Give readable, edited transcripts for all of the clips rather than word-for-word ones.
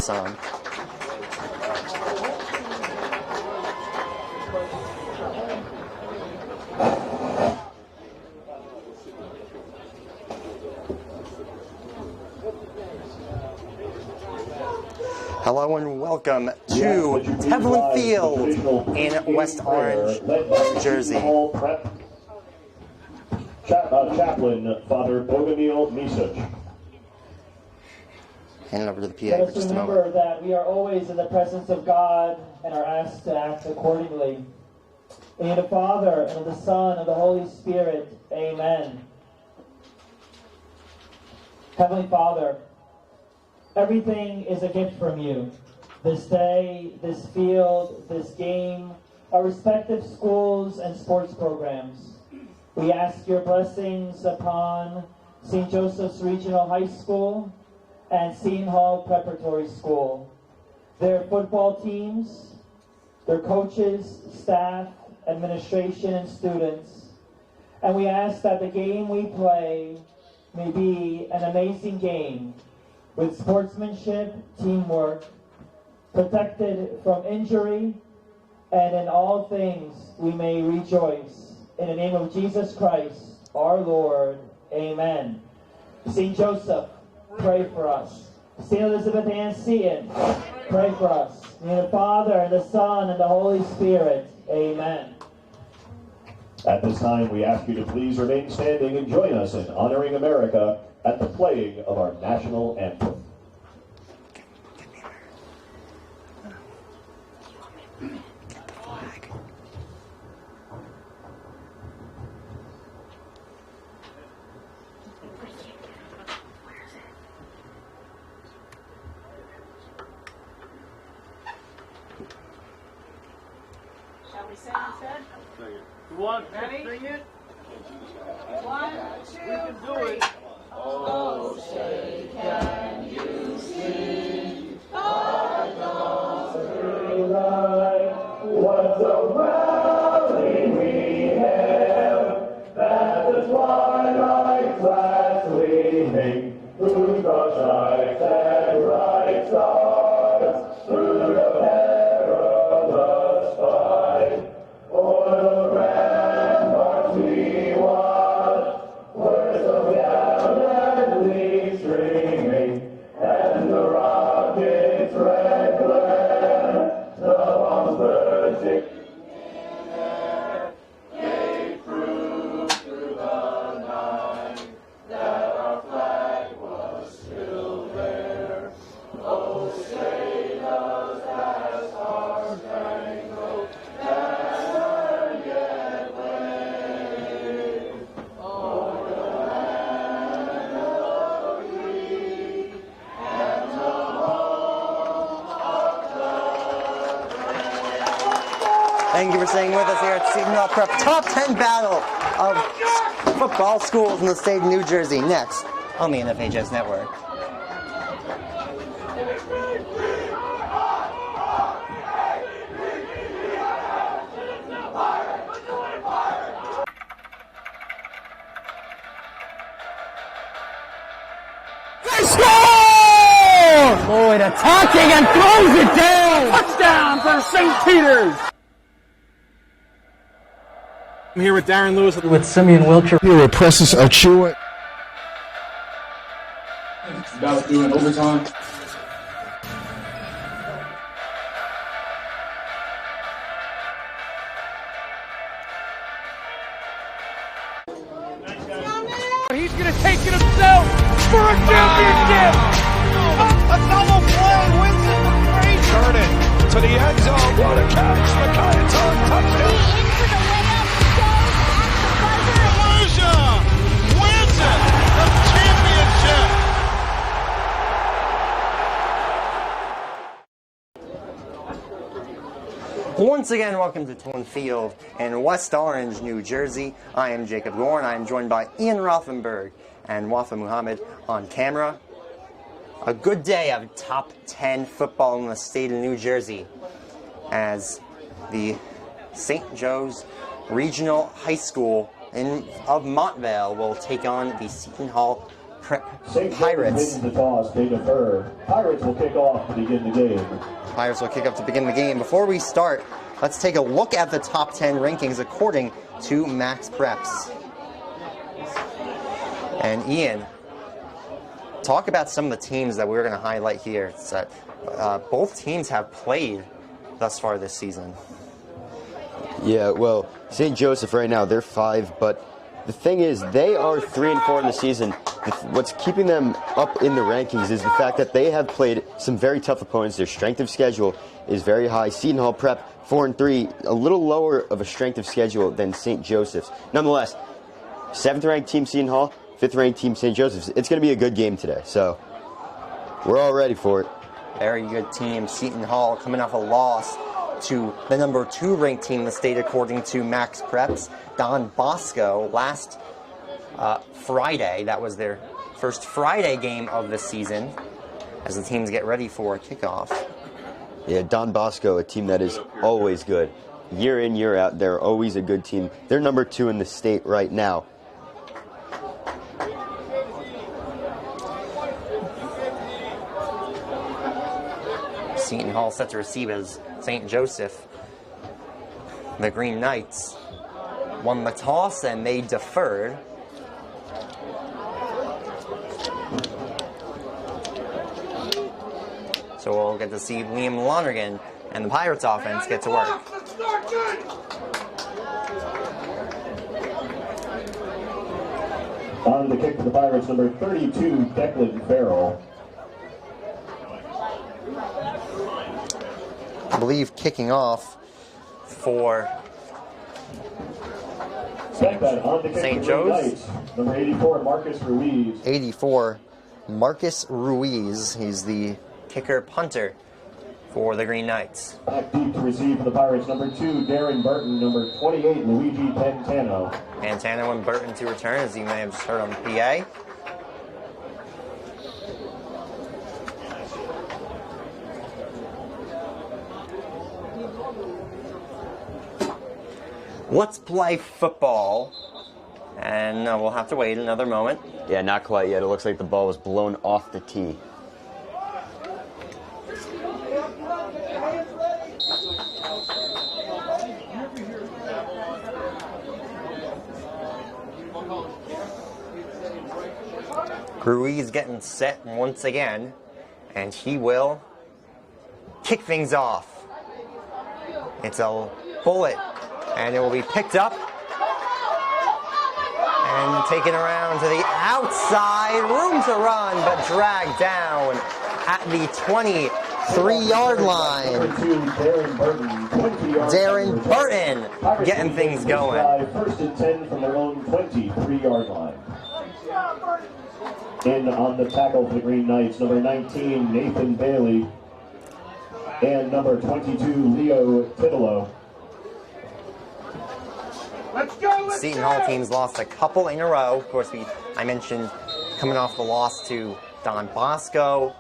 this on. Hello and welcome to Tevlin Field in West Orange, New Jersey. Chaplain Father Bogomil Misic. Hand it over to the PA Let for us just a remember moment. that we are always in the presence of God and are asked to act accordingly. In the name of the Father, and of the Son, and of the Holy Spirit. Amen. Heavenly Father, everything is a gift from you. This day, this field, this game, our respective schools and sports programs. We ask your blessings upon St. Joseph's Regional High School and Seton Hall Preparatory School, their football teams, their coaches, staff, administration, and students. And we ask that the game we play may be an amazing game with sportsmanship, teamwork, protected from injury, and in all things we may rejoice. In the name of Jesus Christ, our Lord. Amen. St. Joseph, pray for us. St. Elizabeth Ann Seton, pray for us. In the name of the Father, and the Son, and the Holy Spirit. Amen. At this time, we ask you to please remain standing and join us in honoring America at the playing of our national anthem. Shall we sing instead? You want Ready? to sing it? 1, 2, 3. Oh, say, can you see What a rally we have, that the twilight flash gleaming through the shining and bright stars, through the perilous fight. O'er the ramparts we watch, words of gallantly streaming, and the rocket's red glare, the bombs bursting. Gave proof through the night that our flag was still there. Oh, say does that star-spangled banner yet wave o'er the land of the free and the home of the brave. Thank you for staying with us here at Seton Hall Prep. Top 10 battle of football schools in the state of New Jersey. Next on the NFHS Network. They score! Lloyd attacking and throws it down! Touchdown for St. Peter's! I'm here with Darren Lewis with Simeon Wilcher. Here with Precious Achua. About doing overtime. He's going to take it himself for a championship! A double play, wins it with great. Turn it to the end zone. What a catch. Micaiah touchdown. Into the layup, goes at the buzzer. Volusia wins it. The championship. Once again, welcome to Tevlin Field in West Orange, New Jersey. I am Jacob Gorn. I am joined by Ian Rothenberg and Wafa Muhammad on camera. A good day of top 10 football in the state of New Jersey as the St. Joe's Regional High School of Montvale will take on the Seton Hall St. Joe's Pirates. wins the toss. They defer. Pirates will kick off to begin the game. Pirates will kick up to begin the game. Before we start, let's take a look at the top 10 rankings according to Max Preps. And Ian, talk about some of the teams that we're going to highlight here. It's that, both teams have played thus far this season. Yeah, well, St. Joseph right now, they're 5, but the thing is, they are 3-4 in the season. What's keeping them up in the rankings is the fact that they have played some very tough opponents. Their strength of schedule is very high. Seton Hall Prep, 4-3, a little lower of a strength of schedule than St. Joseph's. Nonetheless, 7th-ranked team Seton Hall, 5th-ranked team St. Joseph's. It's going to be a good game today, so we're all ready for it. Very good team. Seton Hall coming off a loss to the number 2 ranked team in the state according to Max Preps, Don Bosco, last Friday. That was their first Friday game of the season as the teams get ready for kickoff. Yeah, Don Bosco, a team that is always good. Year in, year out, they're always a good team. They're number 2 in the state right now. Seton Hall set to receive as St. Joseph. The Green Knights won the toss and they deferred. So we'll get to see Liam Lonergan and the Pirates offense get to work. On the kick for the Pirates, number 32, Declan Farrell. I believe kicking off for St. Joe's. Number 84, Marcus Ruiz. 84, Marcus Ruiz. He's the kicker punter for the Green Knights. Back deep to receive for the Pirates, number 2, Darren Burton. Number 28, Luigi Pantano. Pantano and Burton to return, as you may have just heard on the PA. Let's play football, and we'll have to wait another moment. Yeah, not quite yet. It looks like the ball was blown off the tee. Ruiz getting set once again, and he will kick things off. It's a bullet, and it will be picked up and taken around to the outside. Room to run, but dragged down at the 23-yard line. Darren Burton getting things going. 1st and 10 from their own 23-yard line. In on the tackle for the Green Knights, number 19, Nathan Bailey, and number 22, Leo Titolo. Seton Hall teams lost a couple in a row. Of course, I mentioned coming off the loss to Don Bosco.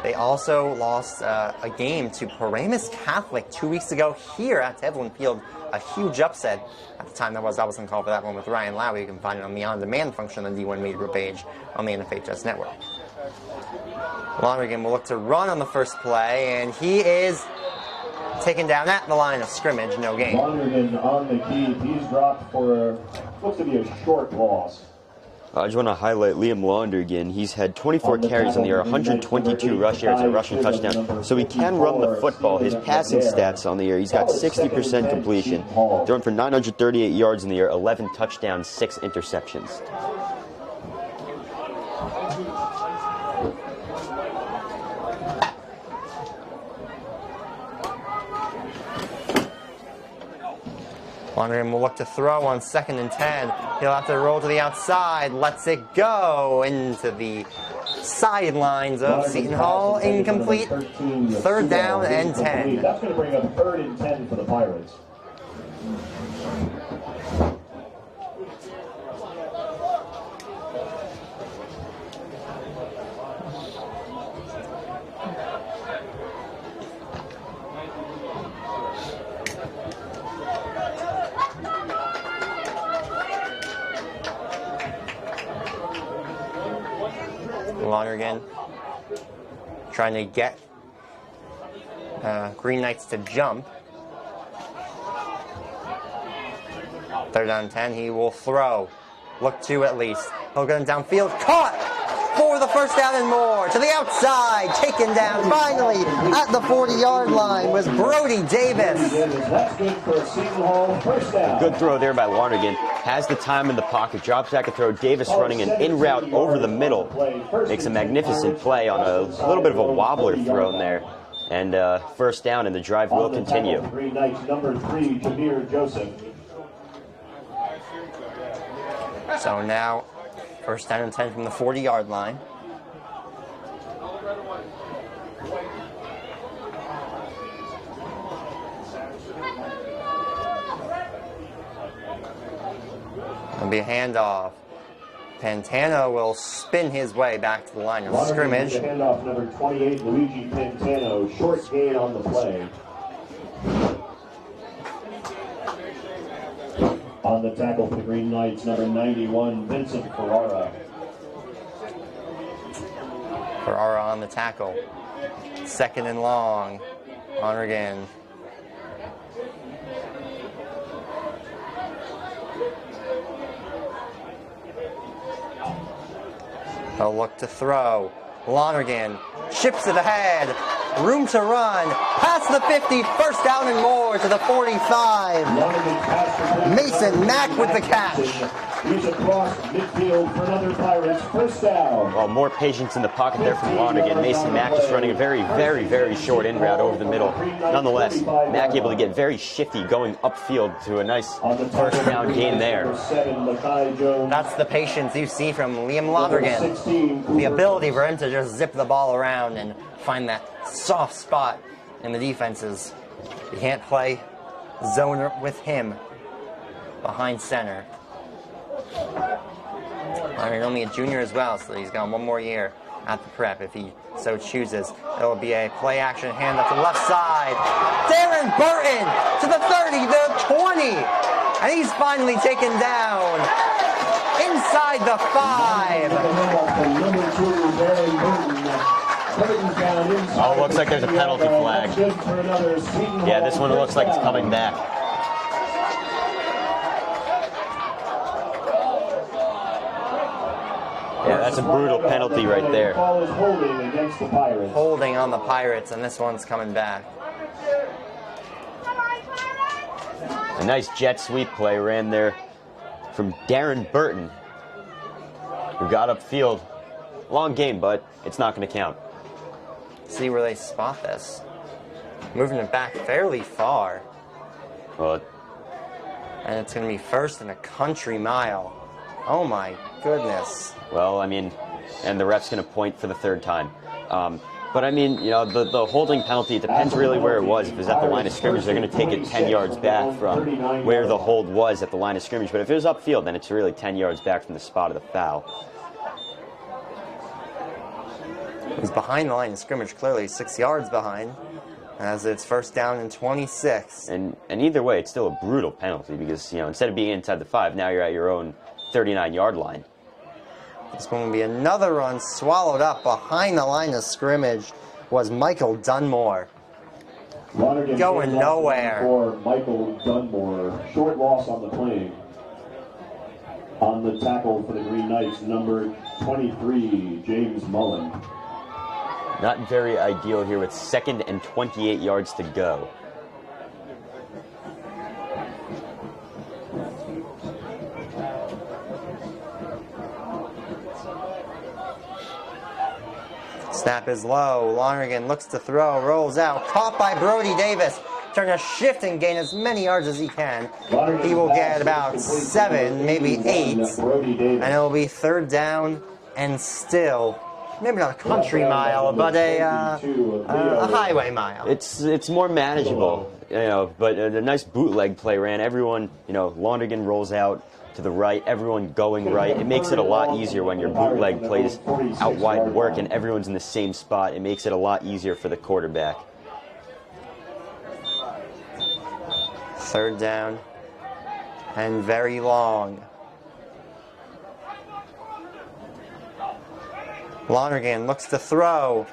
They also lost a game to Paramus Catholic 2 weeks ago here at Evelyn Field. A huge upset at the time. That wasn't called for that one with Ryan Lowy. You can find it on the on-demand function on the D1 Media page on the NFHS network. Lonergan will look to run on the first play, and he is taken down at the line of scrimmage. No gain. Lonergan on the key. He's dropped for looks to be a short loss. I just want to highlight Liam Lonergan. He's had 24 carries on the year, 122 rush yards, and a rushing touchdown. So he can run the football. His passing stats on the year, he's got 60% completion. Thrown for 938 yards in the year, 11 touchdowns, 6 interceptions. Lonergan will look to throw on 2nd and 10. He'll have to roll to the outside. Lets it go into the sidelines of Seton Hall. Incomplete. 3rd down and 10. That's going to bring up 3rd and 10 for the Pirates. Lonergan trying to get Green Knights to jump. 3rd down and 10, he will throw. Look to at least. He'll get him downfield. Caught for the 1st down and more. To the outside. Taken down finally at the 40-yard line was Brody Davis. That's good for Seton Hall. 1st down. Good throw there by Lonergan. Has the time in the pocket. Drops back a throw. Davis running an in route over the middle. Makes a magnificent play on a little bit of a wobbler throw in there. And 1st down, and the drive will continue. Green Knights, number 3, Jameer Joseph. So now, 1st down and 10 from the 40-yard line. It'll be a handoff. Pantano will spin his way back to the line of scrimmage. Handoff number 28, Luigi Pantano. Short gain on the play. On the tackle for the Green Knights, number 91, Vincent Ferrara. Ferrara on the tackle. 2nd and long. Lonergan. They'll look to throw. Lonergan chips it ahead. Room to run. Past the 50. 1st down and more to the 45. Mason Mack with the catch. He's across midfield for another Pirates 1st down. Well, more patience in the pocket there from Lonergan. Mason Mack just running a very, very, very short in route over the middle. Nonetheless, Mack able to get very shifty going upfield to a nice 1st down gain there. That's the patience you see from Liam Lonergan. The ability for him to just zip the ball around and find that soft spot in the defenses. You can't play zone with him behind center. Lonergan only a junior as well, so he's got 1 more year at the prep if he so chooses. There will be a play action hand up to the left side. Darren Burton to the 30, the 20, and he's finally taken down inside the 5. Oh, looks like there's a penalty flag. Yeah, this one looks like it's coming back. Yeah, that's a brutal penalty right there. Holding on the Pirates, and this one's coming back. A nice jet sweep play ran there from Darren Burton, who got upfield. Long game, but it's not going to count. See where they spot this. Moving it back fairly far. Well, And it's going to be 1st and a country mile. Oh my goodness. well, I mean, and the ref's going to point for the 3rd time. But I mean, you know, the holding penalty, it depends really where it was. If it was at the line of scrimmage, they're going to take it 10 yards back from where the hold was at the line of scrimmage. But if it was upfield, then it's really 10 yards back from the spot of the foul. He's behind the line of scrimmage, clearly 6 yards behind, as it's 1st down and 26. And either way, it's still a brutal penalty because, you know, instead of being inside the 5, now you're at your own 39-yard line. This one will be another run swallowed up behind the line of scrimmage was Michael Dunmore. Going nowhere. For Michael Dunmore, short loss on the play. On the tackle for the Green Knights, number 23, James Mullen. Not very ideal here with 2nd and 28 yards to go. Snap is low. Lonergan looks to throw, rolls out, caught by Brody Davis. Trying to shift and gain as many yards as he can. He will get about 7, maybe 8, and it will be 3rd down and still, maybe not a country mile, but a highway mile. It's more manageable, you know, but a nice bootleg play ran. Everyone, you know, Lonergan rolls out to the right, everyone going right. It makes it a lot easier when your bootleg plays out wide work and everyone's in the same spot. It makes it a lot easier for the quarterback. 3rd down and very long. Lonergan looks to throw,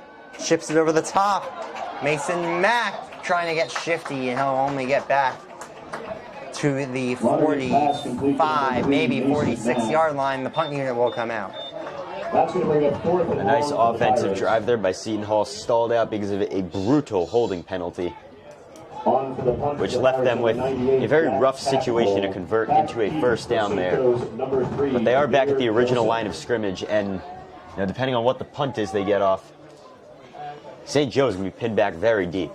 chips it over the top. Mason Mack trying to get shifty, and he'll only get back to the 45, maybe 46-yard line. The punt unit will come out. That's going to bring up fourth and A nice long for the offensive Pirates. drive there by Seton Hall, stalled out because of a brutal holding penalty, On for the punt which for the left them Pirates, with number 98, a very Jack rough situation to Tackel. convert Back into a deep first down for there. St. Joe's, number 3, But they are back at the original Joseph. line of scrimmage, and depending on what the punt is they get off, St. Joe's going to be pinned back very deep.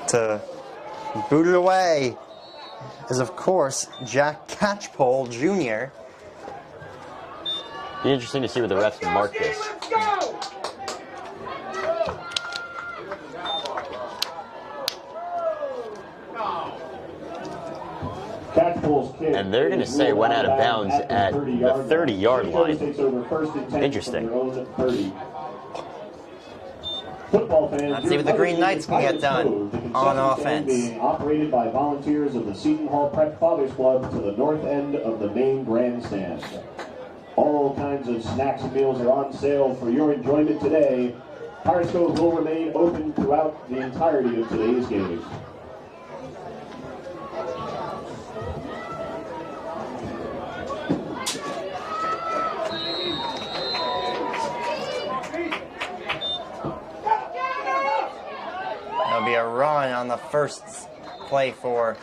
To boot it away is, of course, Jack Catchpole Jr. Be interesting to see where the refs mark this. Catchpole's kick And they're going to is say ruled went out of of bounds at the 30-yard line. Takes over first and 10 Interesting. from their own 30. Football fans, Let's see what the Green Knights can get done on offense. Being operated by volunteers of the Seton Hall Prep Fathers Club to the north end of the main grandstand. All kinds of snacks and meals are on sale for your enjoyment today. Pirates Cove will remain open throughout the entirety of today's game. There'll be a run on the first play for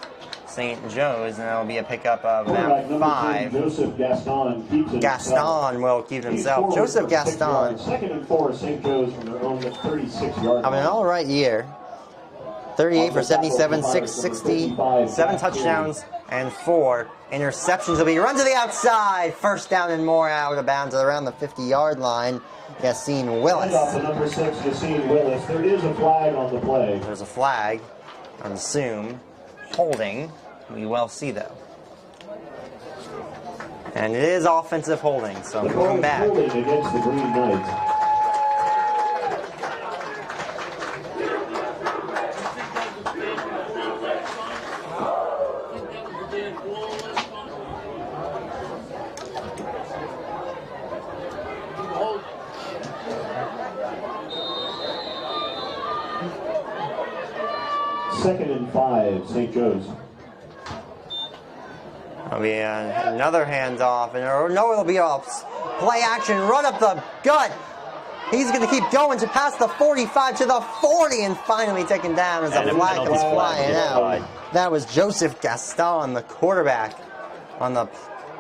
St. Joe's, and there'll be a pickup of Quarterback about number 10, 5. Joseph Gaston keeps it himself. Gaston will keep it He's himself. forward Joseph for 6 Gaston yards. Second and 4, St. Joe's from their own 36-yard having an line. all right year. 38 for 77, 660, 7 touchdowns, and 4 interceptions. Will be run to the outside. First down and more, out of bounds around the 50-yard line. Yassine Willis. Handoff to number 6, Yassine Willis. There is a flag on the play. There's a flag, I assume. Holding. We will see, though. And it is offensive holding, so The moving call is back. holding against the Green Knights. Second and 5, St. Joe's. There'll be another handoff, and no, it'll be a play action, run up the gut. He's going to keep going to past the 45 to the 40, and finally taken down as And a a flag penalty comes flag flying is out. applied. That was Joseph Gaston, the quarterback, on the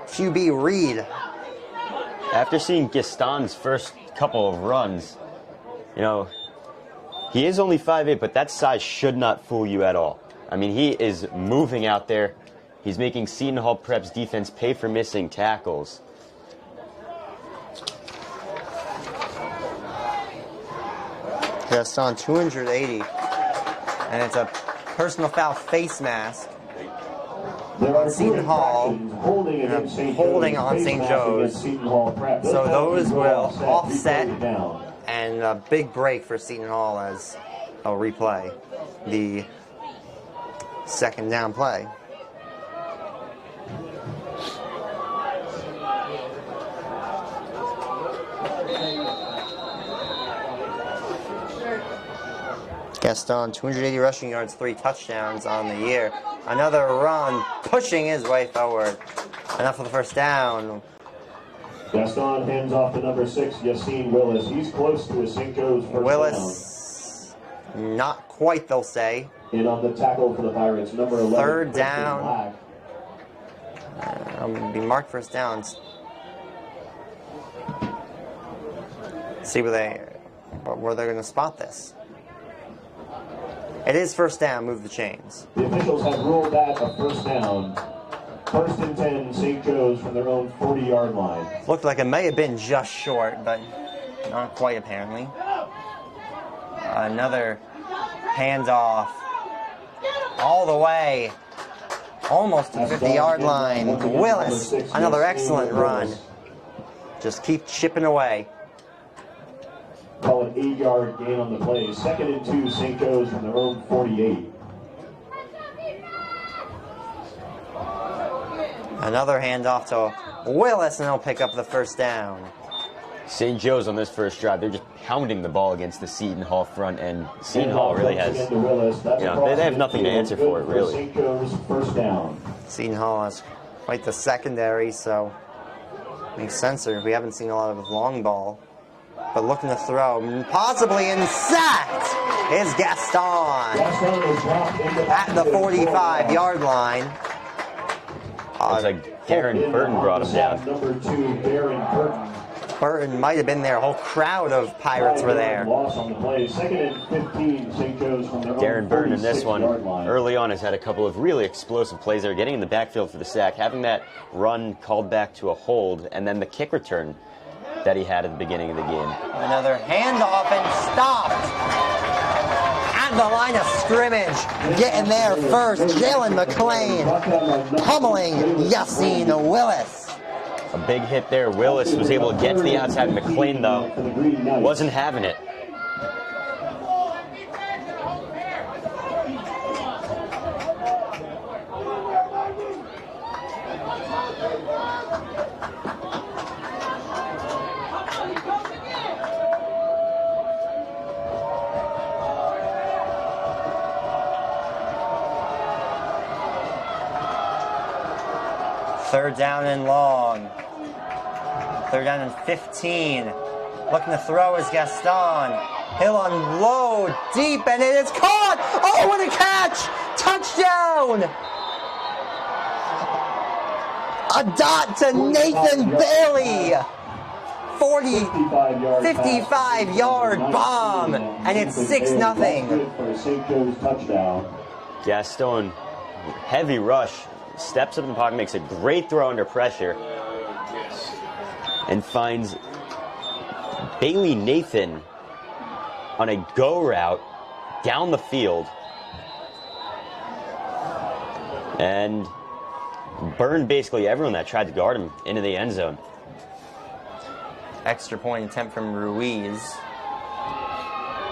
QB read. After seeing Gaston's first couple of runs, he is only 5'8", but that size should not fool you at all. I mean, he is moving out there. He's making Seton Hall Prep's defense pay for missing tackles. Gaston, 280. And it's a personal foul face mask. There are Seton Hall, infractions, holding and against St. holding Joe's, on face St. mask Joe's. against Seton Hall Prep. So those penalties were will offset. Replay down. And a big break for Seton Hall as they'll replay the second down play. Gaston, 280 rushing yards, 3 touchdowns on the year. Another run, pushing his way forward. Enough for the first down. Gaston hands off to number 6, Yassine Willis. He's close to a St. Joe's first Willis, not quite, they'll say. down. In on the tackle for the Pirates, number 11. Third Christian down. Black. It'll be marked first downs. See where they're going to spot this. It is first down. Move the chains. The officials have ruled that a first down. First and 10, St. Joe's from their own 40-yard line. Looked like it may have been just short, but not quite apparently. Another handoff all the way, almost to the 50-yard line. Willis, another excellent run. Just keep chipping away. Call it 8-yard gain on the play. Second and 2, St. Joe's from their own 48. Another handoff to Willis, and he'll pick up the first down. St. Joe's on this first drive, they're just pounding the ball against the Seton Hall front, and Seton Hall really has, they have nothing to answer for it, really. St. Joe's first down. Seton Hall has quite the secondary, so makes sense there. We haven't seen a lot of long ball. But looking to throw, possibly, and sacked is Gaston at the 45-yard line. Looks like Darren Burton brought him down. Number 2, Darren Burton. Burton might have been there. A whole crowd of Pirates were there. Loss on the play. 2nd and 15, St. Joe's from their Darren Burton in this one, line. early on, has had a couple of really explosive plays there, getting in the backfield for the sack, having that run called back to a hold, and then the kick return that he had at the beginning of the game. Another handoff and stopped at the line of scrimmage. Getting there first, Jalen McClain pummeling Yassine Willis. A big hit there. Willis was able to get to the outside. McClain, though, wasn't having it. Third down and long. Third down and 15. Looking to throw is Gaston. He'll unload deep, and it is caught. Oh, what a catch! Touchdown! A dot to Nathan Bailey. 55-yard bomb, and it's 6-0. St. Joe's touchdown. Gaston, heavy rush, steps up in the pocket, makes a great throw under pressure, and finds Bailey Nathan on a go route down the field, and burned basically everyone that tried to guard him into the end zone. Extra point attempt from Ruiz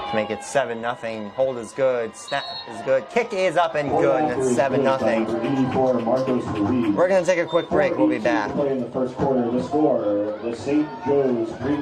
to make it 7-0. Hold is good. Snap is good. Kick is up and good. And it's 7-0. We're going to take a quick break. We'll be back. In the first quarter, the score, the St. Joe's Green.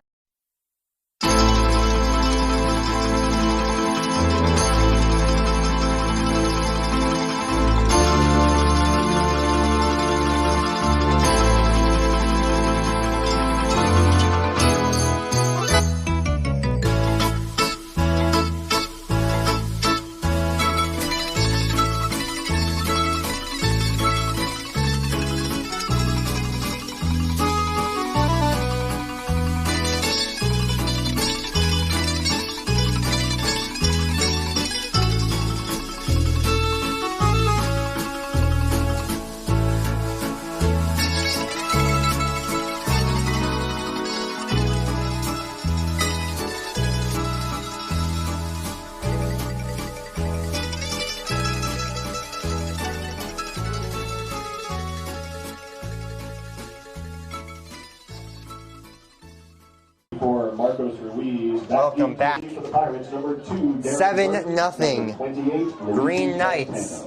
Welcome back. 7-0. Green Knights.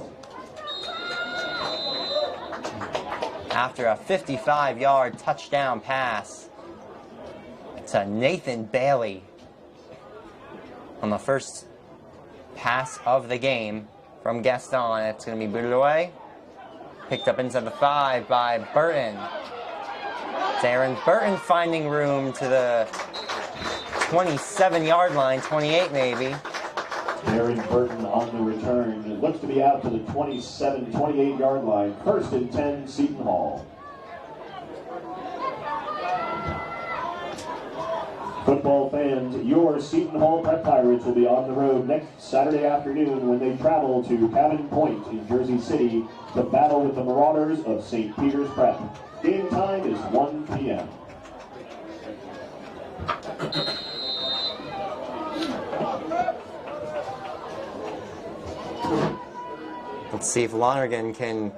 After a 55-yard touchdown pass to Nathan Bailey on the first pass of the game from Gaston. It's going to be booted away. Picked up inside the 5 by Burton. Darren Burton finding room to the 27-yard line, 28 maybe. Darren Burton on the return. It looks to be out to the 27, 28-yard line. 1st and 10, Seton Hall. Football fans, your Seton Hall Prep Pirates will be on the road next Saturday afternoon when they travel to Cabin Point in Jersey City to battle with the Marauders of St. Peter's Prep. Game time is 1 p.m. Let's see if Lonergan can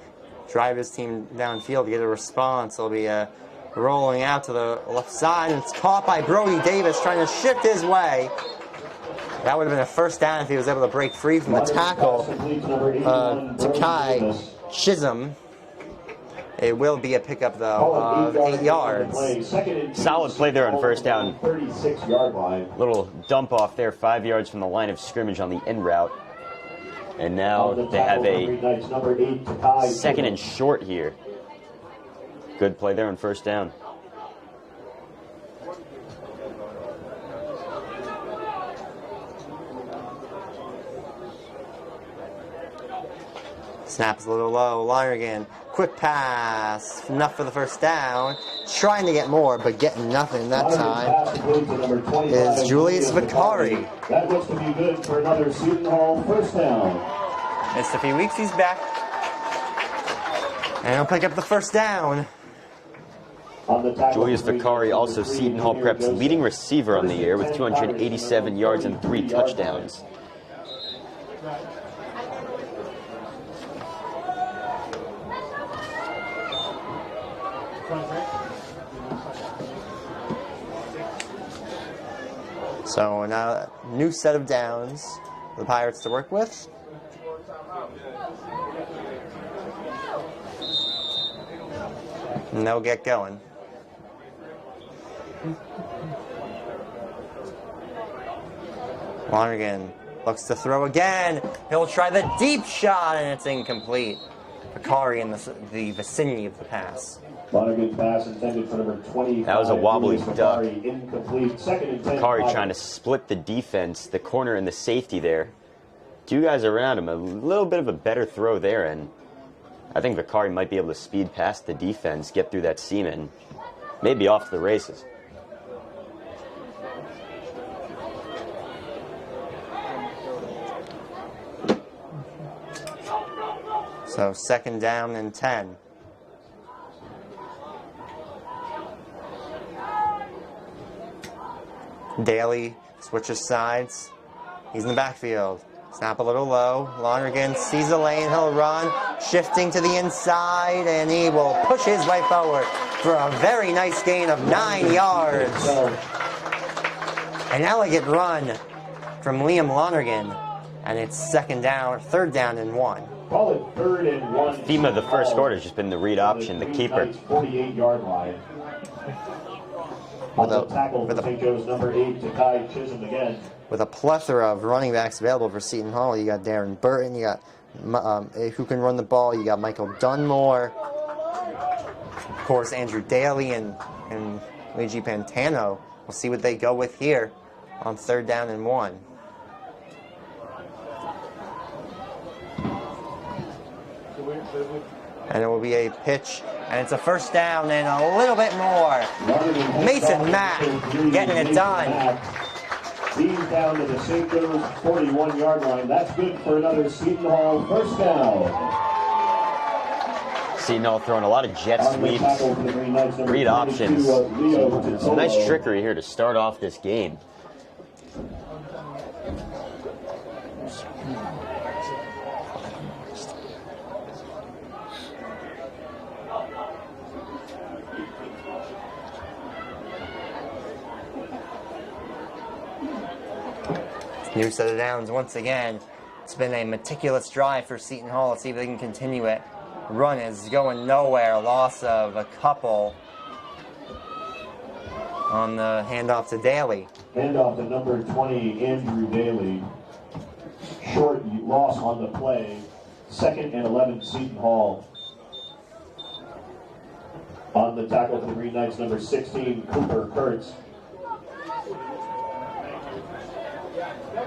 drive his team downfield to get a response. He'll be rolling out to the left side, and it's caught by Brody Davis trying to shift his way. That would have been a first down if he was able to break free from the tackle to Kai Chisholm. It will be a pickup, though, of 8 yards. Solid play there on first down. 36-yard line. Little dump off there, 5 yards from the line of scrimmage on the in route. And now they have a second and short here. Good play there on first down. Snaps a little low. Lonergan, quick pass. Enough for the first down. Trying to get more, but getting nothing that time is Julius Vicari. That looks to be good for another Seton Hall first down. Missed a few weeks, he's back. And he'll pick up the first down. Julius Vicari, also Seton Hall Prep's leading receiver on the year with 287 yards and 3 touchdowns. So now a new set of downs for the Pirates to work with. And they'll get going. Lonergan looks to throw again. He'll try the deep shot, and it's incomplete. Vicari in the vicinity of the pass. Lonergan pass intended for number 25. That was a wobbly duck. Incomplete. Second and 10. Vicari trying to split the defense, the corner and the safety there. 2 guys around him, a little bit of a better throw there, and I think Vicari might be able to speed past the defense, get through that seam, and maybe off to the races. So second down and 10. Daly switches sides. He's in the backfield. Snap a little low. Lonergan sees the lane. He'll run. Shifting to the inside, and he will push his way forward for a very nice gain of 9 yards. An elegant run from Liam Lonergan, and it's third down and 1. Call it 3rd and 1. The theme of the first quarter has just been the read option, the keeper. 48-yard line. On the tackle for St. Joe's number 8, Takai Chisholm again. With a plethora of running backs available for Seton Hall, you got Darren Burton, you got who can run the ball, you got Michael Dunmore, of course Andrew Daly and Luigi Pantano. We'll see what they go with here on third down and 1. And it will be a pitch, and it's a first down and a little bit more. Mason Mack getting it done. He's down to the St. Joe's 41-yard line. That's good for another Seton Hall first down. Seton Hall throwing a lot of jet sweeps, read options. Some nice trickery here to start off this game. New set of downs once again. It's been a meticulous drive for Seton Hall. Let's see if they can continue it. Run is going nowhere. Loss of a couple on the handoff to Daly. Handoff to number 20, Andrew Daly. Short loss on the play. 2nd and 11, Seton Hall. On the tackle for the Green Knights, number 16, Cooper Kurtz.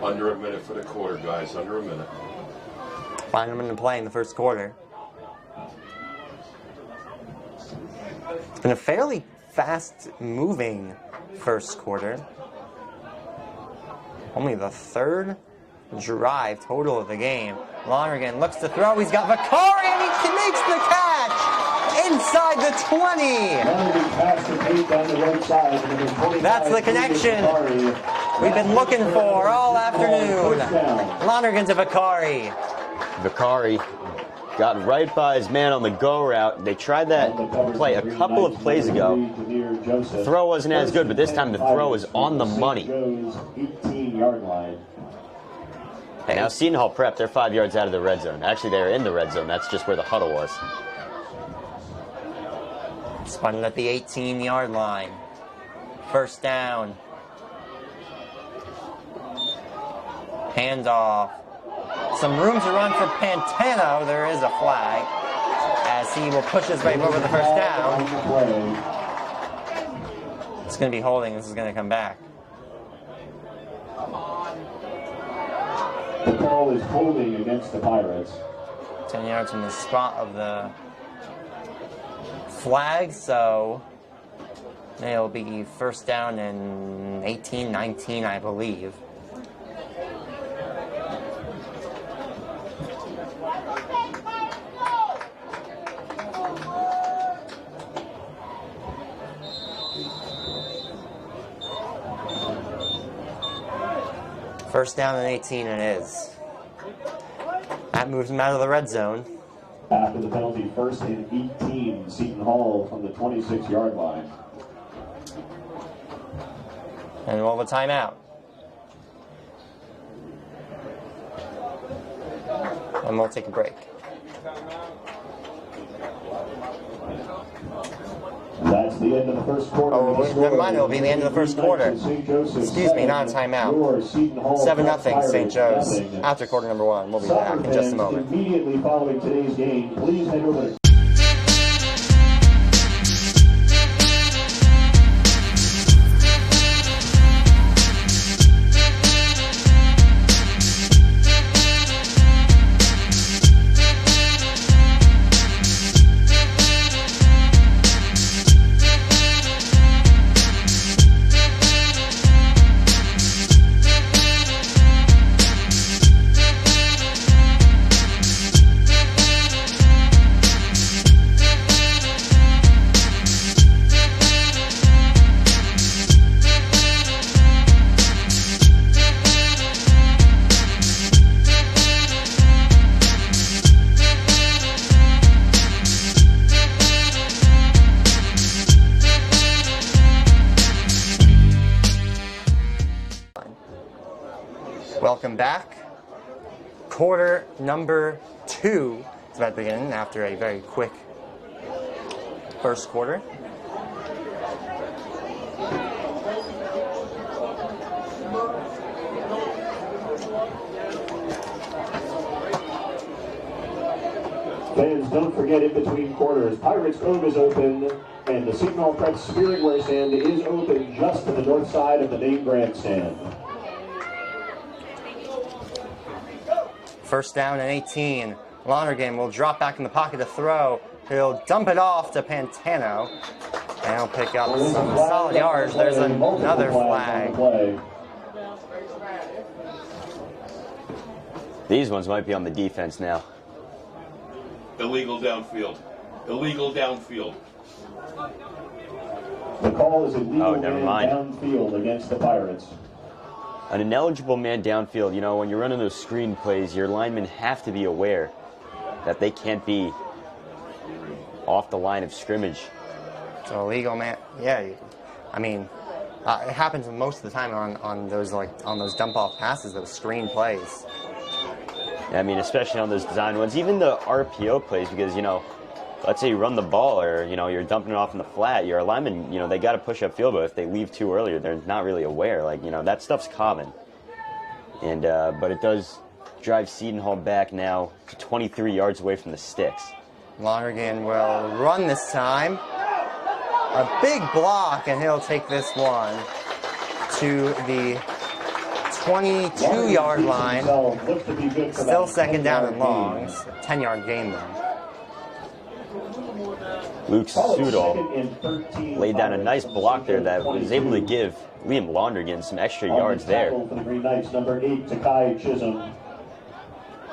Under a minute for the quarter, guys. Under a minute. Find them into play in the first quarter. It's been a fairly fast-moving first quarter. Only the third drive total of the game. Lonergan looks to throw. He's got Vicari, and he makes the catch inside the 20. That's the connection we've been looking for all afternoon. Lonergan to Vicari. Vicari got right by his man on the go route. They tried that play a couple of plays ago. The throw wasn't as good, but this time the throw was on the money. 18-yard line. And now Seton Hall Prep, they're 5 yards out of the red zone. Actually, they're in the red zone. That's just where the huddle was. Spun it at the 18-yard line. First down. Handoff. Some room to run for Pantano. There is a flag as he will push his way over the first down. It's going to be holding. This is going to come back. The call is holding against the Pirates. 10 yards from the spot of the flag, so it'll be first down and 18, 19, I believe. First down and 18 it is. That moves him out of the red zone. After the penalty, first and 18, Seton Hall from the 26-yard line. And we'll have a timeout. And we'll take a break. That's the end of the first quarter. Oh, never mind, it'll be the end of the first quarter. Excuse me, not a timeout. 7-0 St. Joe's after quarter number 1. We'll be back in just a moment. Immediately following today's game, please head over to Welcome back. Quarter number 2 is about to begin after a very quick first quarter. Fans, don't forget in between quarters, Pirates Cove is open and the Seton Hall Prep Spirit Wear Stand is open just to the north side of the main grandstand. First down and 18. Lonergan will drop back in the pocket to throw. He'll dump it off to Pantano. And he'll pick up some solid yards. There's another flag. These ones might be on the defense now. Illegal downfield. Illegal downfield. The call is illegal Oh, never mind. downfield against the Pirates. An ineligible man downfield, you know, when you're running those screen plays, your linemen have to be aware that they can't be off the line of scrimmage. So illegal man, yeah. I mean, it happens most of the time on those dump off passes, those screen plays. I mean, especially on those design ones, even the RPO plays, because, you know, let's say you run the ball or, you know, you're dumping it off in the flat, your linemen, you know, they got to push up field, but if they leave too early, they're not really aware. Like, you know, that stuff's common. And, but it does drive Seton Hall back now to 23 yards away from the sticks. Lonergan will run this time. A big block, and he'll take this one to the 22-yard line. Still second down and long. It's a 10-yard gain, though. Luke Seton laid down a nice block there that was able to give Liam Lonergan some extra yards there. For the Green Knights, number 8, Takai Chisholm,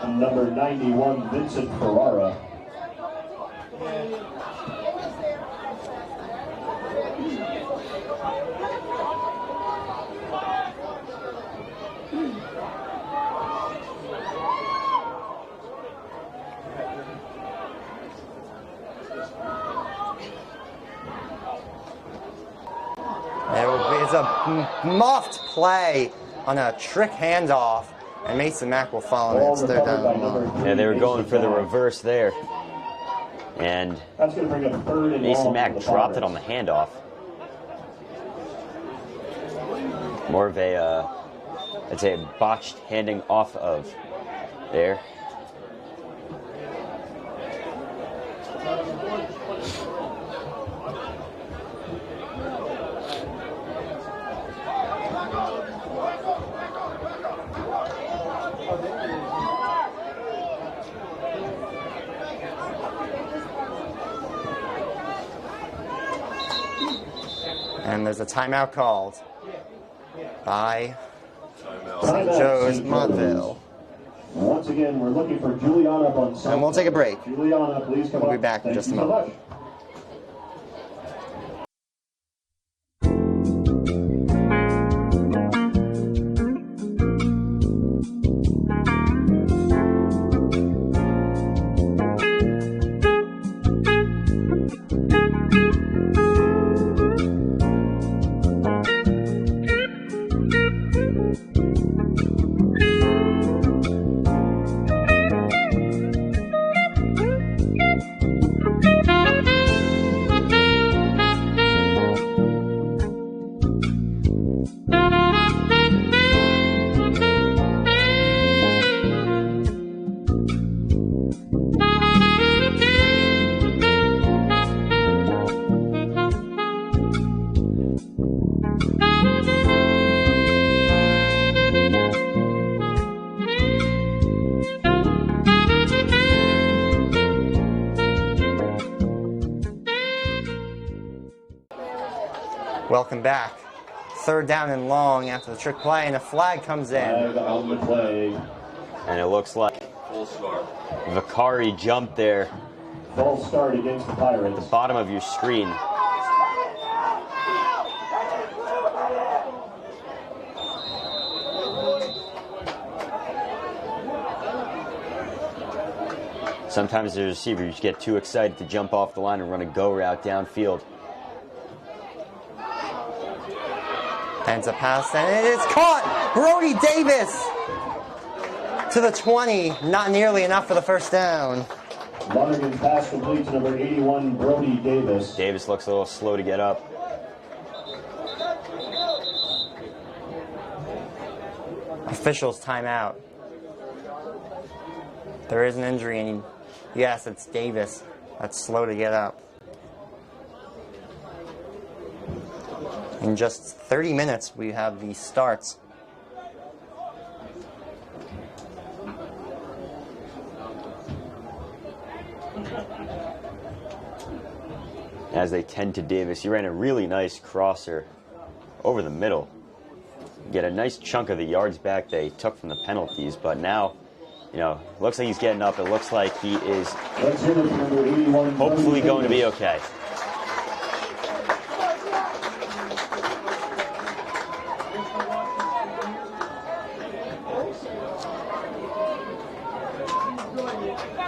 and number 91, Vincent Ferrara. It's a muffed play on a trick handoff, and Mason Mack will follow it. It's third down and long. Yeah, they were going for the reverse there. And That's going to bring up third and Mason long Mack for the dropped it Pirates. on the handoff. More of a, I'd say, a botched handing off of there. And there's a timeout called by Timeout. St. Joe's Montville. Once again, we're looking for Juliana Bonsato. And we'll take a break. Juliana, please come We'll up. be back in Thank just a you so moment. much. Welcome back. Third down and long after the trick play, and a flag comes in. Flag on the play. And it looks like Full start. Vicari jumped there, False start against the Pirates. bottom of your screen. Sometimes the receivers get too excited to jump off the line and run a go route downfield. And it's a pass, and it's caught! Brody Davis to the 20. Not nearly enough for the first down. Lonergan pass complete to number 81, Brody Davis. Davis looks a little slow to get up. Officials timeout. There is an injury, and yes, it's Davis. That's slow to get up. In just 30 minutes, we have the starts. As they tend to Davis, he ran a really nice crosser over the middle. Get a nice chunk of the yards back they took from the penalties, but now, you know, looks like he's getting up. It looks like he is Let's hear it for number 81, hopefully Brody going to be Davis. okay.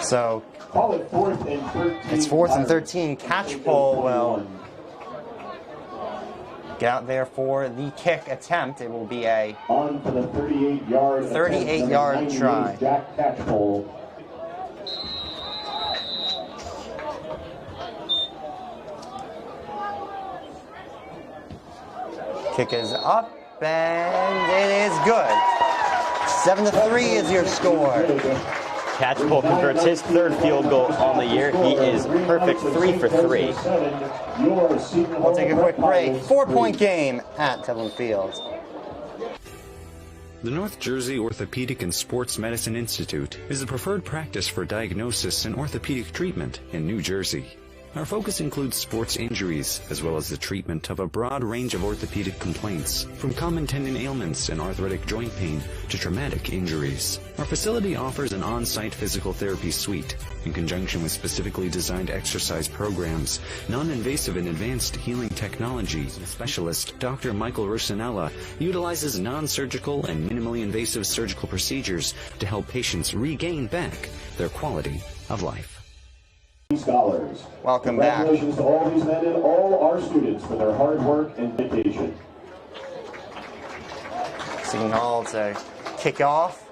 So Call it 4th and 13. it's 4th and 13. Catch pole will get out there for the kick attempt. It will be a On for the 38-yard 38-yard try. Jack Catchpole. kick is up, and it is good. 7-3 is your score. Catchpole converts his third field goal on the year. He is perfect 3 for 3. We'll take a quick break. 4-point game at Tevlin Field. The North Jersey Orthopedic and Sports Medicine Institute is the preferred practice for diagnosis and orthopedic treatment in New Jersey. Our focus includes sports injuries, as well as the treatment of a broad range of orthopedic complaints, from common tendon ailments and arthritic joint pain to traumatic injuries. Our facility offers an on-site physical therapy suite, in conjunction with specifically designed exercise programs, non-invasive and advanced healing technologies. Specialist Dr. Michael Rusinella utilizes non-surgical and minimally invasive surgical procedures to help patients regain back their quality of life. Scholars. Welcome back. Congratulations to all these men and all our students for their hard work and dedication. Signal to kick off.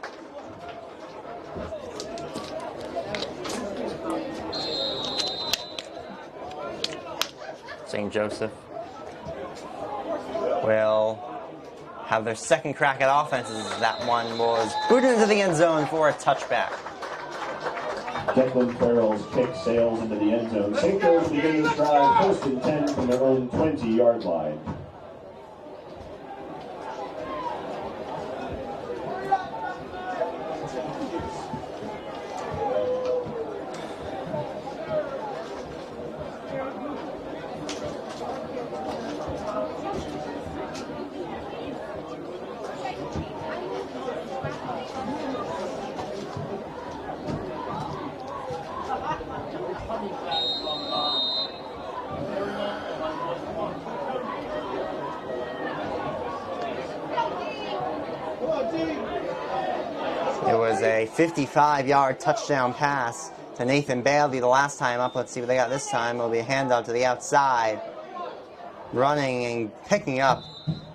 St. Joseph will have their second crack at offenses. That one was booted into the end zone for a touchback. Declan Farrell's kick sails into the end zone. St. Joe's begins this drive 1st and 10 from their own 20-yard line. It was a 55-yard touchdown pass to Nathan Bailey the last time up. Let's see what they got this time. It'll be a handoff to the outside. Running and picking up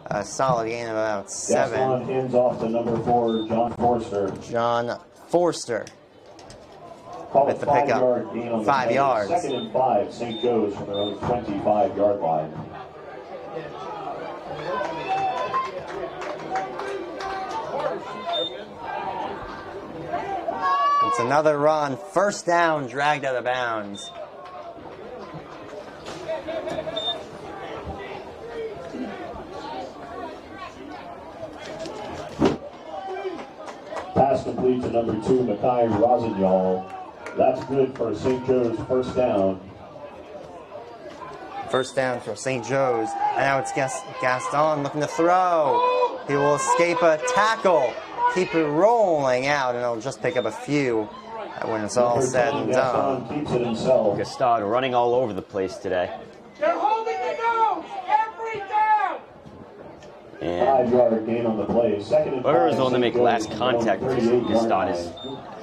a solid gain of about 7. Gaston hands off to number 4, John Forster. John Forster Call with it the pickup. 5-yard gain on 5 the yards. 2nd and 5, St. Joe's from their own 25-yard line. It's another run. First down, dragged out of bounds. Pass complete to number 2, Makai Rosignol. That's good for St. Joe's first down. First down for St. Joe's. And now it's Gaston looking to throw. He will escape a tackle. Keep it rolling out, and it'll just pick up a few when it's all said and done. Keeps it himself. Gaston running all over the place today. They're holding the nose every down. And 5-yard gain on the play. 2nd and 5. whoever was the one to make St. last Joe's contact with 38-yard Gaston line. is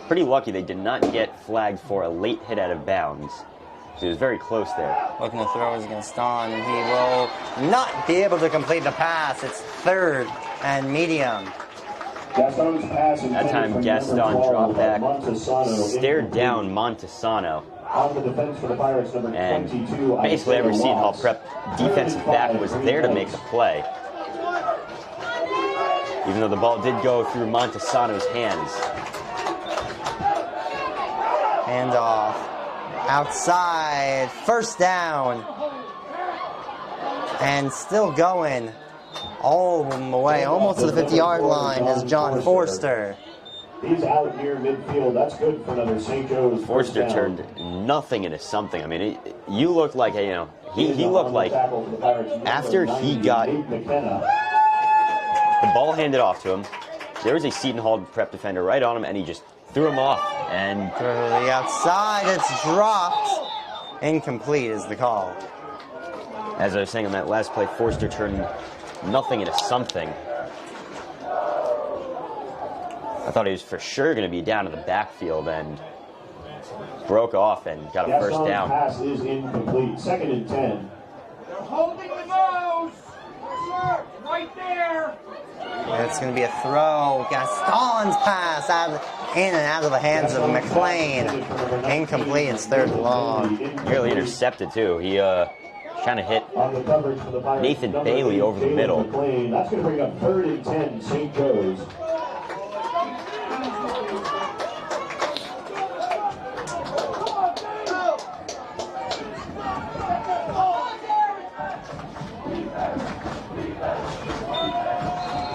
pretty lucky they did not get flagged for a late hit out of bounds. He was very close there. Looking to throw is Gaston, and he will not be able to complete the pass. It's 3rd and medium. Gaston's pass That time Gaston dropped back, stared down Montesano, on the defense for the Pirates, number and 22, basically every Isaiah Seton Hall Watts. Prep defensive back was there to make the play. Even though the ball did go through Montesano's hands. Handoff. Outside. First down. And still going all the way, almost to the 50-yard line, is John Forster. He's out near midfield. That's good for another St. Joe's. Forster turned nothing into something. I mean, you looked like, he looked like after he got the ball handed off to him, there was a Seton Hall Prep defender right on him, and he just threw him off. And to the outside, it's dropped. Incomplete is the call. As I was saying on that last play, Forster turned nothing into something. I thought he was for sure going to be down in the backfield and broke off and got a first down. Pass is incomplete. 2nd and 10. They're holding the nose. Right there. It's going to be a throw. Gaston's pass in and out of the hands of McLean. Incomplete. It's 3rd and long. Nearly intercepted too. He trying to hit Nathan Bailey over the middle. That's going to bring up 3rd and 10, St. Joe's.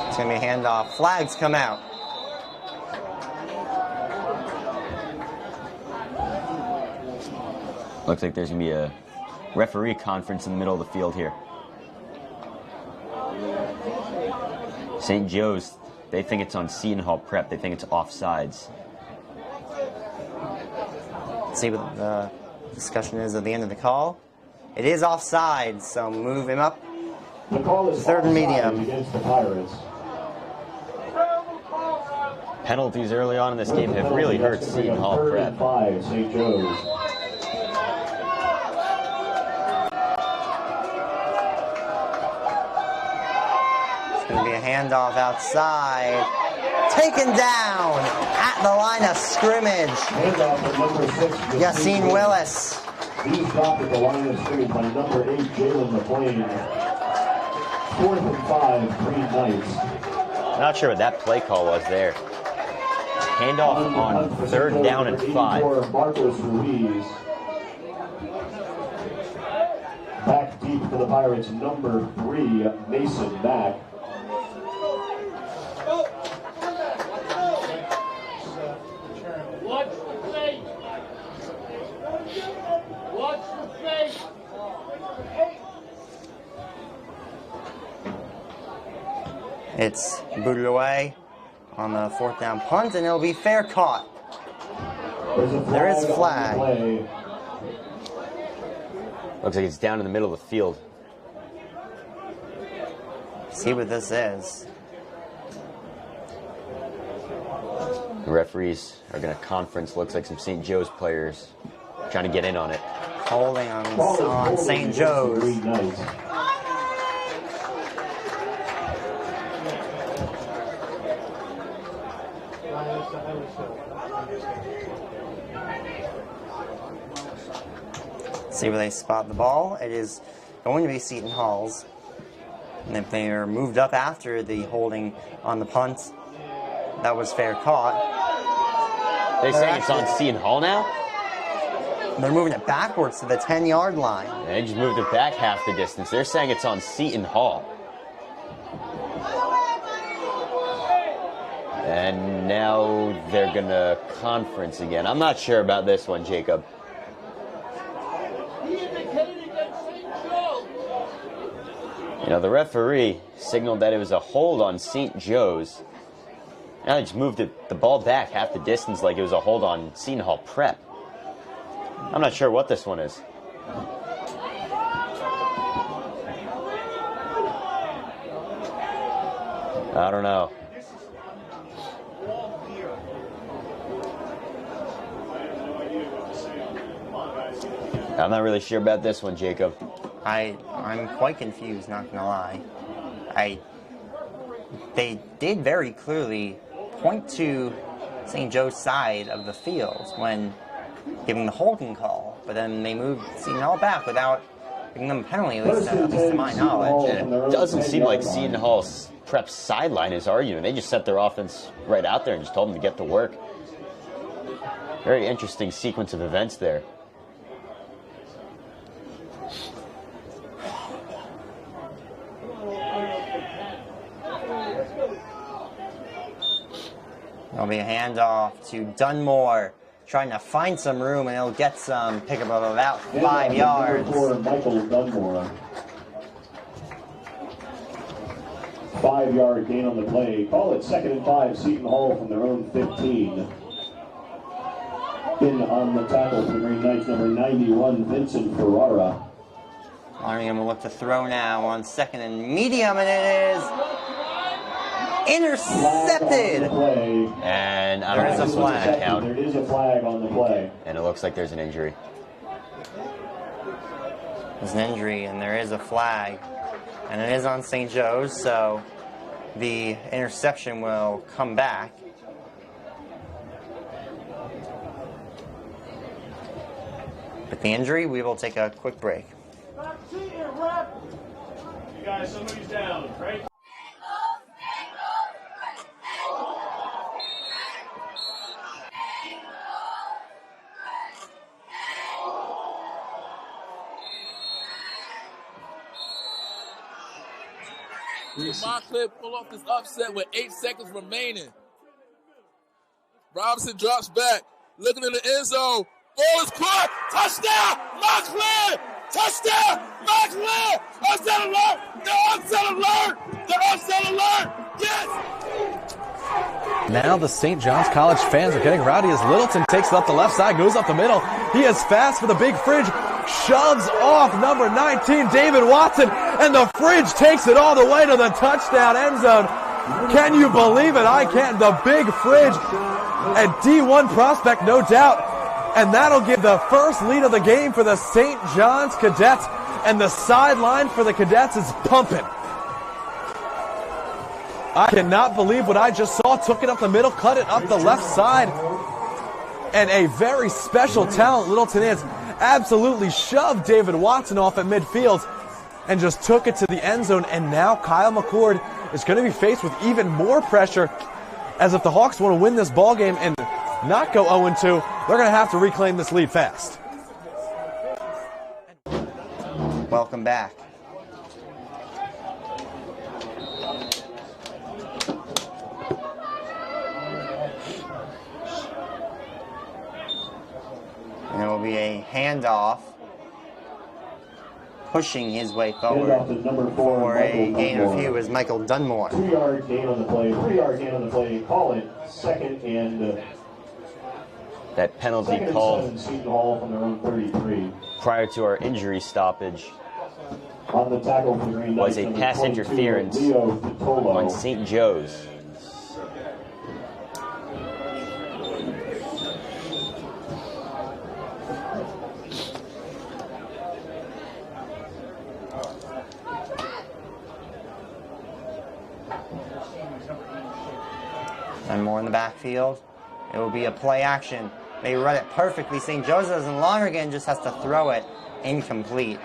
It's going to be a handoff. Flags come out. Looks like there's going to be a referee conference in the middle of the field here. St. Joe's, they think it's on Seton Hall Prep. They think it's offsides. Let's see what the discussion is at the end of the call. It is offside, so move him up. The call is 3rd and medium. Against the Pirates. Penalties early on in this game have really hurt Seton Hall Prep. 5, St. Joe's. It's going to be a handoff outside. Taken down at the line of scrimmage. Handoff at number 6. Yassine Willis These dropped at the line of scrimmage by number 8, Jalen McLean. 4th and 5, Green Knights. Not sure what that play call was there. Handoff on 3rd down and 5. Marcos Ruiz. Back deep for the Pirates, number 3, Mason Mack. Watch the face. Watch the face. It's booted away on the 4th down punt, and it'll be fair caught. There is a flag. Looks like it's down in the middle of the field. See what this is. The referees are going to conference. Looks like some St. Joe's players trying to get in on it. Holding on St. Joe's. See where they spot the ball. It is going to be Seton Hall's. And if they are moved up after the holding on the punt, that was fair caught. They're saying it's on Seton Hall now? They're moving it backwards to the 10-yard line. They just moved it back half the distance. They're saying it's on Seton Hall. And now they're going to conference again. I'm not sure about this one, Jacob. You know, the referee signaled that it was a hold on St. Joe's. Now they just moved the ball back half the distance like it was a hold on Seton Hall Prep. I'm not sure what this one is. I don't know. I'm not really sure about this one, Jacob. I'm quite confused, not gonna lie. They did very clearly point to St. Joe's side of the field when giving the holding call, but then they moved Seton Hall back without giving them a penalty, at least to my knowledge. And it doesn't seem like Seton Hall's Prep sideline is arguing. They just set their offense right out there and just told them to get to work. Very interesting sequence of events there. There'll be a handoff to Dunmore, trying to find some room, and he'll get some pickup of about 5 yards. Michael Dunmore. 5-yard gain on the play. Call it 2nd and 5, Seton Hall from their own 15. In on the tackle for the Green Knights, number 91, Vincent Ferrara. Armingham will look to throw now on 2nd and medium, and it is intercepted. And I don't know if this one's gonna count. There is a flag on the play. And it looks like there's an injury. There's an injury, and there is a flag. And it is on St. Joe's, so the interception will come back. With the injury, we will take a quick break. You guys, somebody's down, right? Montclair pull off this upset with 8 seconds remaining. Robinson drops back, looking in the end zone. Ball is caught. Touchdown, Montclair! Touchdown, Montclair! Upset alert! The upset alert! Yes! Now the St. John's College fans are getting rowdy as Littleton takes it up the left side, goes up the middle. He is fast for the big fridge, shoves off number 19, David Watson, and the fridge takes it all the way to the touchdown end zone. Can you believe it? I can't. The big fridge, a D1 prospect, no doubt. And that'll give the first lead of the game for the St. John's Cadets. And the sideline for the Cadets is pumping. I cannot believe what I just saw. Took it up the middle, cut it up the left side. And a very special talent Littleton is. absolutely shoved David Watson off at midfield and just took it to the end zone. And now Kyle McCord is going to be faced with even more pressure, as if the Hawks want to win this ball game and not go 0-2, they're going to have to reclaim this lead fast. Welcome back. And it will be a handoff, pushing his way forward for a gain of a few is Michael Dunmore. 2-yard gain on the play, 3-yard gain on the play. Call it second and that penalty second called and 7, Seton Hall from their own 33. Prior to our injury stoppage On the tackle for the Green was Knights, a number pass 22, interference Leo Vitolo. on St. Joe's. And more in the backfield. It will be a play action. They run it perfectly. St. Joseph's and Lonergan just has to throw it incomplete.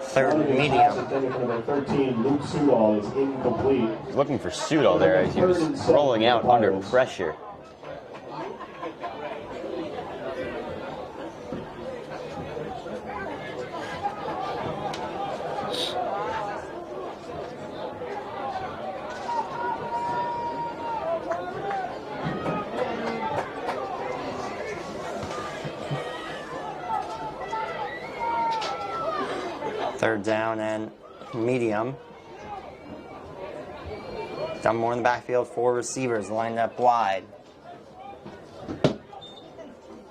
Third medium. Number 13, Luke Sudol, is incomplete. Looking for Sudol there as he was rolling out under pressure. Third down and medium. Dunmore in the backfield, 4 receivers lined up wide.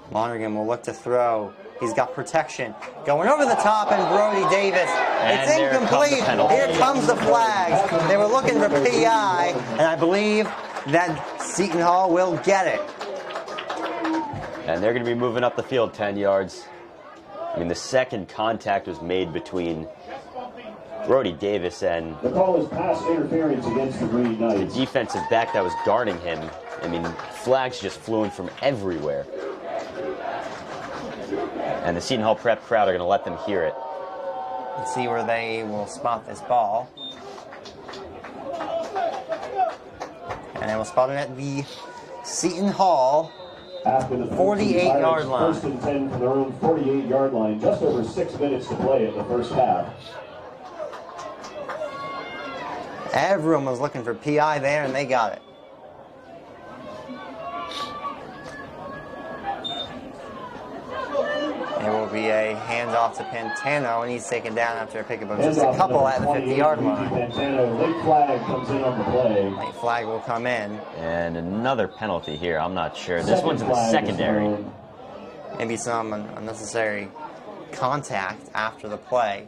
Lonergan will look to throw. He's got protection. Going over the top, and Brody Davis. It's incomplete. Here comes the flags. They were looking for PI, and I believe that Seton Hall will get it. And they're going to be moving up the field 10 yards. I mean, the second contact was made between Brody Davis and the call is pass interference against the Green Knights. The defensive back that was guarding him. I mean, flags just flew in from everywhere. And the Seton Hall Prep crowd are going to let them hear it. Let's see where they will spot this ball. And they will spot it at the Seton Hall after the 48-yard line. First and 10 from their own 48-yard line. Just over 6 minutes to play in the first half. Everyone was looking for PI there, and they got it. It will be a handoff to Pantano, and he's taken down after a pickup of just a couple at the 50-yard line. Pantano, late flag comes in on the play. Late flag will come in. And another penalty here. I'm not sure. This one's in the secondary. Maybe some unnecessary contact after the play.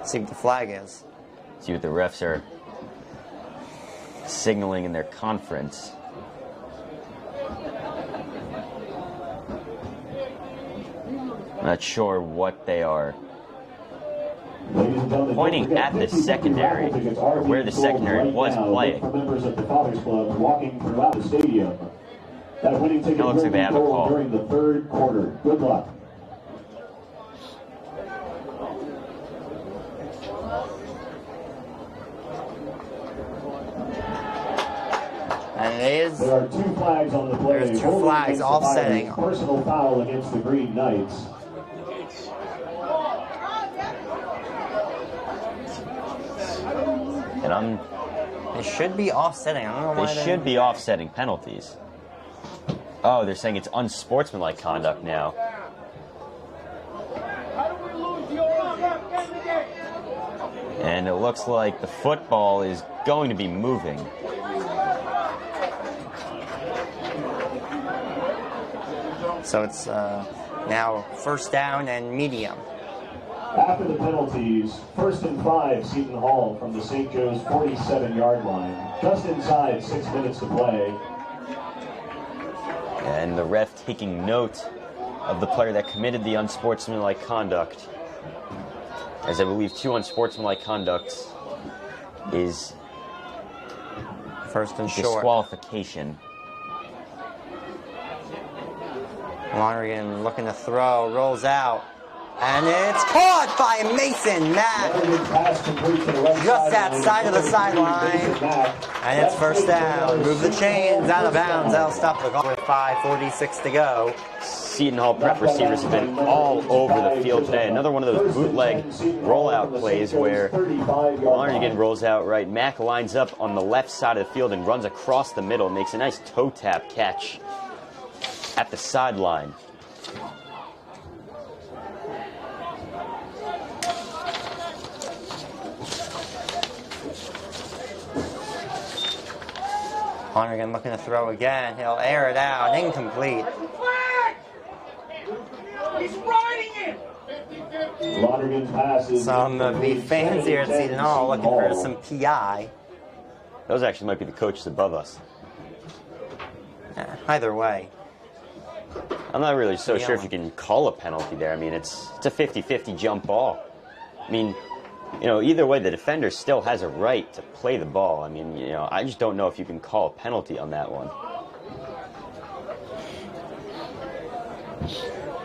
See what the flag is. See what the refs are signaling in their conference. Not sure what they are pointing at the secondary, or where the secondary was playing. Members of the Fathers Club walking throughout the stadium. That winning ticket looks like they have a call during the third quarter. Good luck. And it is. There are 2 flags on the play. There's 2 flags offsetting. Personal foul against the Green Knights. And They should be offsetting. I don't know why they should be offsetting penalties. Oh, they're saying it's unsportsmanlike conduct now. And it looks like the football is going to be moving. So it's now first down and medium. After the penalties, 1st and 5, Seton Hall from the St. Joe's 47-yard line. Just inside 6 minutes to play. And the ref taking note of the player that committed the unsportsmanlike conduct. As I believe 2 unsportsmanlike conducts is first and short. Disqualification. Lonergan looking to throw, rolls out, and it's caught by Mason Mack. Just outside of the sideline, and it's first down. Move the chains out of bounds. That'll stop the clock with 5:46 to go. Seton Hall prep receivers have been all over the field today. Another one of those bootleg rollout plays where Lonergan rolls out right. Mack lines up on the left side of the field and runs across the middle. Makes a nice toe tap catch at the sideline. Lonergan looking to throw again. He'll air it out. Incomplete. He's riding it! Lonergan's passes. Some of the fans here at Seton Hall looking for some PI. Those actually might be the coaches above us. Either way. I'm not really so sure if you can call a penalty there. I mean, it's a 50-50 jump ball. I mean, you know, either way, the defender still has a right to play the ball. I mean, you know, I just don't know if you can call a penalty on that one.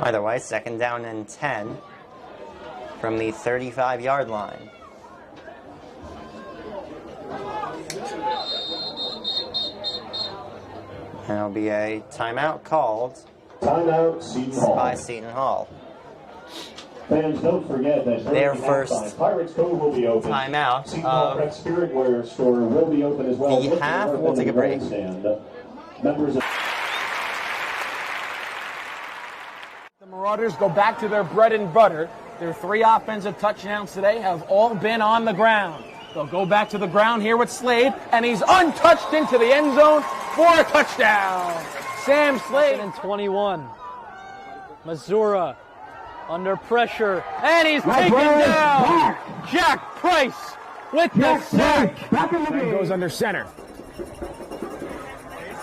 Either way, second down and 10 from the 35-yard line. And there'll be a timeout called by Seton Hall. Fans, don't forget that their first Pirates Cove will be open. Timeout Seton Hall Prep Spirit Wear store will be open as well. The half. We'll take a break. Members of The Marauders go back to their bread and butter. Their 3 offensive touchdowns today have all been on the ground. They'll go back to the ground here with Slade, and he's untouched into the end zone for a touchdown. Sam Slade. And 21. Missouri under pressure, and he's taken down. Jack Price with the sack. And goes under center.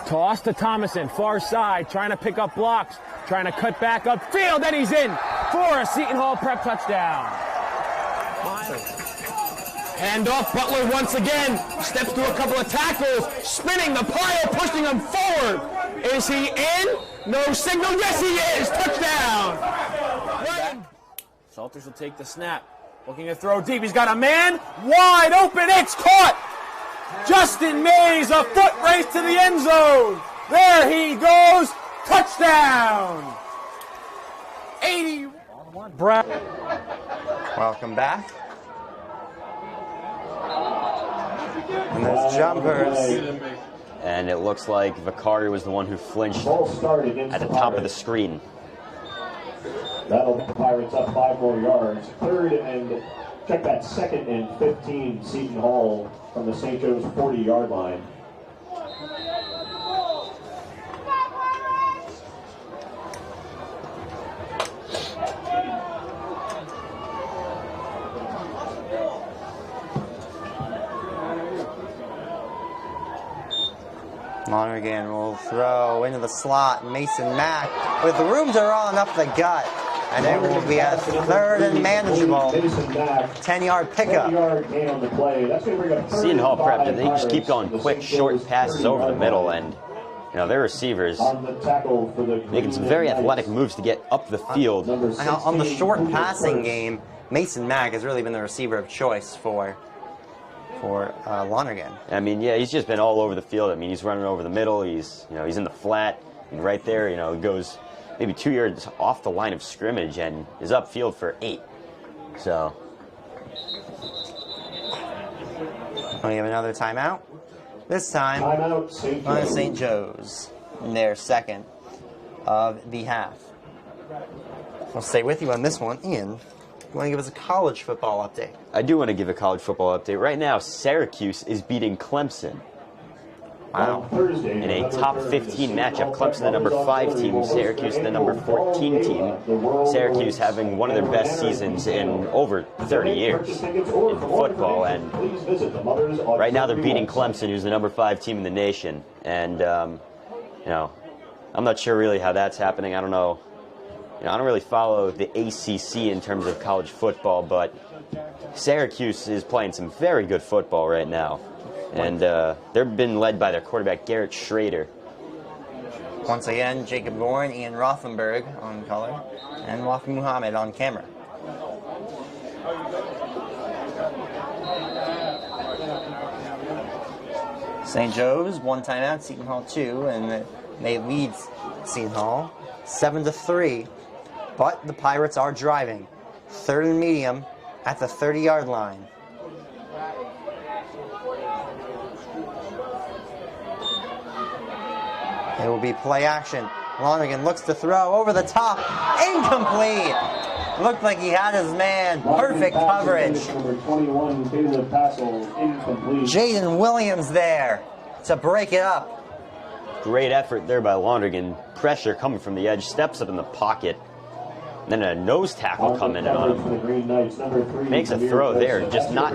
Toss to Thomason, far side, trying to pick up blocks, trying to cut back upfield, and he's in for a Seton Hall Prep touchdown. Hand off, Butler once again, steps through a couple of tackles, spinning the pile, pushing him forward. Is he in? No signal, yes he is, touchdown. Salters will take the snap, looking to throw deep, he's got a man, wide open, it's caught. Justin Mays, a foot race to the end zone. There he goes, touchdown. 81. Brown. Welcome back. And there's jumpers. And it looks like Vicari was the one who flinched at the top of the screen. That'll put the Pirates up 5 more yards. Third and, check that, second and 15, Seton Hall from the St. Joe's 40-yard line. Lonergan will throw into the slot. Mason Mack with room to run up the gut. And it will be a third and manageable 10-yard pickup. Seton Hall Prep, they just keep going quick, short passes over the middle, and you know their receivers making some very athletic moves to get up the field. On the short passing game, Mason Mack has really been the receiver of choice for Lonergan. I mean, yeah, he's just been all over the field. I mean, he's running over the middle. He's in the flat, and right there, he goes maybe 2 yards off the line of scrimmage and is upfield for 8. So we have another timeout. This time on St. Joe's in their second of the half. We'll stay with you on this one. Ian, you want to give us a college football update? I do want to give a college football update. Right now, Syracuse is beating Clemson. Wow. In a top 15 matchup, Clemson the number 5 team, Syracuse the number 14 team. Syracuse having one of their best seasons in over 30 years in football, and right now they're beating Clemson, who's the number 5 team in the nation. And I'm not sure really how that's happening. I don't know. I don't really follow the ACC in terms of college football, but Syracuse is playing some very good football right now. And they've been led by their quarterback, Garrett Schrader. Once again, Jacob Gorn, Ian Rothenberg on color, and Wafa Muhammad on camera. St. Joe's, 1 timeout, Seton Hall 2, and they lead Seton Hall 7-3. But the Pirates are driving. 3rd and medium at the 30-yard line. It will be play action. Lonergan looks to throw over the top. Incomplete. Looked like he had his man. Perfect coverage. Jaden Williams there to break it up. Great effort there by Lonergan. Pressure coming from the edge. Steps up in the pocket. Then a nose tackle coming in on him. Makes a throw there. Just not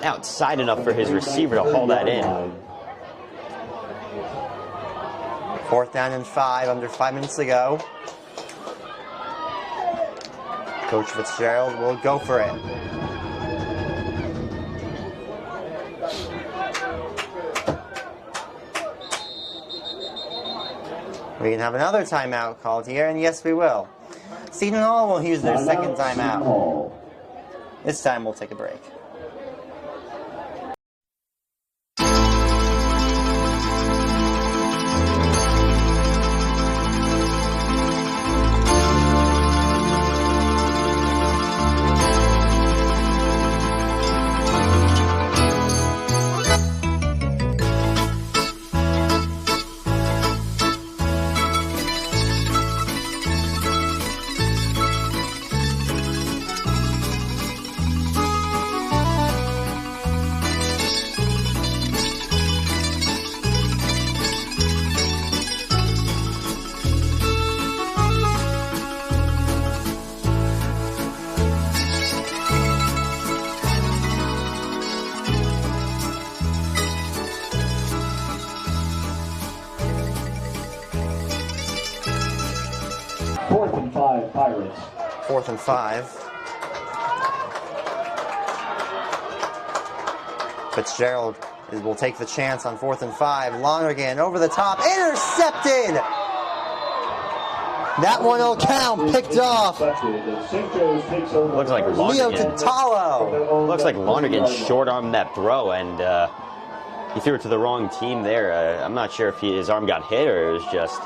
outside enough for his receiver to haul that in. 4th down and 5, under 5 minutes to go. Coach Fitzgerald will go for it. We can have another timeout called here, and yes, we will. Seton Hall will use their second timeout. This time we'll take a break. Pirates. 4th and 5. Fitzgerald will take the chance on 4th and 5. Lonergan over the top. Intercepted! That one will count. Picked off. Looks like Leo Lonergan. Tatalo. Looks like Lonergan short-armed that throw, and he threw it to the wrong team there. I'm not sure if his arm got hit or it was just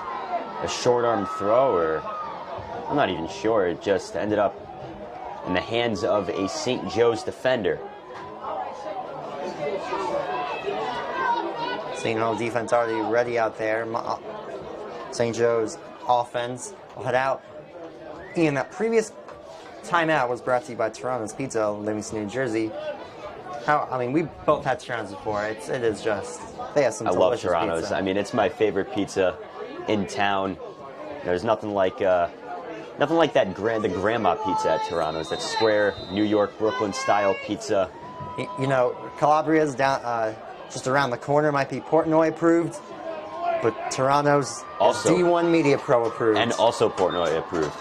a short-arm throw, or I'm not even sure. It just ended up in the hands of a St. Joe's defender. Seton Hall defense already ready out there. St. Joe's offense will head out. Ian, that previous timeout was brought to you by Toronto's Pizza, Livingston, New Jersey. We both had Toronto's before. It is just, they have some delicious pizza. I love Toronto's. I mean, it's my favorite pizza in town. There's nothing like that the grandma pizza at Toronto's. That square New York, Brooklyn style pizza. You know, Calabria's down just around the corner. Might be Portnoy approved, but Toronto's also D1 Media Pro approved, and also Portnoy approved.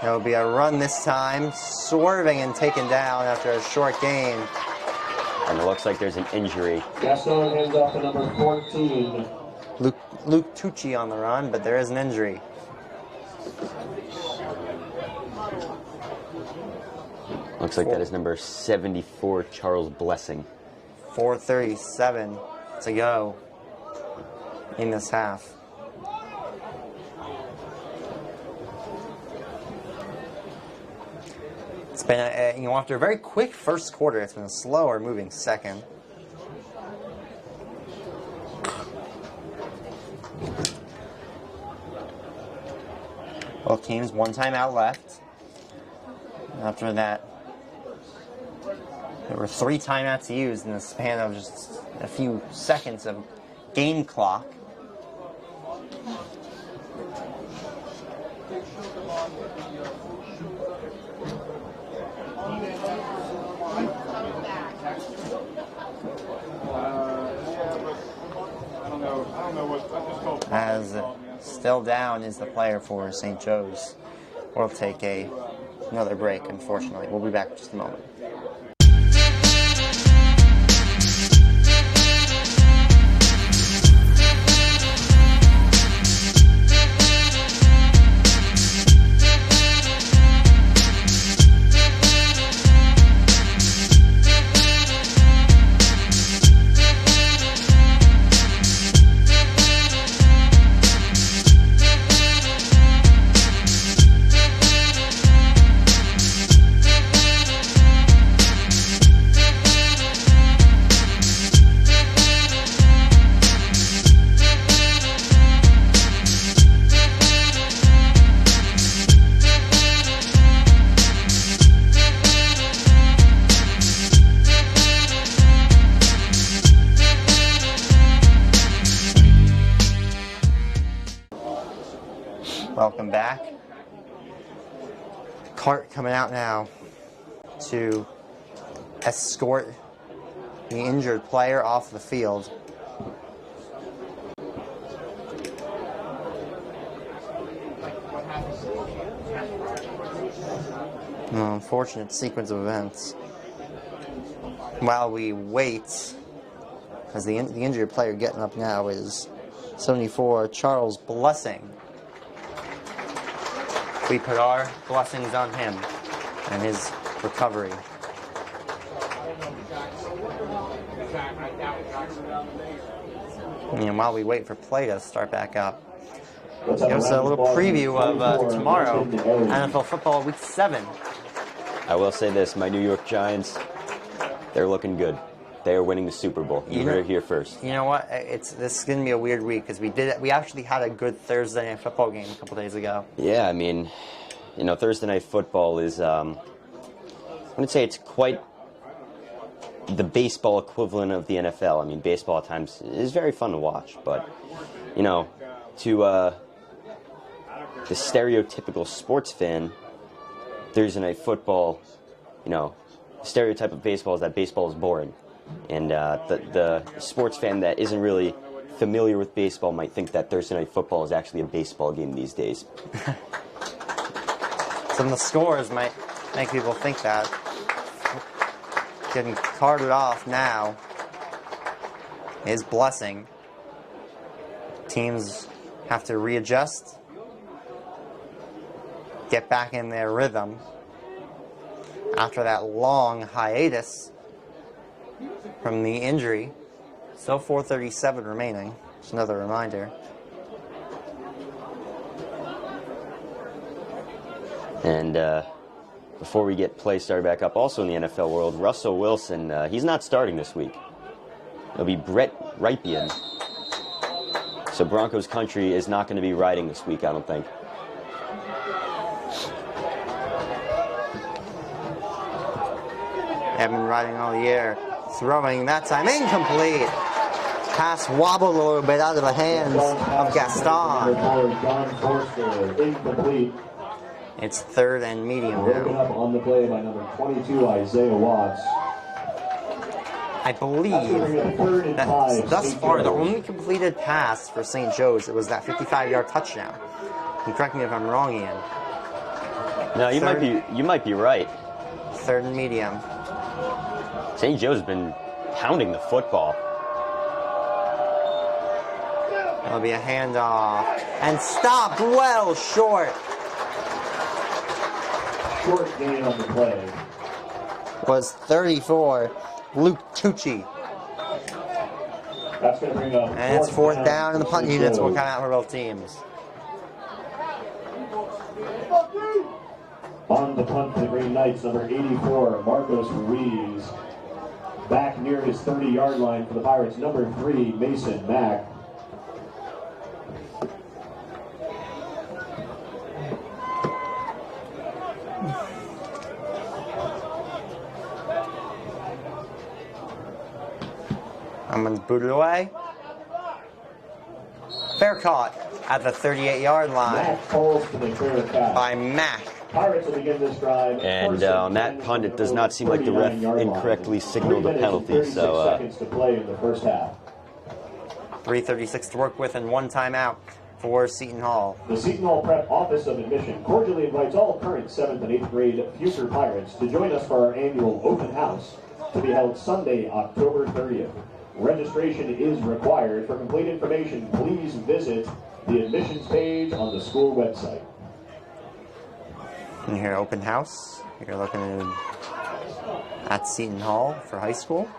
There'll be a run this time, swerving and taken down after a short gain. And it looks like there's an injury. Gaston hands off to number 14. Luke Tucci on the run, but there is an injury. Looks like that is number 74, Charles Blessing. 4:37 to go in this half. It's been after a very quick first quarter, it's been a slower moving second. Both teams, 1 timeout left. After that, there were 3 timeouts used in the span of just a few seconds of game clock. As still down is the player for St. Joe's. We'll take another break, unfortunately. We'll be back in just a moment. welcome back. Cart coming out now to escort the injured player off the field. An unfortunate sequence of events. While we wait, as the injured player getting up now is 74, Charles Blessing. We put our blessings on him and his recovery. And while we wait for play to start back up, give us a little preview of tomorrow, NFL football week 7. I will say this, my New York Giants, they're looking good. They are winning the Super Bowl. You heard it here first. You know what? This is going to be a weird week because we actually had a good Thursday night football game a couple days ago. Yeah, I mean, you know, Thursday night football is, I wouldn't say it's quite the baseball equivalent of the NFL. I mean, baseball at times is very fun to watch, but, you know, to the stereotypical sports fan, Thursday night football, you know, the stereotype of baseball is that baseball is boring. And the sports fan that isn't really familiar with baseball might think that Thursday night football is actually a baseball game these days. Some of the scores might make people think that. Getting carted off now is Blessing. Teams have to readjust, get back in their rhythm after that long hiatus from the injury. Still 4:37 remaining. Just another reminder. And before we get play started back up, also in the NFL world, Russell Wilson, he's not starting this week. It'll be Brett Rypien. So Broncos country is not going to be riding this week, I don't think. They have been riding all year. Throwing that time incomplete. Pass wobbled a little bit out of the hands of Gaston. Incomplete. It's 3rd and medium Broken now. up on the play by number 22, Isaiah Watts. I believe that thus far the only completed pass for St. Joe's, it was that 55-yard touchdown. And correct me if I'm wrong, Ian. No, you might be right. 3rd and medium. St. Joe's been pounding the football. There'll be a handoff. And stopped well short. Short gain on the play. Was 34. Luke Tucci. That's going to bring up. And it's 4th down, and the punt units will come out for both teams. On the punt for the Green Knights, number 84, Marcos Ruiz. Back near his 30-yard line for the Pirates, number 3, Mason Mack. I'm going to boot it away. Fair caught at the 38-yard line Mack falls to the fair catch. by Mack. Pirates will begin this drive. And on that punt, it does not seem like the ref incorrectly signaled a penalty. So seconds to play in the first half. 3:36 to work with and 1 timeout for Seton Hall. The Seton Hall Prep Office of Admission cordially invites all current 7th and 8th grade future Pirates to join us for our annual open house to be held Sunday, October 30th. Registration is required. For complete information, please visit the admissions page on the school website. And here, open house. You're looking at Seton Hall for high school.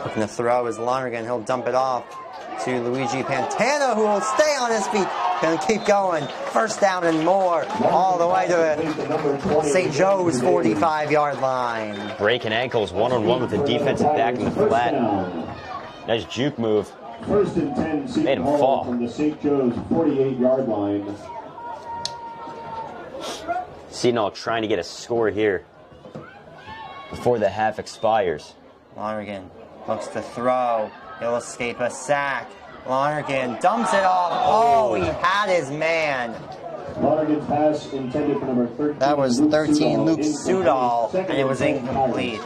Looking to throw is Lonergan. He'll dump it off to Luigi Pantano, who will stay on his feet. Gonna keep going. 1st down and more. All the way to St. Joe's 45-yard line. breaking ankles one-on-one with the defensive back in the flat. Nice juke move. 1st and 10, Seton Made him Hall fall. from the St. Joe's 48-yard line. Seton Hall trying to get a score here before the half expires. Lonergan looks to throw. He'll escape a sack. Lonergan dumps it off. Oh, he had his man. Lonergan's pass intended for number 13. That was 13, Luke Sudol, Sudol, and it was incomplete.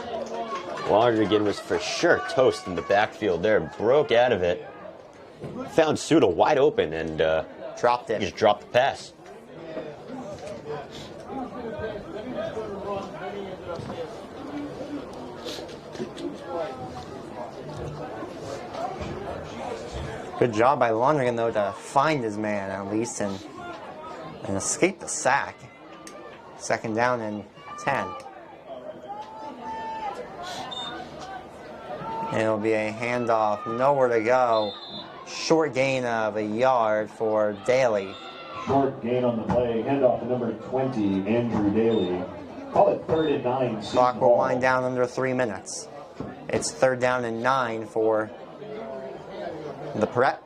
Lonergan was for sure toast in the backfield there. Broke out of it. Found Sudol wide open and dropped it. Just dropped the pass. Good job by Lonergan, though, to find his man at least and escape the sack. 2nd down and 10. And it'll be a handoff, nowhere to go. Short gain of a yard for Daly. Short gain on the play. Handoff to number 20, Andrew Daly. Call it 3rd and 9. Clock will wind down under 3 minutes. It's 3rd down and 9 for the prep.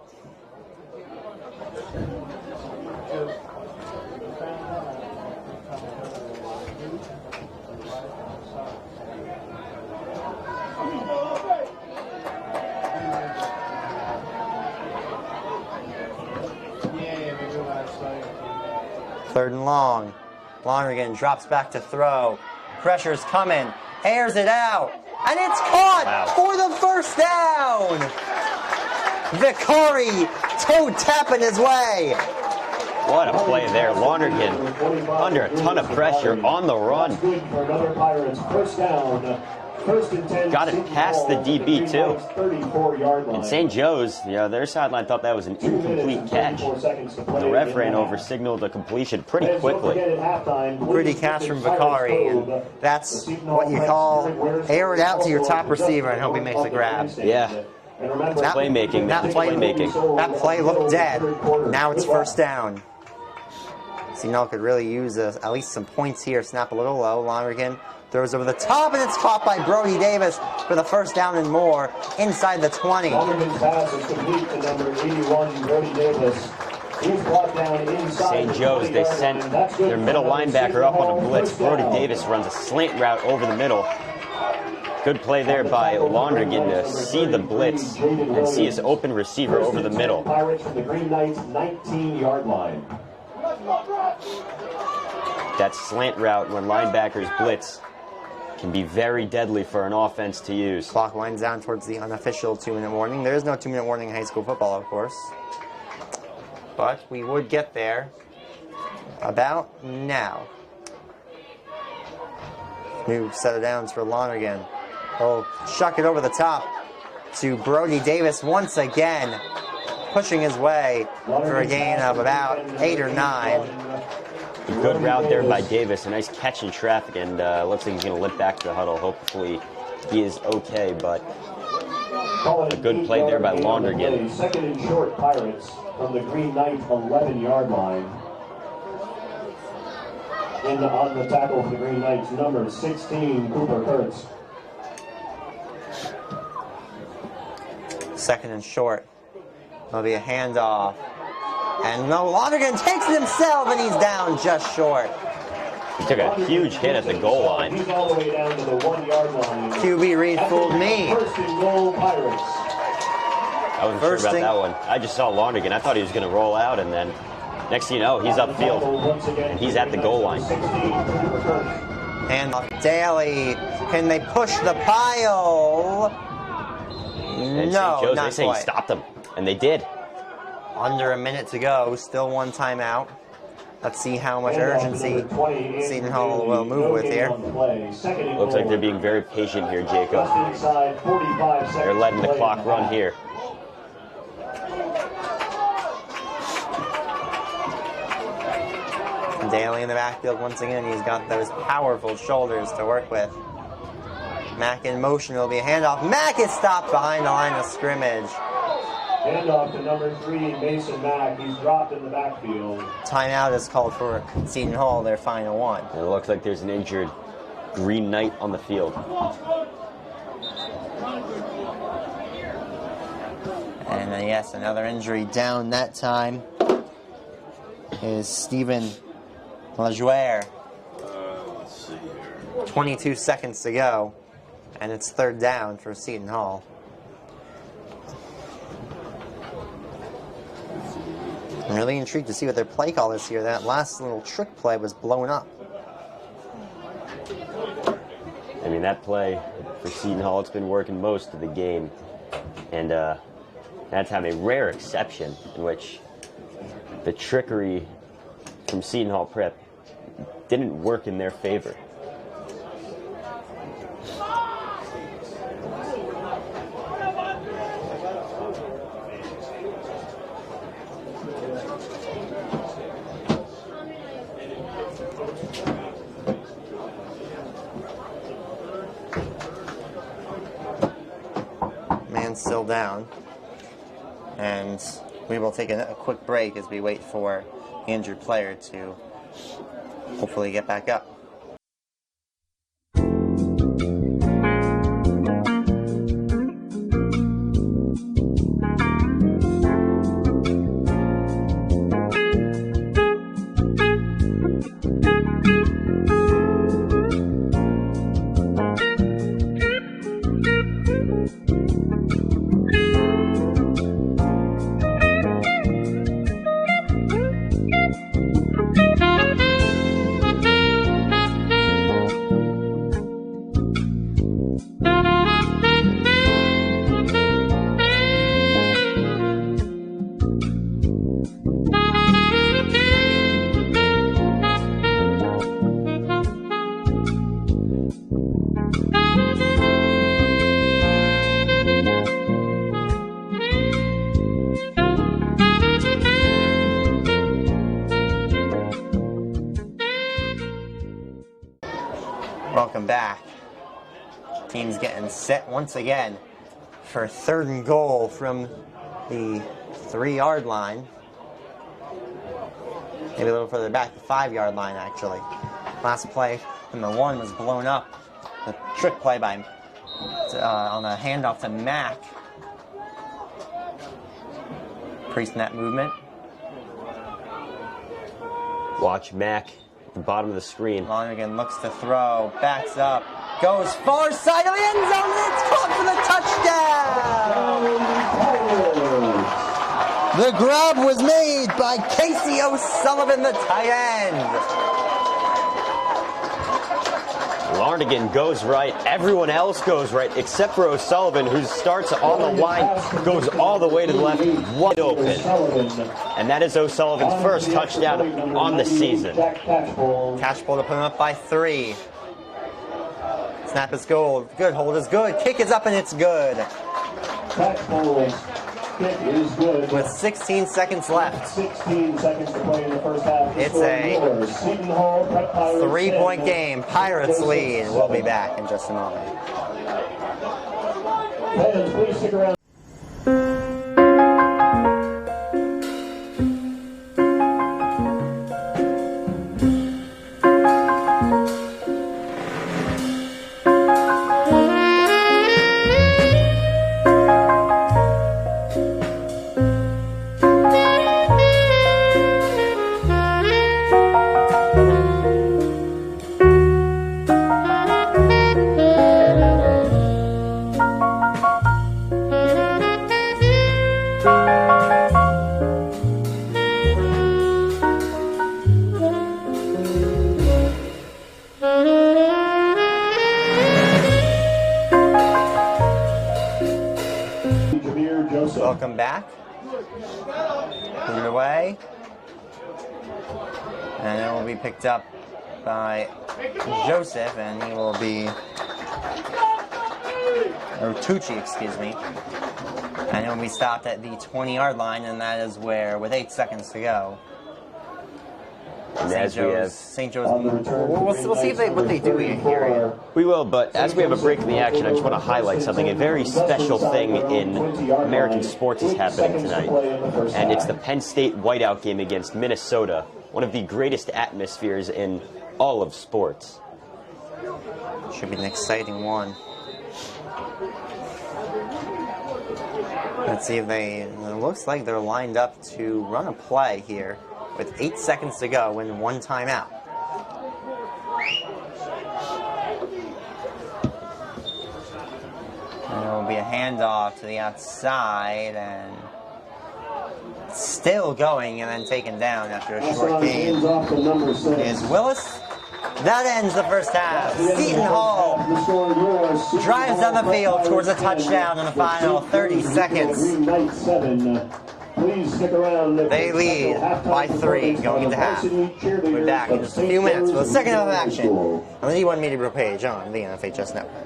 Third and long. Lonergan drops back to throw. Pressure's coming. Airs it out. And it's caught for the first down. Vicari toe tapping his way. What a play there. Lonergan under a ton of pressure on the run. For another Pirates first down. 1st and 10. Got it past the DB too. 34-yard line. And St. Joe's, their sideline thought that was an incomplete catch. The ref ran over, signaled a completion pretty quickly. Pretty catch from Vicari, and that's what you call air it out to your top receiver and hope he makes a grab. Yeah. Playmaking. That play looked dead. Now it's first down. Seton could really use at least some points here. Snap a little low. Lonergan throws over the top, and it's caught by Brody Davis for the first down and more inside the 20. Lonergan's pass is complete to number 81, Brody Davis. He's brought down inside. St. Joe's, they sent their middle linebacker up on a blitz. Brody Davis runs a slant route over the middle. Good play there by Lonergan to see the blitz and see his open receiver over the middle. Pirates from the Green Knights 19-yard line. That slant route when linebackers blitz can be very deadly for an offense to use. Clock winds down towards the unofficial 2-minute warning. There is no 2-minute warning in high school football, of course. But we would get there about now. New set of downs for Lonergan. He'll chuck it over the top to Brody Davis once again, pushing his way for a gain of about 8 or 9. A good route there by Davis, a nice catch in traffic, and looks like he's going to limp back to the huddle. Hopefully he is okay, but a good play there by Lonergan. 2nd and short, Pirates from the Green Knights 11-yard line. On the tackle for the Green Knights, number 16, Cooper Kurtz. 2nd and short. There'll be a handoff. And no, Lonergan takes it himself, and he's down just short. He took a huge hit at the goal line. He's all the way down to the 1-yard line. QB read fooled me. 1st and goal, Pirates. I wasn't sure about that one. I just saw Lonergan. I thought he was going to roll out, and then next thing you know, he's upfield, and he's at the goal line. And Daly, can they push the pile? And No, St. Joe's, not they say quite. he stopped them, and they did. Under a minute to go, still one timeout. Let's see how much urgency Seton Hall will move with here. Looks like they're being very patient here, Jacob. They're letting the clock run here. Daly in the backfield once again. He's got those powerful shoulders to work with. Mack in motion. It'll be a handoff. Mack is stopped behind the line of scrimmage. Handoff to number 3, Mason Mack. He's dropped in the backfield. Timeout is called for Seton Hall, their final one. And it looks like there's an injured Green Knight on the field. And then, yes, another injury down that time is Stephen Lajoie. 22 seconds to go, and it's 3rd down for Seton Hall. I'm really intrigued to see what their play call is here. That last little trick play was blown up. I mean, that play for Seton Hall, it's been working most of the game. And that time, a rare exception in which the trickery from Seton Hall Prep didn't work in their favor. Man's still down. And we will take a quick break as we wait for the injured player to hopefully get back up. Welcome back. Team's getting set once again for 3rd and goal from the 3-yard line. Maybe a little further back, the 5-yard line actually. Last play from the 1 was blown up. The trick play by on a handoff to Mack. Pre-snap movement. Watch Mack. The bottom of the screen. Lonergan looks to throw, backs up, goes far side of the end zone, and it's caught for the touchdown! The grab was made by Casey O'Sullivan, the tight end. Lonergan goes right, everyone else goes right, except for O'Sullivan, who starts on the line, goes all the way to the left, wide open. And that is O'Sullivan's first touchdown on the season. Catch ball to put him up by 3. Snap is good, hold is good, kick is up and it's good. Kick is good. With 16 seconds left. 16 seconds to play in the first half. It's a 3-point game. Pirates lead. We'll be back in just a moment. Fans, please stick around. Welcome back. Underway. And it will be picked up by Joseph, and he will be, or Tucci, excuse me. And it will be stopped at the 20-yard line, and that is where, with 8 seconds to go, St. Joe's. We'll see if what they do here. We will, but as we have a break in the action, I just want to highlight something. A very special thing in American sports is happening tonight, and it's the Penn State whiteout game against Minnesota, one of the greatest atmospheres in all of sports. Should be an exciting one. Let's see if it looks like they're lined up to run a play here with 8 seconds to go and 1 timeout. And it will be a handoff to the outside, and still going and then taken down after a short Seton game hands off to number 6. is Willis. That ends the first half. Seton Hall drives down the field towards a touchdown in the final 30 seconds. Please stick around. They lead by 3 going into half. We're back in just a few minutes for the second half of action on the D1 Media Group page on the NFHS Network.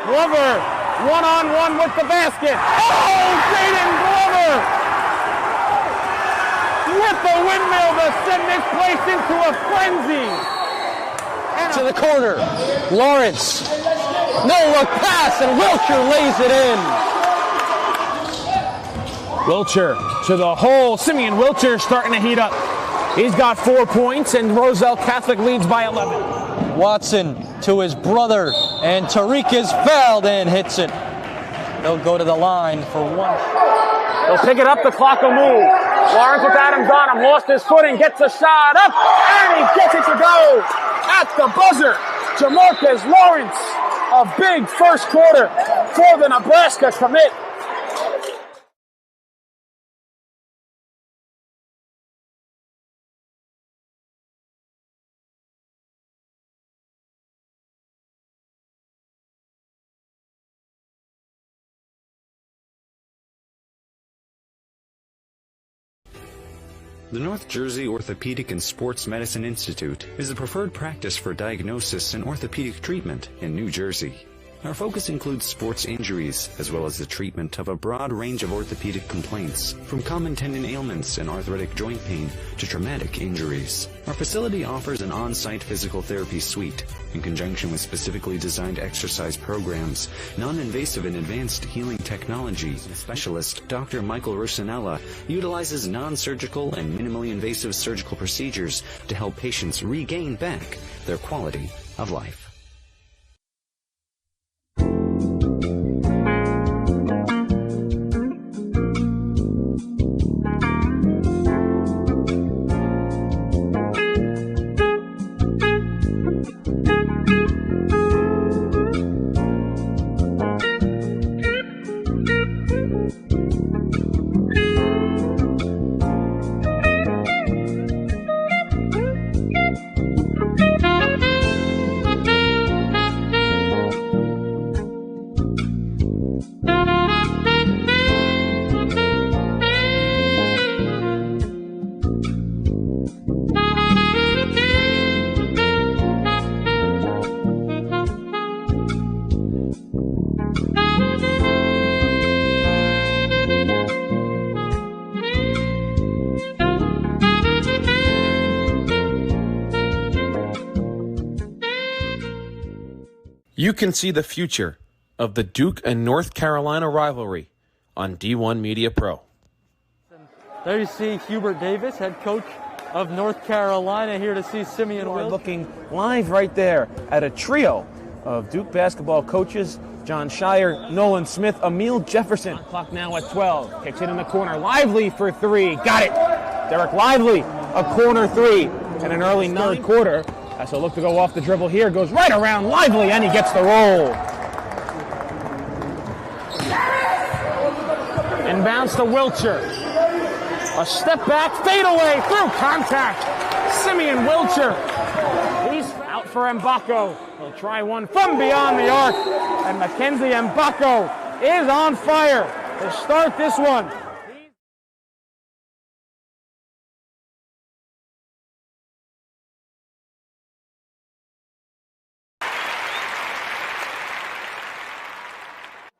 Glover, one-on-one with the basket. Oh, Seton Glover! With the windmill to send this place into a frenzy. To the corner, Lawrence. No-look pass, and Wilcher lays it in. Wilcher to the hole. Simeon Wilcher starting to heat up. He's got 4 points, and Roselle Catholic leads by 11. Watson to his brother, and Tariq is fouled and hits it. They'll go to the line for one. They'll pick it up, the clock will move. Lawrence with Adams on him, lost his footing, gets a shot up, and he gets it to go. At the buzzer, Jamarcus Lawrence, a big first quarter for the Nebraska commit. The North Jersey Orthopedic and Sports Medicine Institute is the preferred practice for diagnosis and orthopedic treatment in New Jersey. Our focus includes sports injuries, as well as the treatment of a broad range of orthopedic complaints, from common tendon ailments and arthritic joint pain to traumatic injuries. Our facility offers an on-site physical therapy suite, in conjunction with specifically designed exercise programs, non-invasive and advanced healing technology. Specialist Dr. Michael Rosanella utilizes non-surgical and minimally invasive surgical procedures to help patients regain back their quality of life. You can see the future of the Duke and North Carolina rivalry on D1 Media Pro. There you see Hubert Davis, head coach of North Carolina, here to see Simeon Wilcher. Looking live right there at a trio of Duke basketball coaches: John Shire, Nolan Smith, Emil Jefferson. Clock now at 12. Kicks it in the corner. Lively for three. Got it. Derek Lively, a corner three in an early third quarter. Has a look to go off the dribble here. Goes right around Lively, and he gets the roll. Inbounds to Wilcher. A step back, fade away through contact. Simeon Wilcher. He's out for Mbako. He'll try one from beyond the arc. And Mackenzie Mbako is on fire to start this one.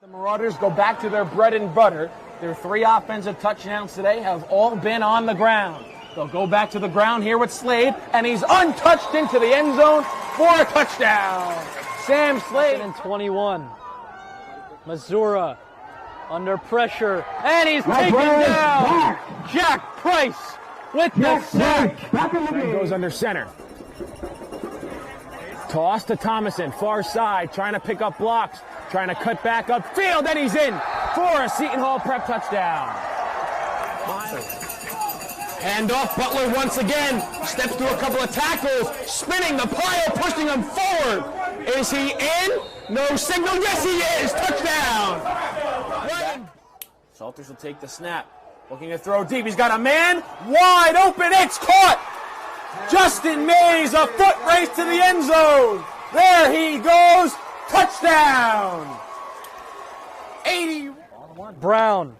The Marauders go back to their bread and butter. Their 3 offensive touchdowns today have all been on the ground. They'll go back to the ground here with Slade, and he's untouched into the end zone for a touchdown. Sam Slade. And 21. Missouri under pressure, and he's taken down. Jack Price with the sack. And goes under center. Toss to Thomason, far side, trying to pick up blocks, trying to cut back upfield, and he's in for a Seton Hall prep touchdown. Hand off, Butler once again, steps through a couple of tackles, spinning the pile, pushing him forward. Is he in? No signal, yes he is, touchdown. Salters will take the snap, looking to throw deep, he's got a man, wide open, it's caught. Justin Mays, a foot race to the end zone. There he goes, touchdown. 81. Brown,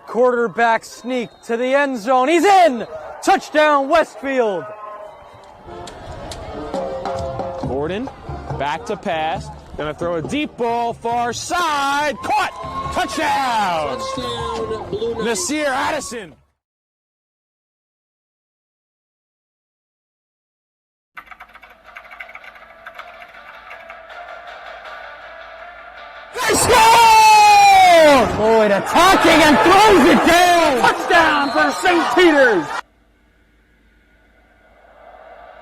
quarterback sneak to the end zone. He's in! Touchdown, Westfield. Gordon, back to pass. Gonna throw a deep ball, far side. Caught! Touchdown! Touchdown, Blue Knights. Nasir Addison. They score! Lloyd attacking and throws it down! Touchdown for St. Peter's!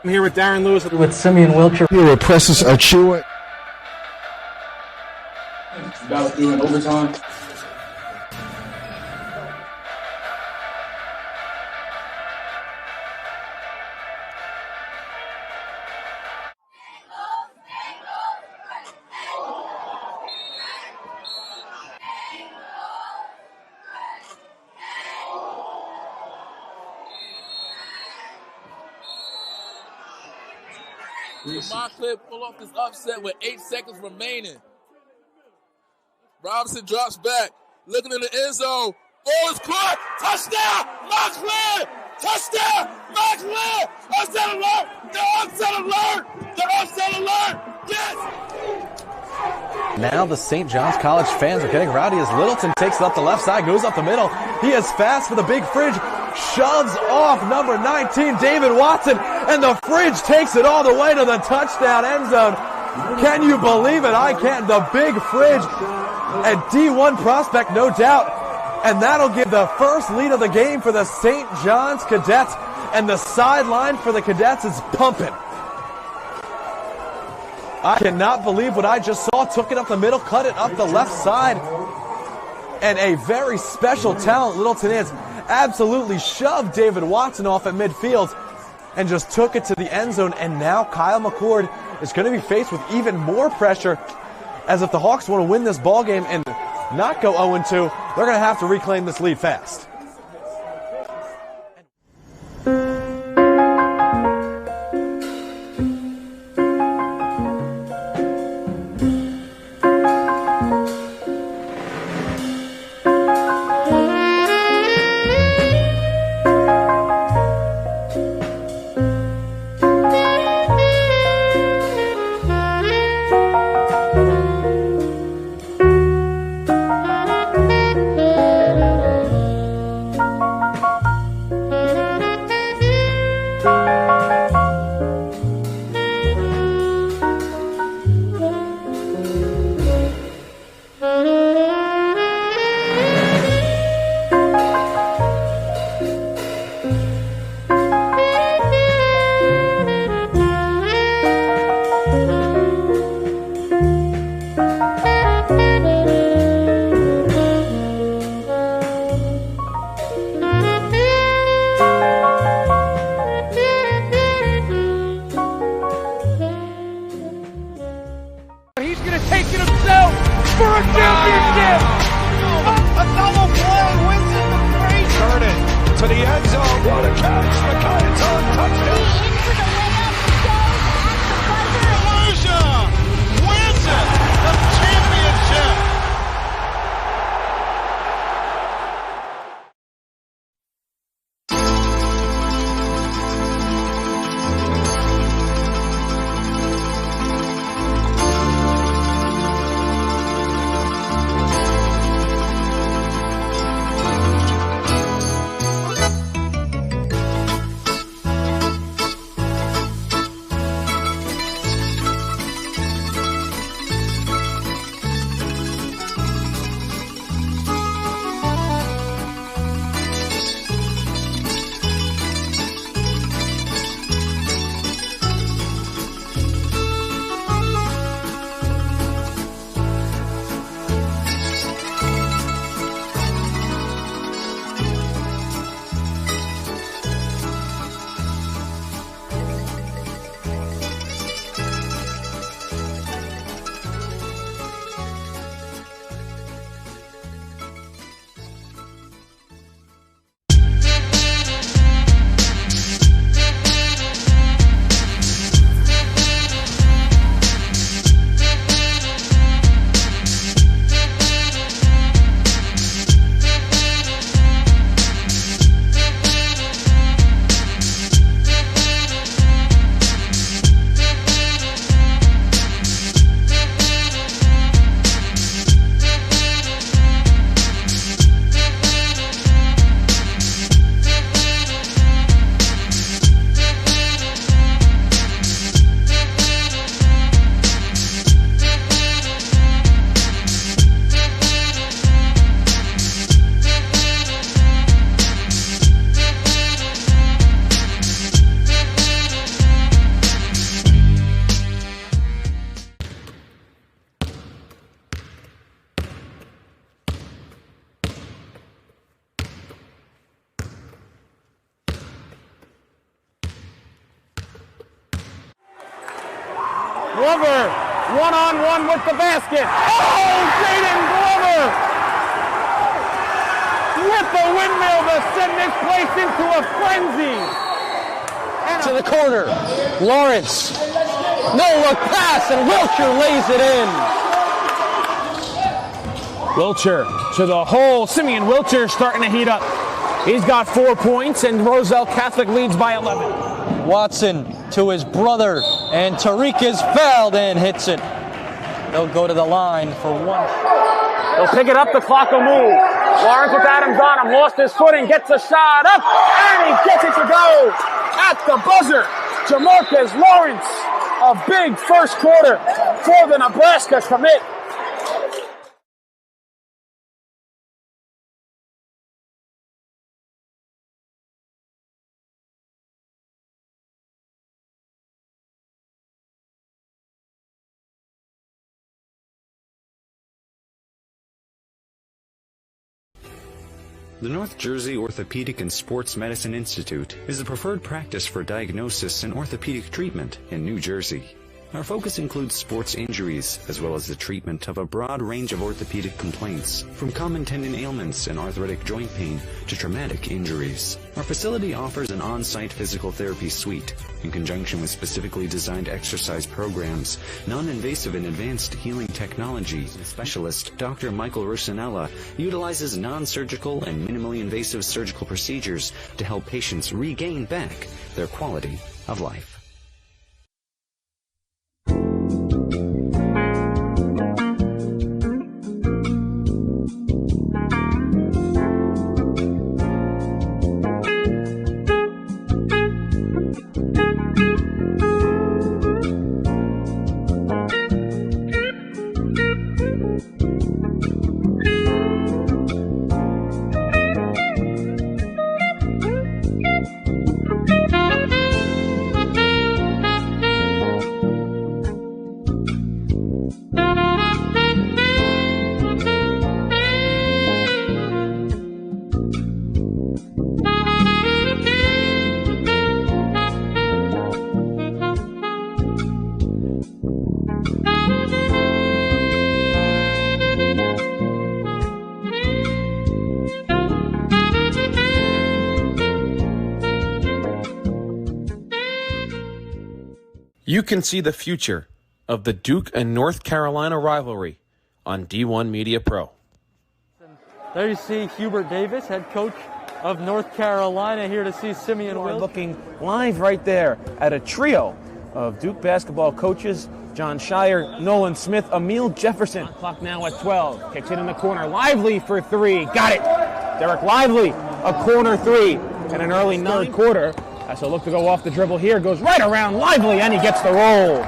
I'm here with Darren Lewis with Simeon Wilcher. Here where presses are chewing. About doing overtime. Montclair pull off this upset with 8 seconds remaining. Robinson drops back, looking in the end zone. Oh, it's caught! Touchdown! Montclair! Touchdown! Montclair! Upset alert! The upset alert! The upset alert! Yes! Now the St. John's College fans are getting rowdy as Littleton takes it up the left side, goes up the middle. He is fast for the big fridge, shoves off number 19, David Watson, and the fridge takes it all the way to the touchdown end zone. Can you believe it? I can't. The big fridge, a D1 prospect, no doubt. And that'll give the first lead of the game for the St. John's Cadets. And the sideline for the Cadets is pumping. I cannot believe what I just saw. Took it up the middle, cut it up the left side. And a very special talent Littleton is. Absolutely shoved David Watson off at midfield and just took it to the end zone. And now Kyle McCord is going to be faced with even more pressure, as if the Hawks want to win this ball game and not go 0-2, they're going to have to reclaim this lead fast. to the end zone. What a catch! McKayaton, touchdown! Persia wins it! The championship! Glover, one-on-one with the basket. Oh, Seton Glover! With the windmill to send this place into a frenzy. To the corner, Lawrence. No-look pass, and Wilcher lays it in. Wilcher to the hole. Simeon Wilcher starting to heat up. He's got 4 points, and Roselle Catholic leads by 11. Watson to his brother, and Tariq is fouled and hits it. They'll go to the line for one. They'll pick it up, the clock will move. Lawrence with Adams on him, lost his footing, gets a shot up, and he gets it to go. At the buzzer, Jamarcus Lawrence, a big first quarter for the Nebraska commit. The North Jersey Orthopedic and Sports Medicine Institute is the preferred practice for diagnosis and orthopedic treatment in New Jersey. Our focus includes sports injuries, as well as the treatment of a broad range of orthopedic complaints, from common tendon ailments and arthritic joint pain to traumatic injuries. Our facility offers an on-site physical therapy suite, in conjunction with specifically designed exercise programs, non-invasive and advanced healing technology. Specialist Dr. Michael Rusinella utilizes non-surgical and minimally invasive surgical procedures to help patients regain back their quality of life. You can see the future of the Duke and North Carolina rivalry on D1 Media Pro. There you see Hubert Davis, head coach of North Carolina, here to see Simeon We're Wilson. looking live right there at a trio of Duke basketball coaches: John Shire, Nolan Smith, Emile Jefferson. Clock now at 12. Kicks it in the corner. Lively for three. Got it. Derek Lively, a corner three in an early third quarter. Has a look to go off the dribble here. Goes right around Lively, and he gets the roll.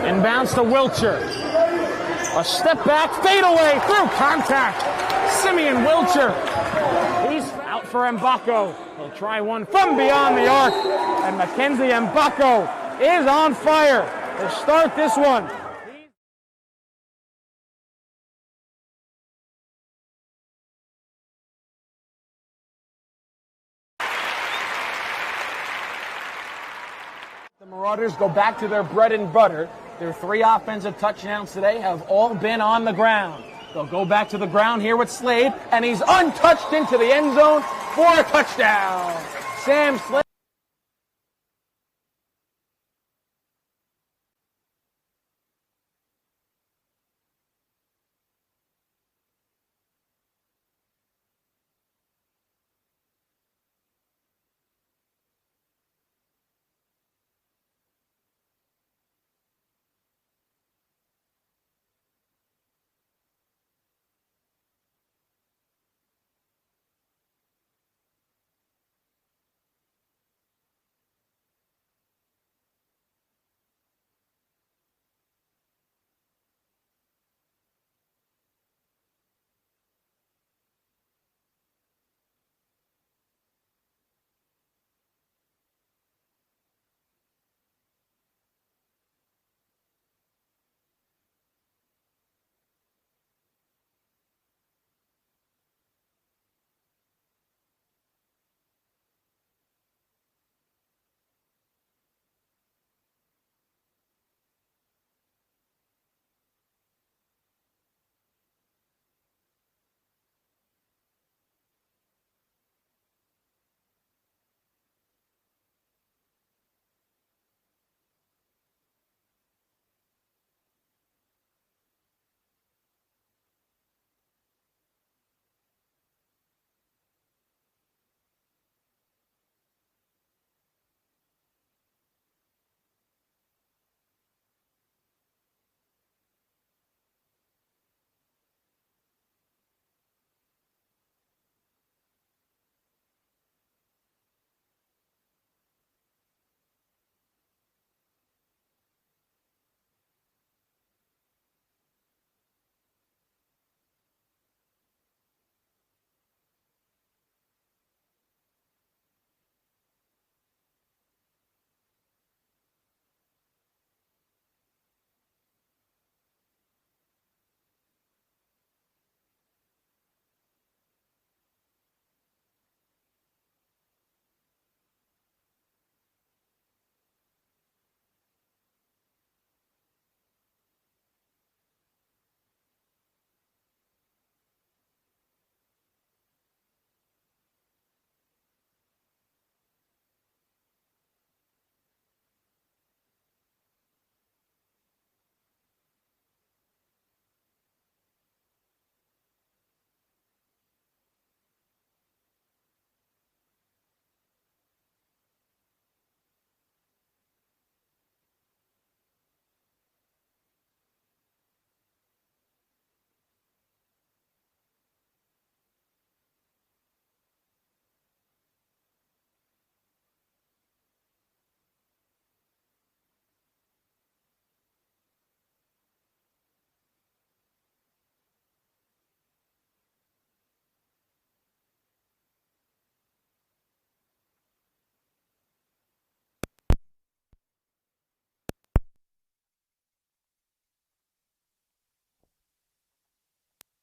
Inbounds to Wilcher. A step back, fade away, through contact. Simeon Wilcher. He's out for Mbako. He'll try one from beyond the arc. And Mackenzie Mbako is on fire to start this one. The Marauders go back to their bread and butter. Their 3 offensive touchdowns today have all been on the ground. They'll go back to the ground here with Slade, and he's untouched into the end zone for a touchdown. Sam Slade.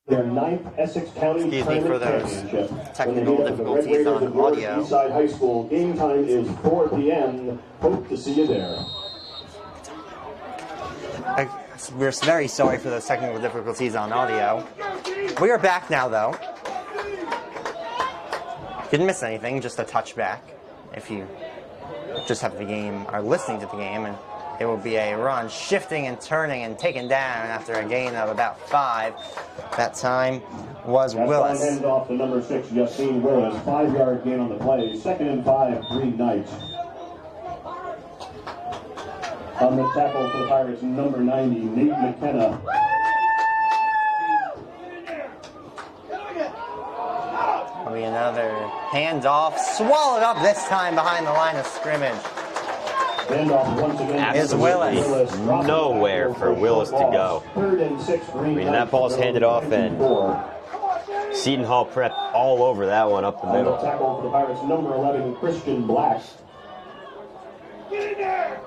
Their 9th Essex County Excuse me for those technical difficulties on audio. Eastside High School. Game time is 4 p.m. Hope to see you there. We're very sorry for those technical difficulties on audio. We are back now, though. Didn't miss anything, just a touchback. if you just have the game, are listening to the game, and it will be a run, shifting and turning and taken down after a gain of about 5. That time was Willis. Hands off to number 6, Justine Willis. 5-yard gain on the play. 2nd and 5, Green Knights. On the tackle for the Pirates, number 90, Nate McKenna. Will be another handoff, swallowed up this time behind the line of scrimmage. Handoff once again is Willis. Nowhere for Willis to go. 3rd and 6, Green Knights. That ball's handed off, and Seton Hall Prep all over that one up the middle. On the tackle for the Pirates, number 11, Christian Black. Get in there!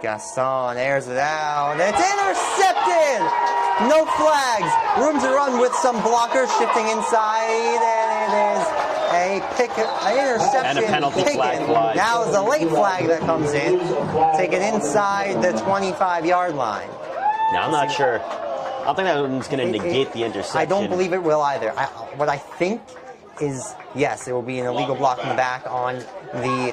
Gaston airs it out. It's intercepted! No flags. Room to run with some blockers shifting inside, and it is an interception. And a penalty flag flies. Now is a late flag that comes in, taken inside the 25-yard line. Now, I'm not sure. I don't think that one's going to negate the interception. I don't believe it will either. What I think is, yes, it will be an illegal block in the back on the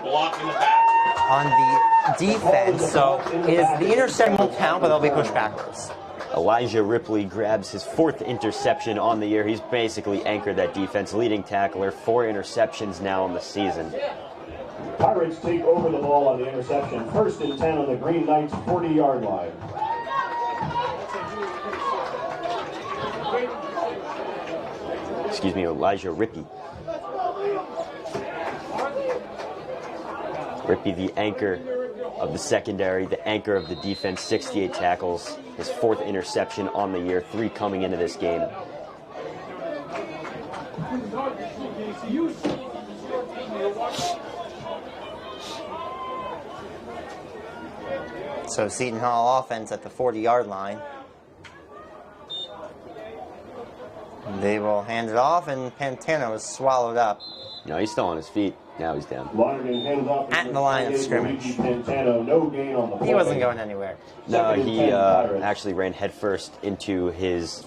defense. So the interception will count, but they'll be pushed backwards. Elijah Ripley grabs his 4th interception on the year. He's basically anchored that defense, leading tackler, 4 interceptions now in the season. Pirates take over the ball on the interception. 1st and 10 on the Green Knights 40-yard line. Excuse me, Elijah Rippey. Rippey, the anchor of the secondary, the anchor of the defense, 68 tackles, his 4th interception on the year, 3 coming into this game. So Seton Hall offense at the 40-yard line. They will hand it off, and Pantano is swallowed up. No, he's still on his feet. Now he's down. At the line of scrimmage. Pantano, no gain on the play. He wasn't going anywhere. No, he actually ran headfirst into his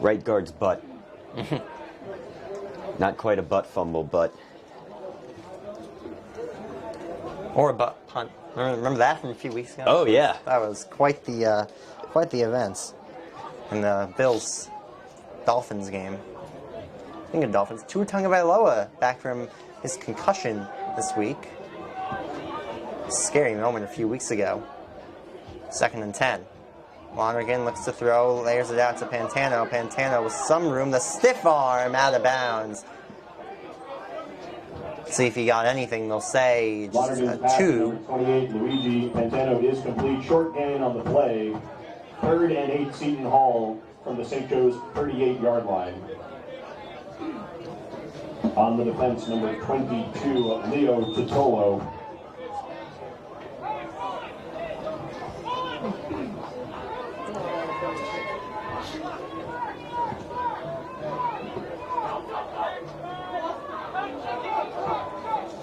right guard's butt. Not quite a butt fumble, but... Or a butt punt. Remember that from a few weeks ago? Oh, yeah. That was quite the events in the Bills-Dolphins game. I think of Dolphins. Tua Tagovailoa back from his concussion this week. Scary moment a few weeks ago. 2nd and 10. Lonergan looks to throw, layers it out to Pantano. Pantano with some room, the stiff arm out of bounds. See if he got anything. They'll say just a 2. 28, Luigi Pantano is complete. Short gain on the play. 3rd and 8, Seton Hall from the St. Joe's 38-yard line. On the defense, number 22, Leo Totolo.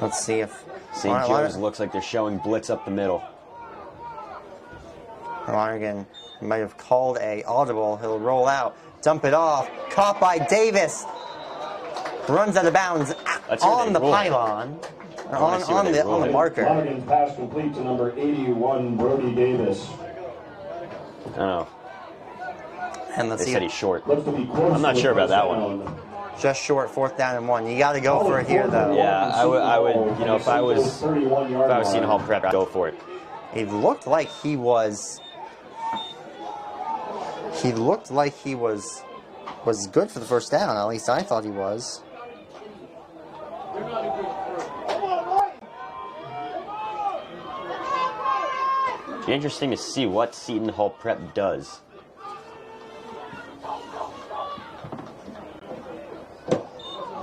Let's see if St. Joe's looks like they're showing blitz up the middle. Lonergan might have called a audible. He'll roll out, dump it off, caught by Davis. Runs out of bounds on the pylon, on the marker. Lonergan's pass complete to number 81, Brody Davis. Oh. And let's they see. Said he's short. I'm not sure about that one. Just short, 4th down and 1. You got to go for it here, though. Yeah, I would. You know, if I was Seton Hall Prep, I'd go for it. It looked like he was. He looked like he was good for the 1st down. At least I thought he was. It'd be interesting to see what Seton Hall Prep does.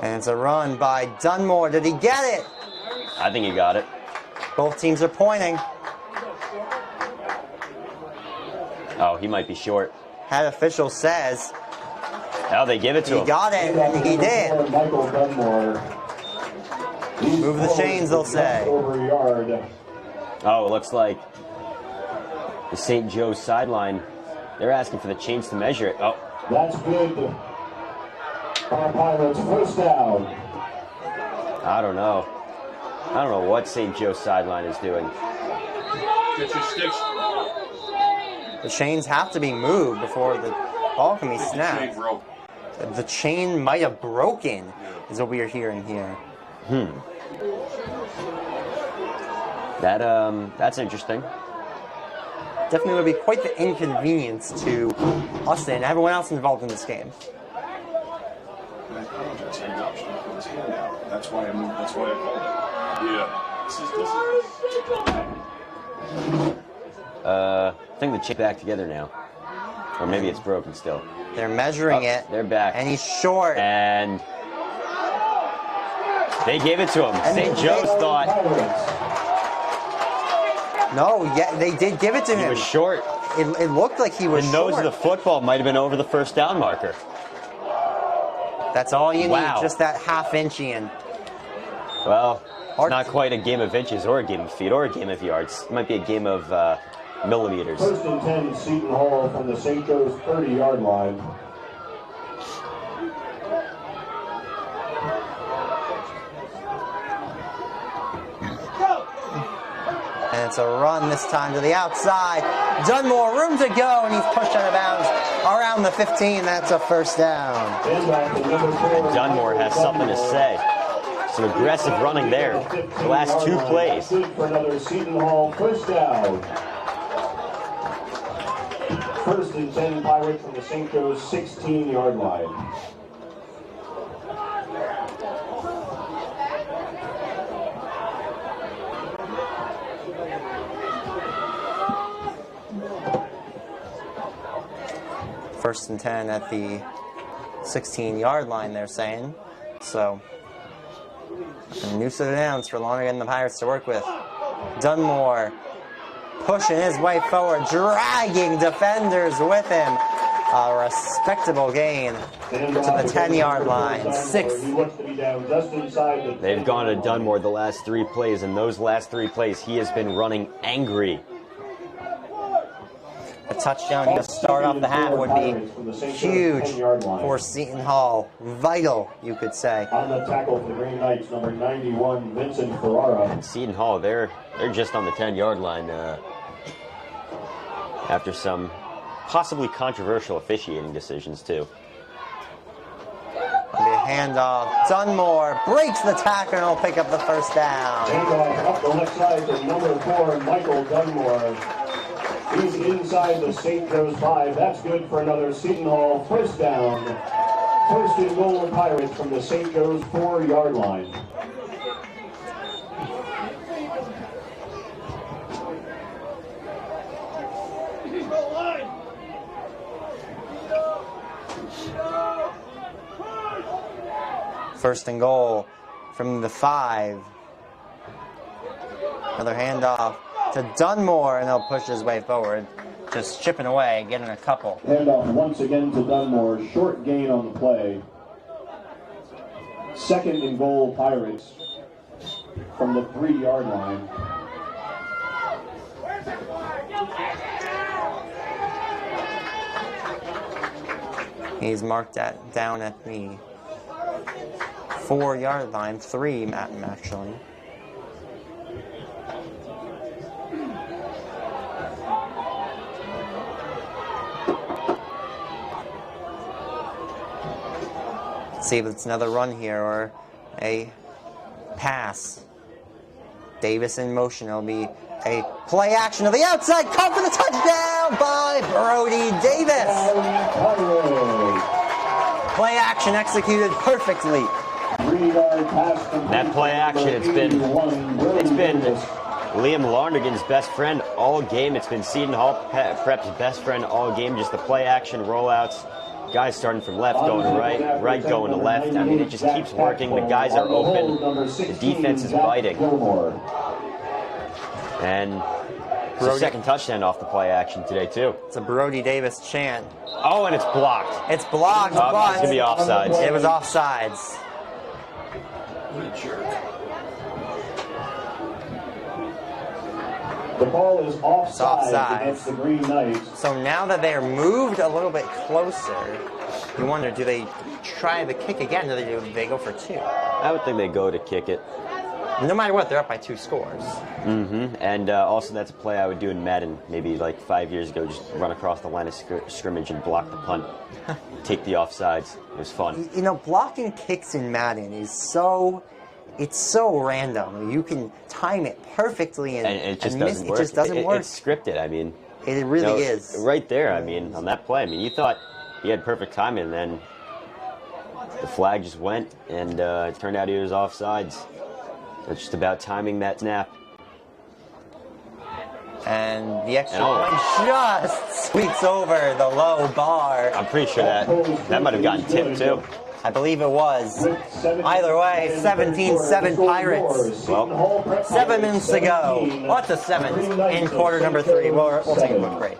And it's a run by Dunmore. Did he get it? I think he got it. Both teams are pointing. Oh, he might be short. Head official says. Oh, they give it to him. He got it, and he did. Michael Dunmore. Move the chains, they'll say. Over a yard. Oh, it looks like the St. Joe's sideline, they're asking for the chains to measure it. Oh. That's good. Our Pirates first down. I don't know. I don't know what St. Joe's sideline is doing. Get your sticks. The chains have to be moved before the ball can be snapped. The chain might have broken, is what we are hearing here. That's interesting. Definitely would be quite the inconvenience to us and everyone else involved in this game. I apologize. I watched him put his hand out. That's why I moved. That's why I called it. Yeah. I think the chain back together now. Or maybe it's broken still. They're measuring it. They're back. And he's short. And they gave it to him. St. Joe's thought. No, yeah, they did give it to him. He was short. It looked like he was the short. nose of the football might have been over the first down marker. That's all you Wow. need, just that half inch in. Well, it's not quite a game of inches or a game of feet or a game of yards. It might be a game of millimeters. First and 10, Seton Hall from the St. Joe's 30-yard line. And it's a run this time to the outside. Dunmore, room to go, and he's pushed out of bounds around the 15. That's a first down. And Dunmore has something to say. Some aggressive running there. The last two plays. For another Seton Hall first down. First and 10, Pirates from the St. Joe's 16-yard line. First and 10 at the 16-yard line, they're saying. So, a new set of downs for Lonergan and the Pirates to work with. Dunmore pushing his way forward, dragging defenders with him. A respectable gain to the 10-yard line. 6. They've gone to Dunmore the last 3 plays, and those last 3 plays, he has been running angry. A touchdown to start off the half would be huge for Seton Hall. Vital, you could say. On the tackle for the Green Knights, number 91, Vincent Ferrara. And Seton Hall, they're just on the 10-yard line after some possibly controversial officiating decisions, too. It'll be a handoff. Dunmore breaks the tackle and will pick up the first down. Handoff up the left side to number 4, Michael Dunmore. He's inside the St. Joe's 5. That's good for another Seton Hall first down. First and goal Pirates from the St. Joe's 4-yard line. First and goal from the 5. Another handoff to Dunmore, and he'll push his way forward. Just chipping away, getting a couple. Handoff once again to Dunmore. Short gain on the play. Second and goal Pirates from the 3-yard line. He's marked down at the 4-yard line. 3, actually. See if it's another run here or a pass. Davis in motion. It'll be a play action to the outside. Caught for the touchdown by Brody Davis. Play action executed perfectly. That play action, it's been Liam Lonergan's best friend all game. It's been Seton Hall Prep's best friend all game. Just the play action rollouts. Guys starting from left, going to right going to left. I mean, it just keeps working. The guys are open. The defense is biting. And it's a second touchdown off the play action today, too. It's a Brody Davis chant. Oh, and it's blocked. It's blocked, but it's going to be offsides. It was offsides. What a jerk. The ball is It's offside offside. against the Green Knights. So now that they're moved a little bit closer, you wonder, do they try the kick again, or do they go for 2? I would think they go to kick it. No matter what, they're up by 2 scores. Mm-hmm. And also, that's a play I would do in Madden maybe like 5 years ago. Just run across the line of scrimmage and block the punt. Take the offsides. It was fun. You know, blocking kicks in Madden is so... It's so random. You can time it perfectly and it just and doesn't work. It just doesn't work. It's scripted. I mean, it really is. Right there. I mean, on that play. I mean, you thought he had perfect timing, and then the flag just went, and it turned out he was offsides. It's just about timing that snap. And the extra point just squeaks over the low bar. I'm pretty sure that might have gotten tipped too. I believe it was. Either way, 17-7 Pirates. Well, 7 minutes to go. Lots of 7s in quarter number 3. We'll take a quick break.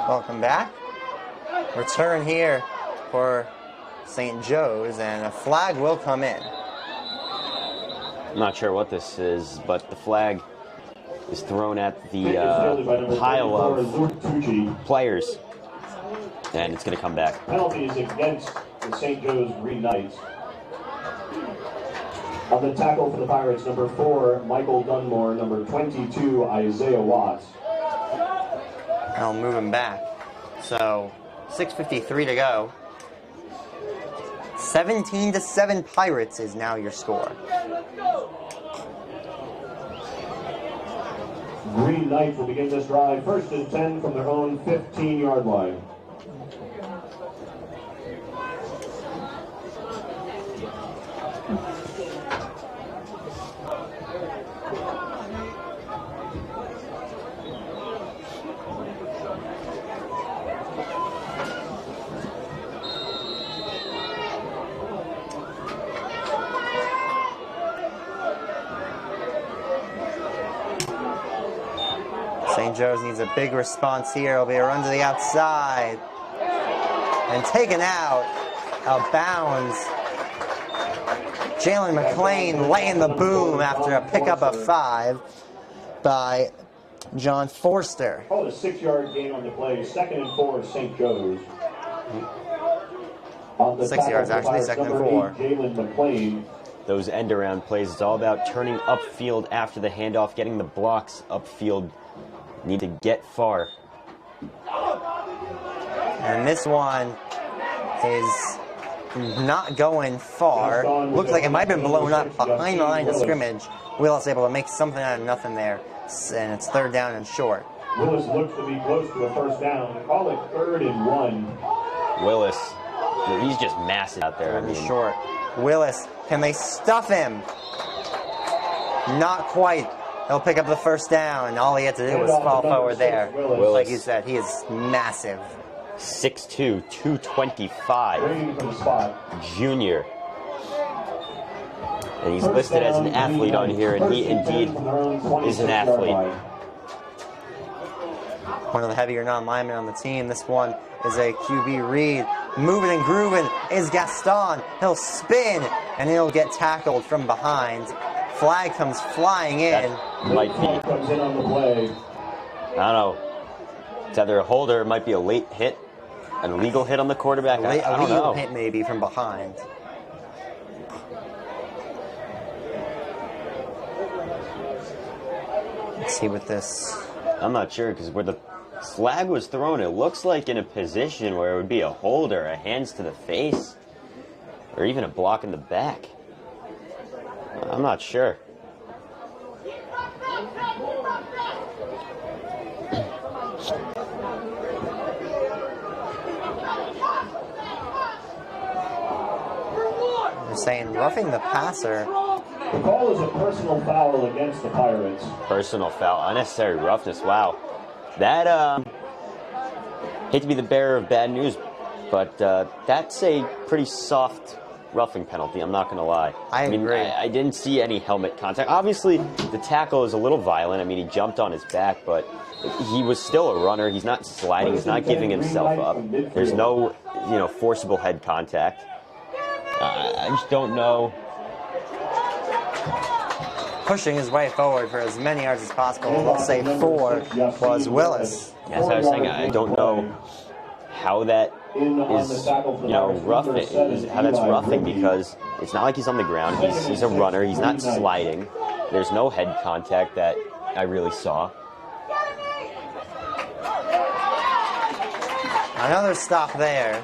Welcome back. Return here for St. Joe's, and a flag will come in. I'm not sure what this is, but the flag is thrown at the pile of players, and it's going to come back. Penalties against the St. Joe's Green Knights. On the tackle for the Pirates, number 4, Michael Dunmore, number 22, Isaiah Watts. I'll move him back. So, 6:53 to go. 17-7 Pirates is now your score. Green Knights will begin this drive 1st and 10 from their own 15-yard line. St. Joe's needs a big response here. It'll be a run to the outside. And taken out of bounds. Jalen McClain laying the boom after a pickup of 5 by John Forster. Called a 6-yard gain on the play. 2nd and 4, St. Joe's. 6 yards actually, 2nd and 4. Jalen McClain. Those end-around plays, it's all about turning upfield after the handoff, getting the blocks upfield. Need to get far. And this one is not going far. Looks like it might have been blown up behind the line of scrimmage. Willis able to make something out of nothing there. And it's 3rd down and short. Willis looks to be close to a 1st down. Call it 3rd and 1. Willis, he's just massive out there. I mean, short. Willis, can they stuff him? Not quite. He'll pick up the 1st down, and all he had to do was fall forward there. Willis. Like you said, he is massive. 6'2", 225, junior. And he's listed as an athlete on here, and he indeed is an athlete. One of the heavier non-linemen on the team. This one is a QB read. Moving and grooving is Gaston. He'll spin, and he'll get tackled from behind. Flag comes flying in. That might be, I don't know, it's either a hold or it might be a late hit, an illegal hit on the quarterback. I don't know. A legal hit maybe from behind. Let's see what this... I'm not sure, because where the flag was thrown, it looks like in a position where it would be a hold or a hands to the face, or even a block in the back. I'm not sure. They're saying roughing the passer. The call is a personal foul against the Pirates. Personal foul, unnecessary roughness. Wow, that hate to be the bearer of bad news, but that's a pretty soft roughing penalty. I'm not gonna lie. I agree. I didn't see any helmet contact. Obviously, the tackle is a little violent. I mean, he jumped on his back, but he was still a runner. He's not sliding. He's not giving himself up. There's no, forcible head contact. I just don't know. Pushing his way forward for as many yards as possible. We'll say 4 was Willis. As I was saying, I don't know how that is, rough. How that's roughing, because it's not like he's on the ground. He's a runner. He's not sliding. There's no head contact that I really saw. Another stop there.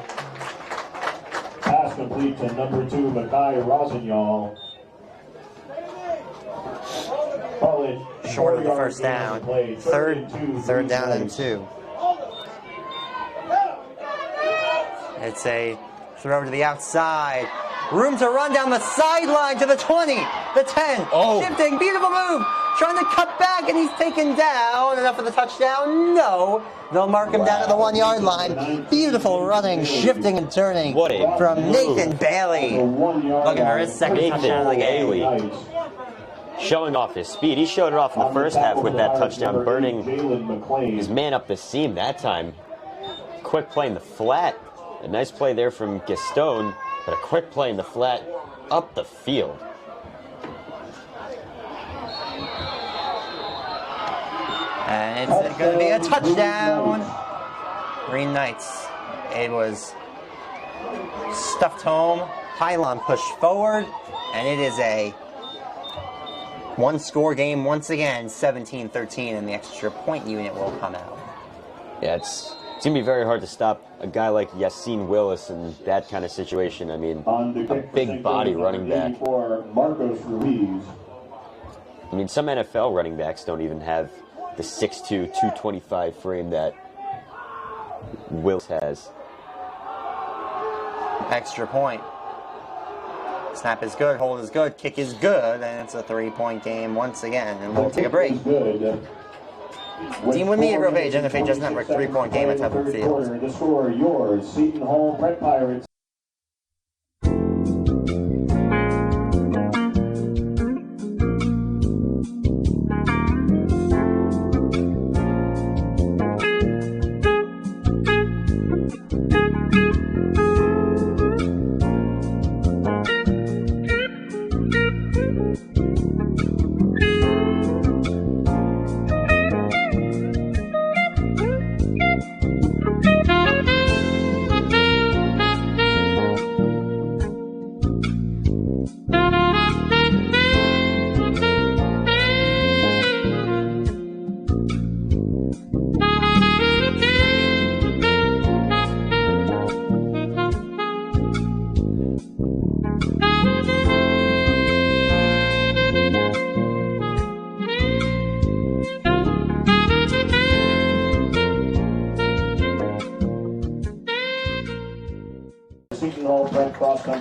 Pass complete to number 2, Makai Rossignol. Short of the first down. Third down and 2. It's a throw to the outside. Room to run down the sideline to the 20, the 10. Shifting, beautiful move. Trying to cut back, and he's taken down. Enough for the touchdown? No. They'll mark him down at the 1-yard line. Beautiful running, shifting, and turning from Nathan Bailey. Looking for his second touchdown of the game. Showing off his speed. He showed it off in the first half with that touchdown, burning his man up the seam that time. Quick play in the flat. A nice play there from Gaston, but a quick play in the flat up the field. And it's going to be a touchdown. Green Knights. It was stuffed home. Pylon pushed forward, and it is a one-score game once again. 17-13, and the extra point unit will come out. Yeah, it's going to be very hard to stop a guy like Yassine Willis in that kind of situation. I mean, a big body running back. I mean, some NFL running backs don't even have the 6'2", 225 frame that Willis has. Extra point. Snap is good, hold is good, kick is good, and it's a 3-point game once again. And we'll take a break. Team with me at Real Page, NFA Just Network, 3-point game at Tubman Field. The score, yours, Seton Hall Prep Pirates.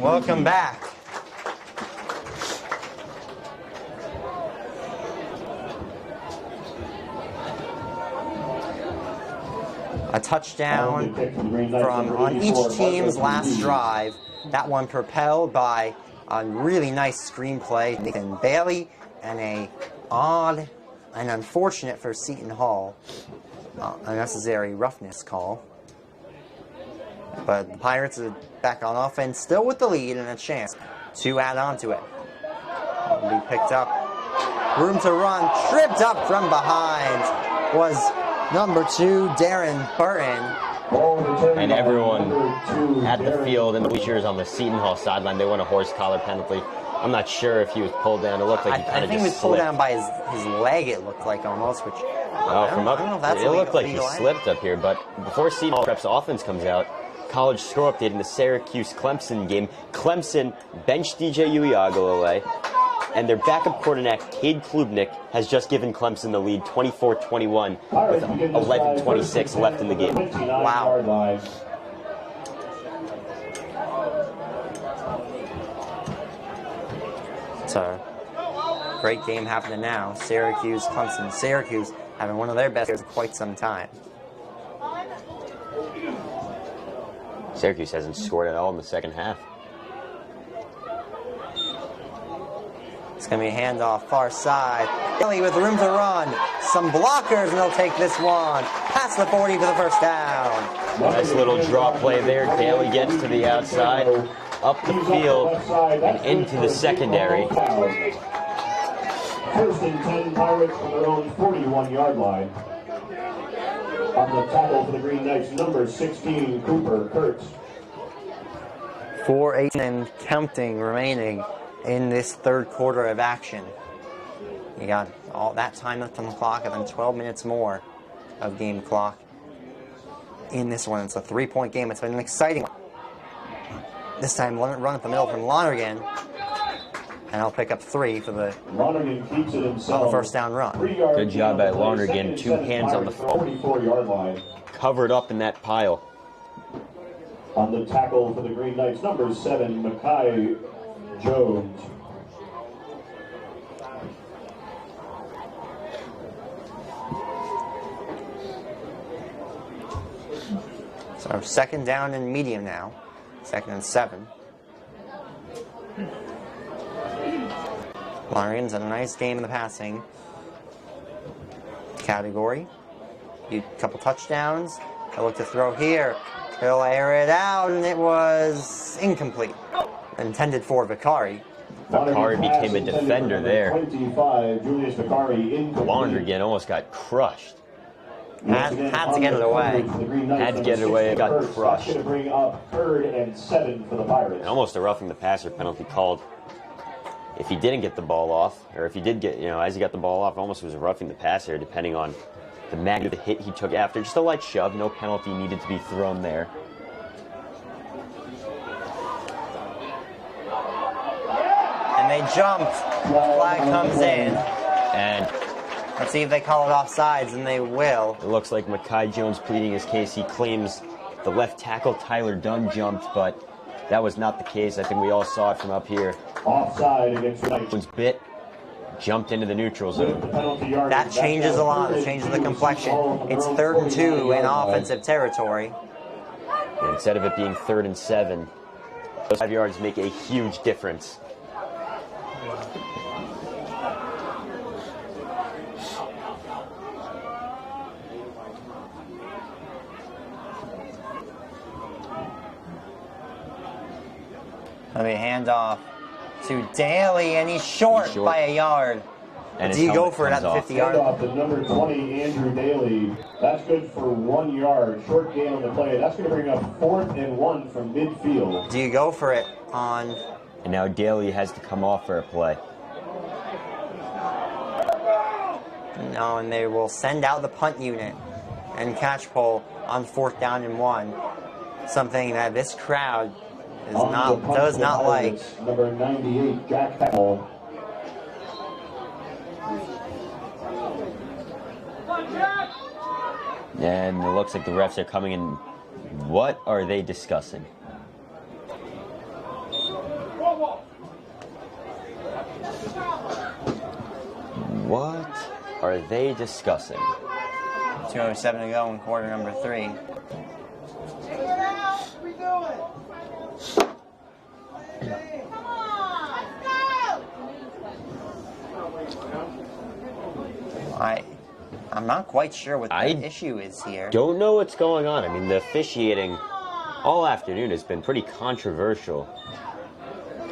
Welcome back. A touchdown from on each team's last drive. That one propelled by a really nice screenplay, Nathan Bailey, and a odd and unfortunate for Seton Hall, unnecessary roughness call. But the Pirates are back on offense, still with the lead and a chance to add on to it. Will be picked up. Room to run, tripped up from behind was number 2, Darren Burton. And everyone at the field and the bleachers on the Seton Hall sideline, they want a horse collar penalty. I'm not sure if he was pulled down. It looked like he kind I of think just he was pulled slipped. down by his leg, it looked like almost, which Oh, from up, I don't know if that's it looked like he legal. slipped up here, but before Seton Hall Prep's offense comes out, college score update in the Syracuse-Clemson game. Clemson benched DJ Uiagalelei, and their backup quarterback, Cade Klubnik, has just given Clemson the lead 24-21 with 11:26 left in the game. Wow. So, great game happening now. Syracuse, Clemson. Syracuse having one of their best games in quite some time. Syracuse hasn't scored at all in the second half. It's going to be a handoff far side. Kelly with room to run. Some blockers, and they'll take this one. Past the 40 for the first down. Nice little draw play there. Daly gets to the outside, up the field, and into the secondary. First and 10 Pirates from their own 41-yard line. On the tackle for the Green Knights, number 16, Cooper Kurtz. 4:18 and counting remaining in this third quarter of action. You got all that time left on the clock, and then 12 minutes more of game clock in this one. It's a 3-point game. It's been an exciting one. This time, run up the middle from Lonergan, and I'll pick up 3 for the Lonergan keeps it himself. first down run. Good job by Lonergan. 2 hands on the phone. 44-yard line. Covered up in that pile. On the tackle for the Green Knights, number 7, Mackay Jones. So second down and medium now. 2nd and 7. Lonergan's had a nice game in the passing category. A couple touchdowns. I look to throw here. He'll air it out, and it was incomplete. Intended for Vicari. Vicari became a defender there. 25, Julius Vicari incomplete. Lonergan almost got crushed. Had to get it away. Had to get it away. It got crushed. That's going to bring up 3rd and 7 for the Pirates. And almost a roughing the passer penalty called. If he didn't get the ball off, or if he did get, as he got the ball off, almost was a roughing the passer, depending on the magnitude of the hit he took after. Just a light shove, no penalty needed to be thrown there. And they jumped. Flag comes in. And let's see if they call it offsides, and they will. It looks like Mackay Jones pleading his case. He claims the left tackle Tyler Dunn jumped, but that was not the case. I think we all saw it from up here. Offside against Jones bit, jumped into the neutral zone. That changes a lot. It changes the complexion. It's 3rd and 2 in offensive territory. And instead of it being 3rd and 7, those 5 yards make a huge difference. Let me hand off to Daly, and he's short by a yard. And do you go for it at the 50-yard? Off the number 20, Andrew Daly. That's good for 1 yard. Short gain on the play. That's going to bring up 4th and 1 from midfield. Do you go for it on? And now Daly has to come off for a play. No, and they will send out the punt unit and catch pole on 4th down and 1. Something that this crowd does not like. Number 98, Jack Hall. And it looks like the refs are coming in. What are they discussing? What are they discussing? 2:07 to go in quarter number 3. I'm not quite sure what the issue is here. Don't know what's going on. I mean, the officiating all afternoon has been pretty controversial.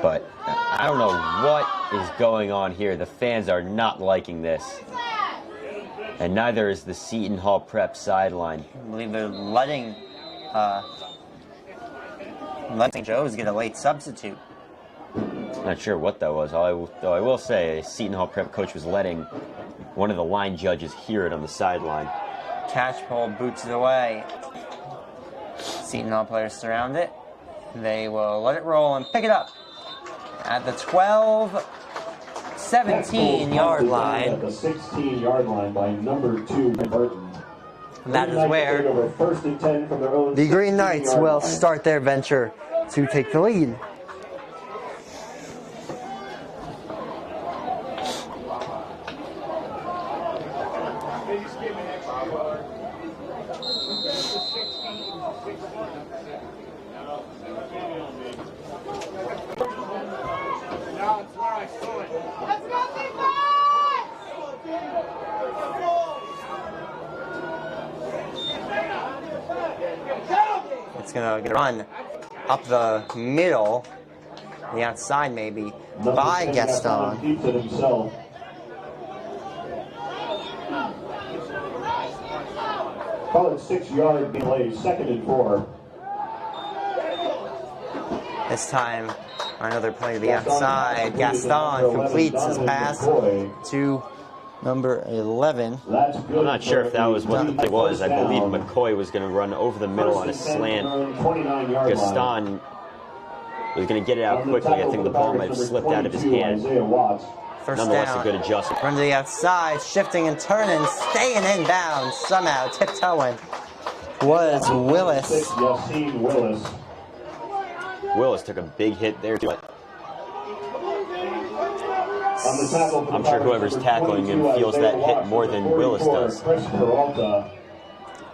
But I don't know what is going on here. The fans are not liking this. And neither is the Seton Hall Prep sideline. I believe they're letting St. Joe's get a late substitute. Not sure what that was. Though I will say, a Seton Hall Prep coach was letting one of the line judges hear it on the sideline. Catch pole boots it away. Seton Hall players surround it. They will let it roll and pick it up at the 12-17 yard line. At the 16-yard line by number 2, Burton. That is where first and 10 from their own the Green Knights will line. start their venture to take the lead. It's going to run up the middle, the outside maybe, by Gaston. Keeps it himself. Call it 6-yard delay, 2nd and 4. This time, another play to the outside. Gaston completes his pass to number 11. I'm not sure if that was what the play was. I believe McCoy was going to run over the middle on a slant. Gaston was going to get it out quickly. I think the ball might have slipped out of his hand. First Nonetheless, down. a good adjustment. Run to the outside, shifting and turning, staying inbounds, somehow tiptoeing was Willis. Willis took a big hit there. I'm sure whoever's tackling him feels that hit more than Willis does.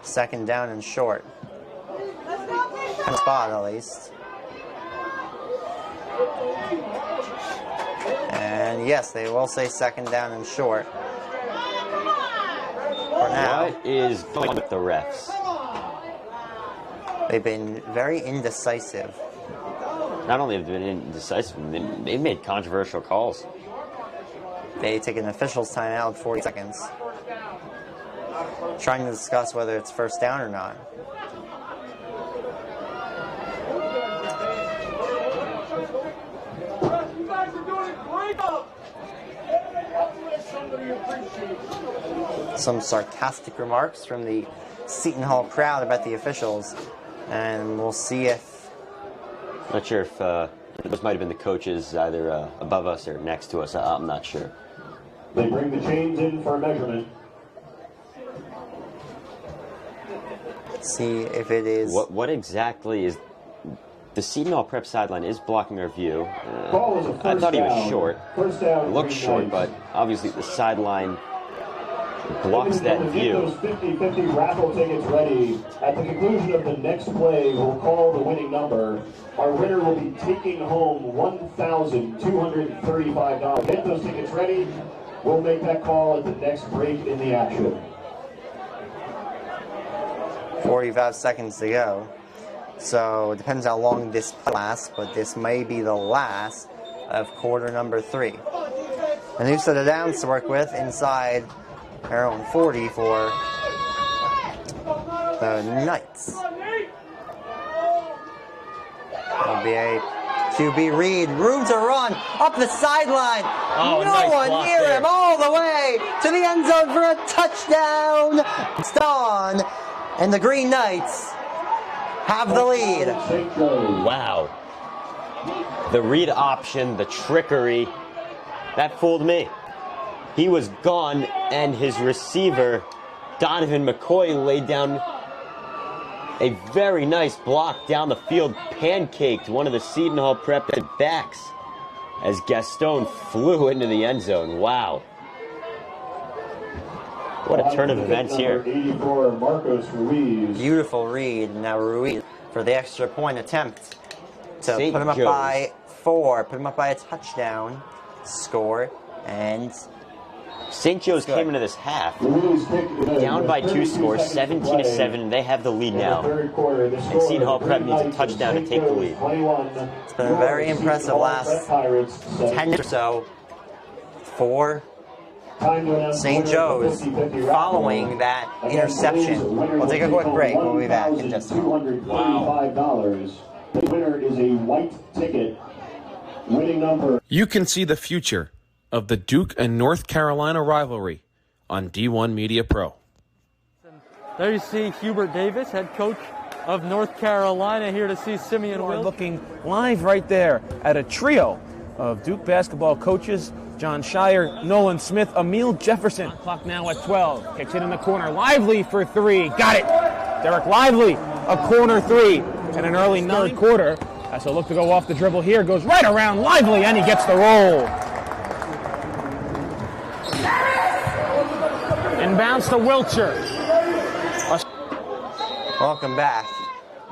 2nd down and short. Spot at least. And yes, they will say 2nd down and short. For now, what is going on with the refs? They've been very indecisive. Not only have they been indecisive, they've made controversial calls. They take an official's timeout, 40 seconds. Trying to discuss whether it's 1st down or not. Some sarcastic remarks from the Seton Hall crowd about the officials, and we'll see if... Not sure if those might have been the coaches either above us or next to us. I'm not sure. They bring the chains in for a measurement. See if it is... What exactly is... The Seton Hall Prep sideline is blocking our view. I thought he was short. It looked short, but obviously the sideline blocks that view. Those 50-50 raffle tickets ready. At the conclusion of the next play, we'll call the winning number. Our winner will be taking home $1,235. Get those tickets ready. We'll make that call at the next break in the action. 45 seconds to go. So it depends how long this lasts, but this may be the last of quarter number 3. A new set of downs to work with inside our own 40 for the Knights. It'll be a QB read, room to run, up the sideline. Oh, no nice one block near there. him, all the way to the end zone for a touchdown. Ston and the Green Knights have the lead. Wow. The read option, the trickery, that fooled me. He was gone, and his receiver, Donovan McCoy, laid down a very nice block down the field, pancaked one of the Seton Hall Prep backs as Gaston flew into the end zone. Wow. What a turn of events here. 84, Marcos Ruiz. Beautiful read. Now Ruiz for the extra point attempt to St. put him up Joe's. by 4, put him up by a touchdown, score, and St. Joe's came into this half down by 2 scores, 17-7. They have the lead now. And Seton Hall Prep needs a touchdown to take the lead. it's been a very impressive last 10 or so for St. Joe's following that interception. We'll take a quick break. We'll be back in just a moment. $225. The winner is a white ticket winning number. You can see the future of the Duke and North Carolina rivalry on D1 Media Pro. There you see Hubert Davis, head coach of North Carolina, here to see Simeon We're Wills. looking live right there at a trio of Duke basketball coaches: John Shire, Nolan Smith, Emil Jefferson. Clock now at 12. Kicks it in the corner. Lively for three. Got it. Derek Lively, a corner three. And an early third quarter. Has a look to go off the dribble here. Goes right around Lively, and he gets the roll. Inbounds to Wiltshire. Welcome back.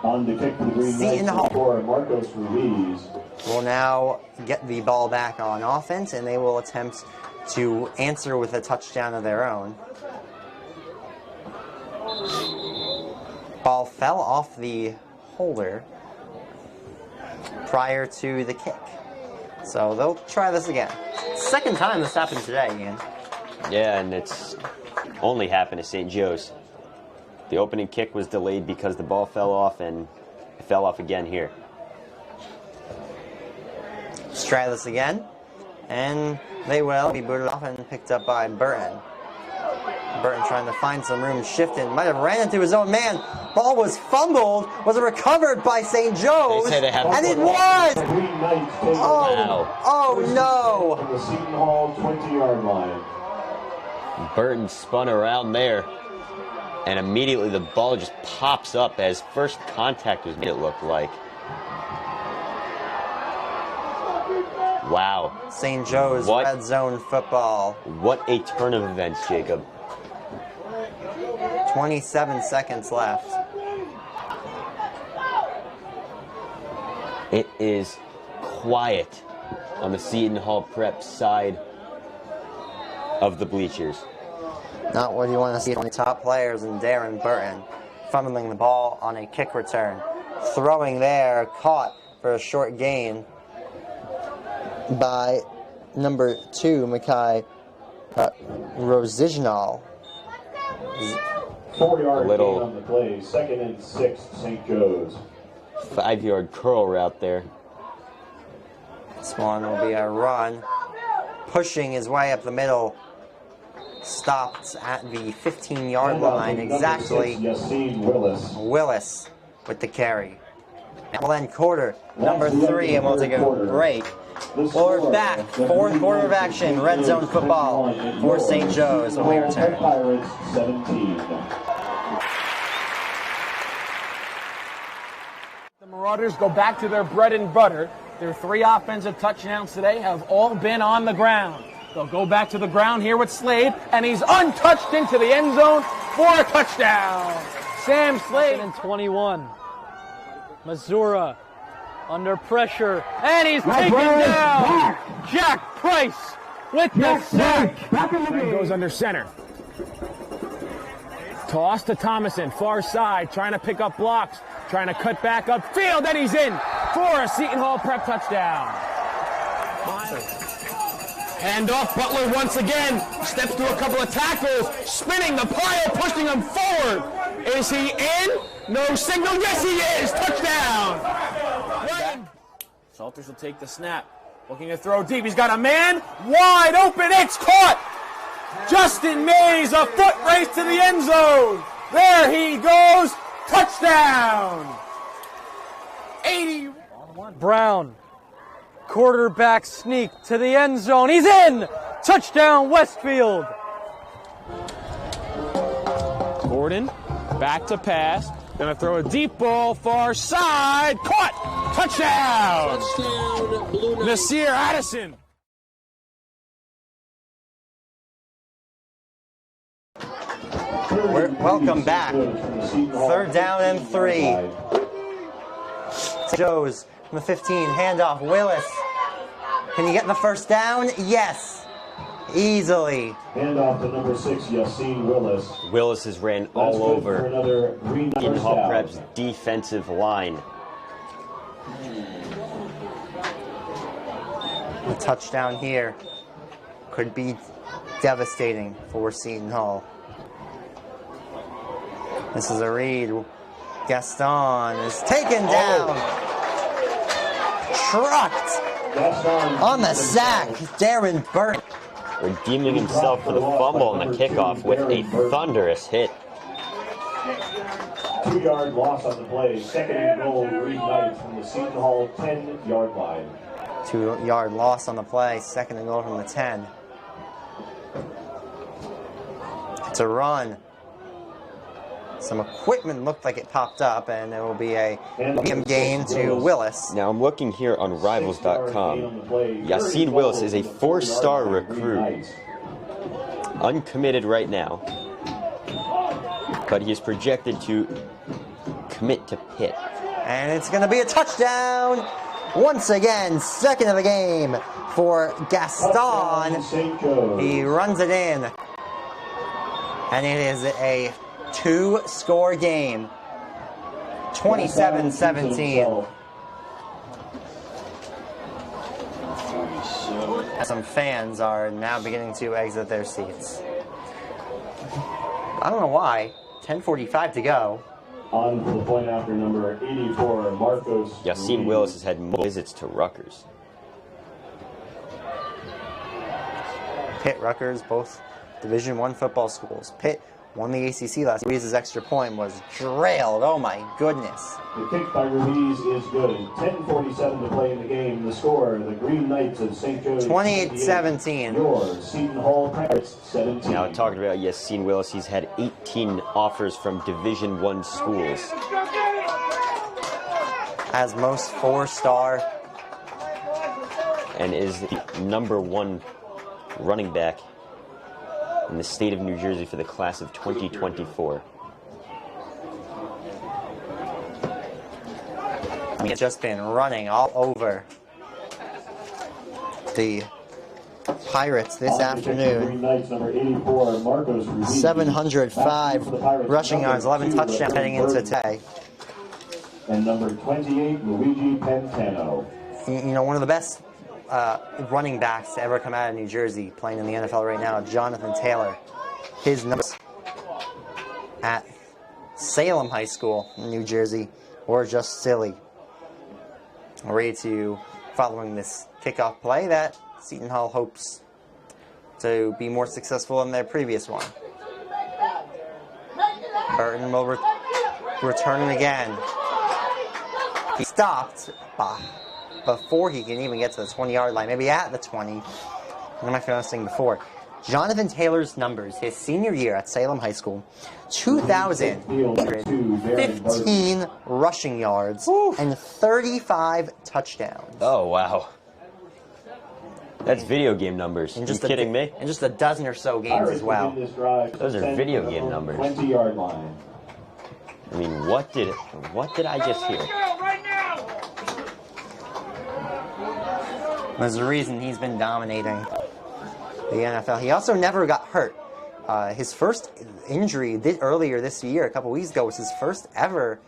On the kick for the Green Seton Knights Hall for Marcos Ruiz. will now get the ball back on offense, and they will attempt to answer with a touchdown of their own. Ball fell off the holder prior to the kick. So they'll try this again. Second time this happened today, Ian. Yeah, and it's only happened to St. Joe's. The opening kick was delayed because the ball fell off, and it fell off again here. Let's try this again. And they will be booted off and picked up by Burton. Burton trying to find some room, shifted, might have ran into his own man. Ball was fumbled, was recovered by St. Joe's, and it was! Oh no! From the Seton Hall 20-yard line. Burton spun around there, and immediately the ball just pops up as first contact was made, it looked like. Wow. St. Joe's red zone football. What a turn of events, Jacob. 27 seconds left. It is quiet on the Seton Hall Prep side of the bleachers. Not what you want to see from the top players, and Darren Burton fumbling the ball on a kick return. Throwing there, caught for a short gain by number 2, Makai Rosignol. 4-yard gain on the play, 2nd and 6, St. Joe's. 5-yard curl route there. This one will be a run. Pushing his way up the middle. Stopped at the 15-yard line exactly. Willis with the carry. Well then quarter, number 3, and we'll take a break. We're back, 4th quarter of action, red zone football for St. Joe's when we return. Pirates 17. The Marauders go back to their bread and butter. Their 3 offensive touchdowns today have all been on the ground. They'll go back to the ground here with Slade, and he's untouched into the end zone for a touchdown. Sam Slade. 21. Missouri under pressure, and he's taken down. Jack Price with the sack. That goes under center. Toss to Thomason, far side, trying to pick up blocks, trying to cut back upfield, and he's in for a Seton Hall Prep touchdown. Hand off, Butler once again, steps through a couple of tackles, spinning the pile, pushing him forward. Is he in? No signal, yes he is, touchdown. Salters will take the snap, looking to throw deep, he's got a man, wide open, it's caught. Justin Mays, a foot race to the end zone. There he goes, touchdown. 81. Brown. Quarterback sneak to the end zone. He's in! Touchdown, Westfield! Gordon, back to pass. Gonna throw a deep ball, far side. Caught! Touchdown! Nasir Addison. Welcome back. 3rd down and 3. Joe's from the 15, handoff, Willis. Can you get the first down? Yes, easily. Handoff to number 6, Yassine Willis. Willis has ran all over Seton Hall Prep's defensive line. The touchdown here could be devastating for Seton Hall. This is a read. Gaston is taken down. Trucked On the sack, Darren Burke. Redeeming himself for the fumble and the kickoff with a thunderous hit. 2-yard loss on the play. Second and goal, Green Knights from the Seton Hall 10-yard line. 2-yard loss on the play. Second and goal from the 10. It's a run. Some equipment looked like it popped up, and it will be a gain to Willis. Now I'm looking here on Rivals.com. Yassine Willis is a 4-star recruit. Uncommitted right now. But he is projected to commit to Pitt. And it's going to be a touchdown. Once again, second of the game for Gaston. He runs it in. And it is a 2-score game. 27-17. Some fans are now beginning to exit their seats. I don't know why. 10:45 to go. On for the point after number 84, Marcos. Yassine Willis has had more visits to Rutgers. Pitt, Rutgers, both Division I football schools. Pitt won the ACC last week. Ruiz's extra point was drilled. Oh my goodness. The kick by Ruiz is good. 10:47 to play in the game. The score, the Green Knights of St. Joe's 28-17. Yours, Seton Hall Pirates 17. Now talking about Yassine Willis, he's had 18 offers from Division I schools. Has most 4-star. And is the #1 running back in the state of New Jersey for the class of 2024. He's just been running all over the Pirates this afternoon. 705 rushing yards, 11 touchdowns heading into today. And number 28, Luigi Pantano. You know, one of the best running backs to ever come out of New Jersey, playing in the NFL right now, Jonathan Taylor. His numbers at Salem High School in New Jersey were just silly. Ready to, following this kickoff play, that Seton Hall hopes to be more successful than their previous one. Burton will return it again. He stopped before he can even get to the 20-yard line, maybe at the 20. I'm not going to sing before. Jonathan Taylor's numbers, his senior year at Salem High School, 2,015 rushing yards and 35 touchdowns. Oh, wow. That's video game numbers. Are you kidding me? And just a dozen or so games as well. Those are video game numbers. 20-yard line. I mean, what did I just hear? There's a reason he's been dominating the NFL. He also never got hurt. His first injury earlier this year, a couple weeks ago, was his first ever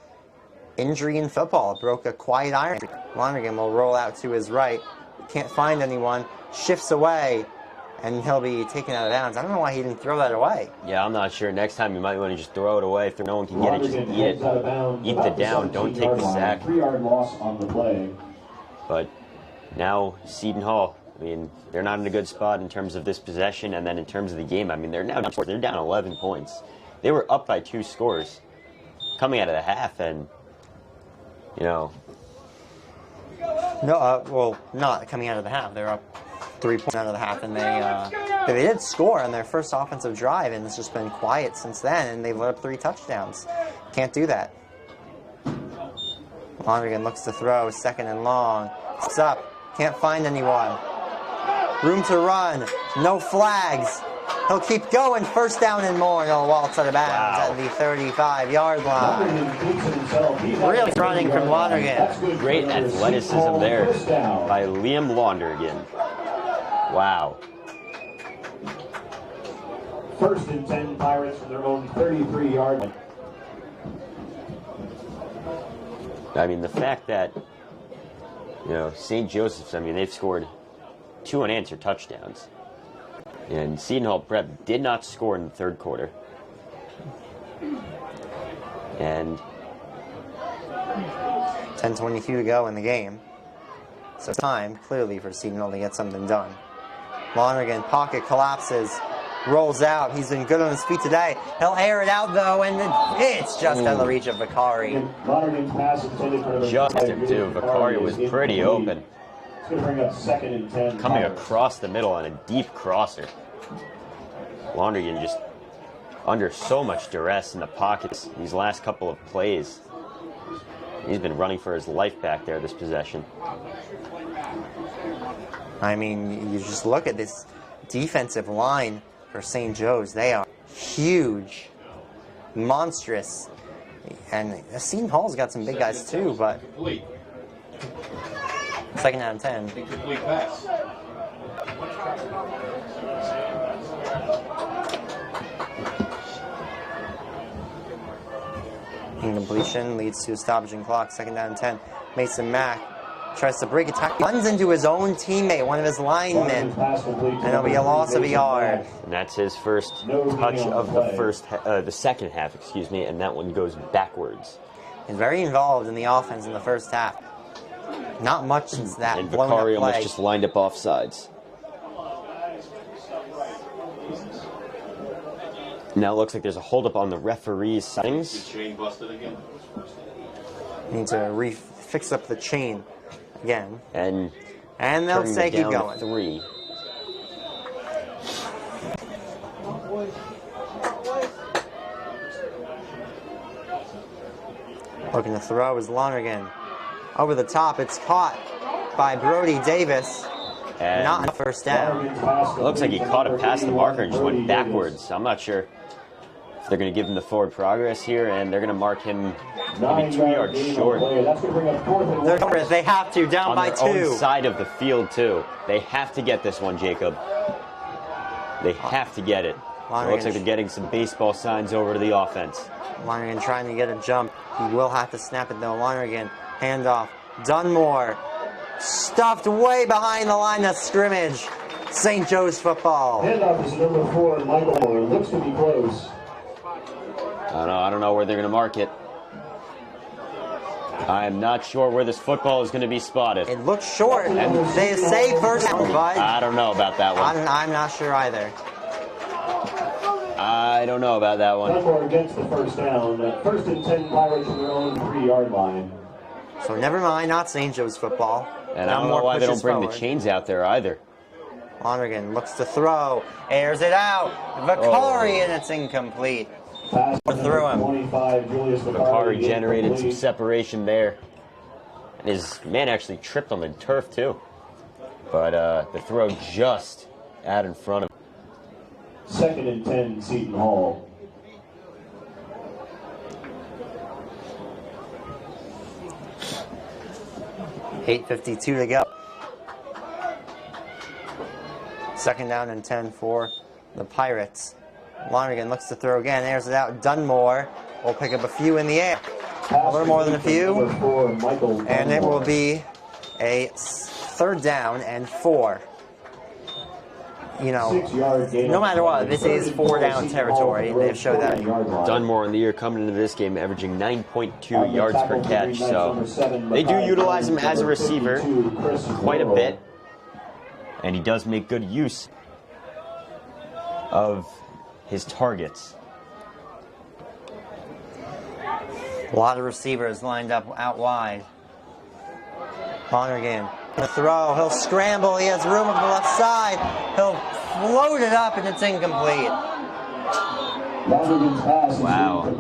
injury in football. Broke a quiet iron. Lonergan will roll out to his right. Can't find anyone. Shifts away, and he'll be taken out of bounds. I don't know why he didn't throw that away. Yeah, I'm not sure. Next time you might want to just throw it away. If no one can get it, just eat it. Eat the down. Don't take the sack. 3-yard loss on the play. But now Seton Hall, I mean, they're not in a good spot in terms of this possession, and then in terms of the game, I mean, they're down 11 points. They were up by 2 scores coming out of the half, and, you know. No, well, not coming out of the half. They're up 3 points out of the half, and they did score on their first offensive drive, and it's just been quiet since then, and they've let up 3 touchdowns. Can't do that. Lonergan looks to throw, second and long. It's up. Can't find anyone. Room to run. No flags. He'll keep going. First down and more. And he'll waltz out of bounds at the 35-yard line. Really running from Lonergan. Great athleticism there by Liam Lonergan. Wow. First and 10 Pirates from their own 33-yard line. I mean, the fact that, you know, St. Joseph's, I mean, they've scored 2 unanswered touchdowns. And Seton Hall Prep did not score in the third quarter. And 10:22 to go in the game. So time, clearly, for Seton to get something done. Lonergan, pocket collapses, rolls out. He's been good on his feet today. He'll air it out, though, and it's just out of the reach of Vicari. Just him, too. Vicari was pretty open. It's going to bring up 2nd and 10. Coming across the middle on a deep crosser. Lonergan just under so much duress in the pockets these last couple of plays. He's been running for his life back there this possession. I mean, you just look at this defensive line for St. Joe's. They are huge, monstrous. And Seton Hall's got some big guys too, but 2nd down and 10. Incomplete pass. Incompletion leads to a stoppage in clock. 2nd down and 10. Mason Mack tries to break attack. Runs into his own teammate, one of his linemen. And it'll be a loss of a yard. And that's his first touch of the second half, excuse me, and that one goes backwards. He's very involved in the offense in the first half. Not much since that and blown up Vicari play. almost just lined up off sides. Now it looks like there's a holdup on the referee's settings. Chain busted again. Need to fix up the chain again. And they'll say keep going. 3. Looking to throw is Lonergan. Over the top, it's caught by Brody Davis. And not on the first down. It looks like he caught it past the marker and just went backwards. I'm not sure if they're going to give him the forward progress here, and they're going to mark him maybe 2 yards short. They have to, down by 2. On their own side of the field, too. They have to get this one, Jacob. They have to get it. It looks like they're getting some baseball signs over to the offense. Lonergan trying to get a jump. He will have to snap it, though. Lonergan, handoff. Dunmore, stuffed way behind the line of scrimmage. St. Joe's football. Handoff is number 4, Michael Moore. Looks to be close. I don't know where they're going to mark it. I'm not sure where this football is going to be spotted. It looks short. And they say first down, but I don't know about that one. I'm not sure either. I don't know about that one. Dunmore gets the first down. 1st and 10 Pirates from their own 3-yard line. So never mind, not St. Joe's football. And I don't know why they don't bring the chains out there either. Lonergan looks to throw, airs it out. Vicari, and it's incomplete. Through him. Vicari generated some separation there. And his man actually tripped on the turf too. But the throw just out in front of him. 2nd and 10, Seton Hall. $8:52 to go. 2nd down and 10 for the Pirates. Lonergan looks to throw again, airs it out. Dunmore will pick up a few in the air. A little more than a few. And it will be a 3rd down and 4. You know, no matter what, this is 4-down territory. They've showed that. Dunmore in the year coming into this game averaging 9.2 yards per catch. So they do utilize him as a receiver quite a bit. And he does make good use of his targets. A lot of receivers lined up out wide. Lonergan, the throw, he'll scramble, he has room on the left side, he'll float it up and it's incomplete. Wow.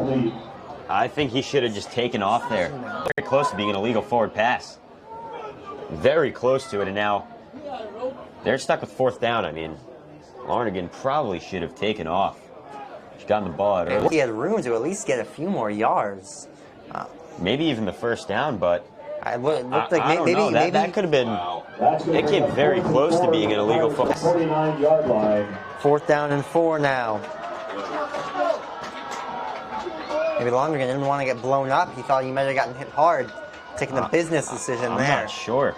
I think he should have just taken off there. Very close to being an illegal forward pass. Very close to it, and now they're stuck with 4th down. I mean, Lonergan probably should have taken off. He's gotten the ball out early. He had room to at least get a few more yards. Maybe even the 1st down, but I don't know. That could have been. It came very close to being an illegal foul. 49-yard line. 4th down and 4 now. Maybe Lonergan didn't want to get blown up. He thought he might have gotten hit hard, taking the business decision I'm there. not sure.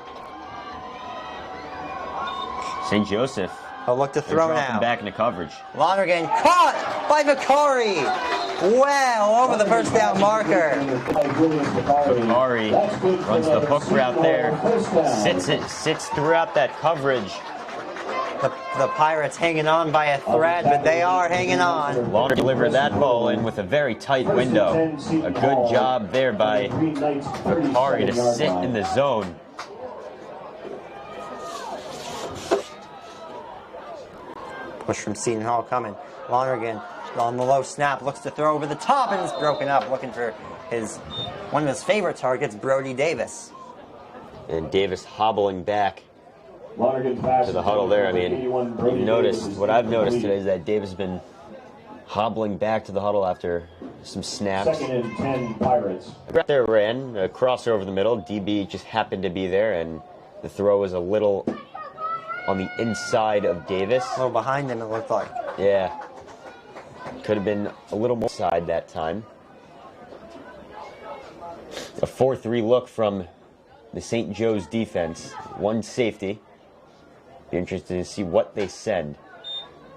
St. Joseph. He'll look to throw now. Back into coverage. Lonergan caught by Vicari. well over the first down marker. Bakari runs the hook route there, sits throughout that coverage. The Pirates hanging on by a thread, but they are hanging on. Launer delivered that ball in with a very tight window. A good job there by Bakari to sit in the zone. Push from Seton Hall coming. Lonergan on the low snap, looks to throw over the top, and it's broken up, looking for one of his favorite targets, Brody Davis. And Davis hobbling back to the huddle there. I mean, you've noticed, what I've noticed today is that Davis has been hobbling back to the huddle after some snaps. 2nd and 10 Pirates. Right there ran a crosser over the middle. DB just happened to be there, and the throw was a little on the inside of Davis. A little behind him, it looked like. Yeah. Could have been a little more side that time. A 4-3 look from the St. Joe's defense. One safety. Be interested to see what they send.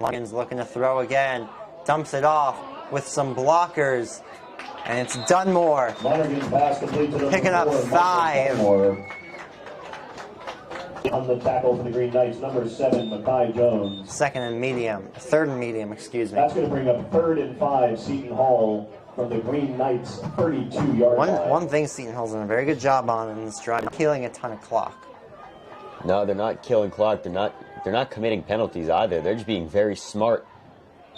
Lonergan's looking to throw again. Dumps it off with some blockers. And it's Dunmore. Picking up 5. On the tackle for the Green Knights, number 7, Mekhi Jones. 3rd and medium, excuse me. That's going to bring up 3rd and 5, Seton Hall from the Green Knights 32-yard line. One thing Seton Hall's done a very good job on in this drive, killing a ton of clock. No, they're not killing clock. They're not committing penalties either. They're just being very smart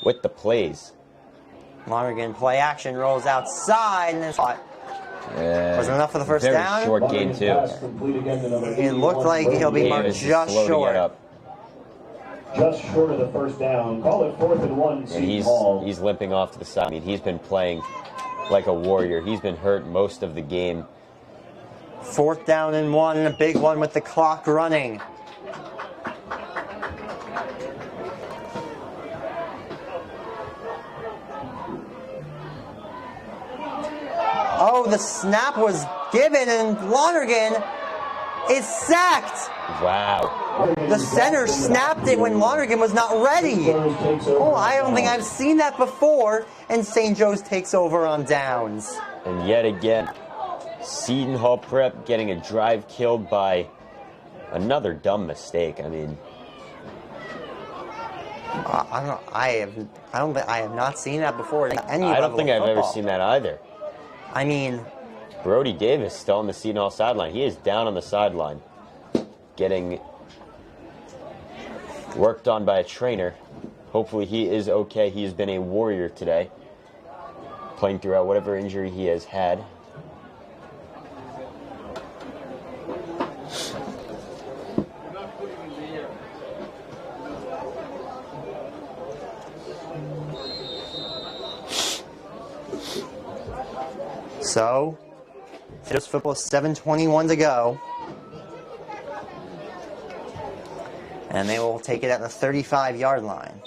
with the plays. Lonergan play action, rolls outside, and it's caught. Yeah. Was it enough for the first down? Very short gain, too. It looked like he'll be marked just short. Just short of the first down. Call it 4th and 1, Seton Hall. He's limping off to the side. I mean, he's been playing like a warrior. He's been hurt most of the game. 4th down and 1, and a big one with the clock running. Oh, the snap was given, and Lonergan is sacked. Wow. The center snapped it when Lonergan was not ready. Oh, I don't think I've seen that before, and St. Joe's takes over on downs. And yet again, Seton Hall Prep getting a drive killed by another dumb mistake. I mean, I have not seen that before. I don't think I've ever seen that either. I mean, Brody Davis still on the Seton Hall sideline. He is down on the sideline, getting worked on by a trainer. Hopefully he is okay. He has been a warrior today, playing throughout whatever injury he has had. so just football, 7:21 to go. And they will take it at the 35-yard line.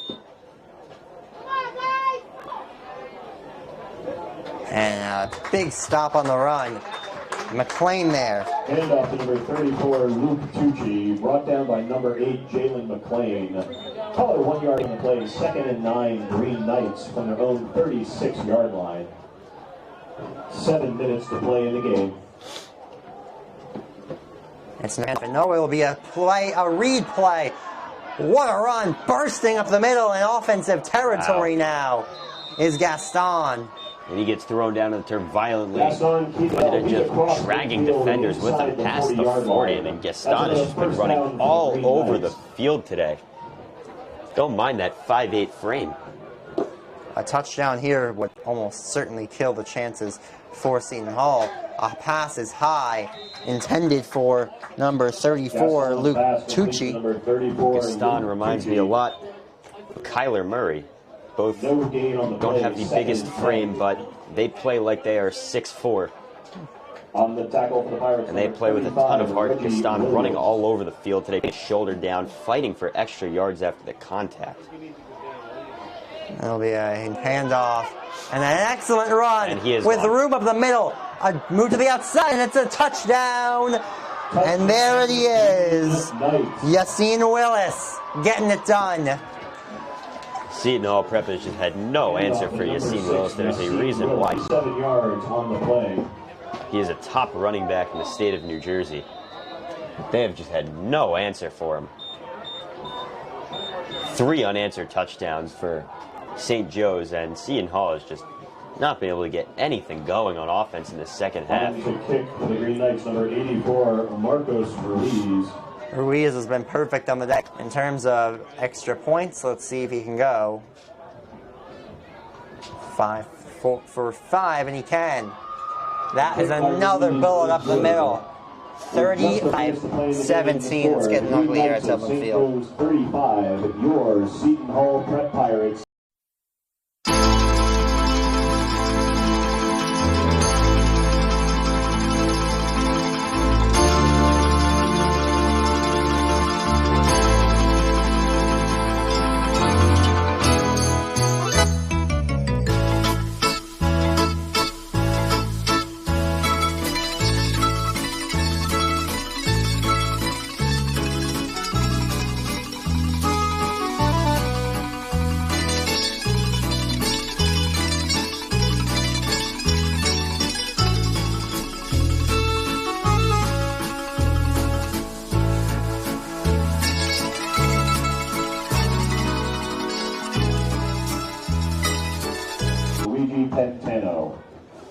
And a big stop on the run. McLean there. Hand off to number 34, Luke Tucci, brought down by number 8, Jalen McLean. Call it 1 yard on the play, 2nd and 9, Green Knights from their own 36-yard line. 7 minutes to play in the game. It's not, no, it will be a read play. What a run, bursting up the middle in offensive territory now is Gaston. And he gets thrown down to the turf violently. They're just dragging defenders with him past the 40. I mean, Gaston has just been running all over the field today. Don't mind that 5'8" frame. A touchdown here would almost certainly kill the chances for Seton Hall. A pass is high, intended for number 34, Luke Tucci. Gaston reminds me a lot of Kyler Murray. Both don't have the biggest frame, but they play like they are 6'4". On the tackle for the Pirates, and they play with a ton of heart. Gaston running all over the field today, shoulder down, fighting for extra yards after the contact. That'll be a handoff and an excellent run with room up the middle. A move to the outside, and it's a touchdown. And there it is. Yassine Willis getting it done. Seton Hall Prep has just had no answer for Yassine Willis. There's a reason why. 7 yards on the play. He is a top running back in the state of New Jersey. They have just had no answer for him. 3 unanswered touchdowns for St. Joe's, and Seton Hall has just not been able to get anything going on offense in the second half. Kick for the Green Knights, number 84, Marcos Ruiz. Ruiz has been perfect on the deck in terms of extra points. Let's see if he can go 5 for 5, and he can. That is another bullet up the middle. 35-17. It's getting ugly here at Seton Field. 35, your Seton Hall Prep Pirates.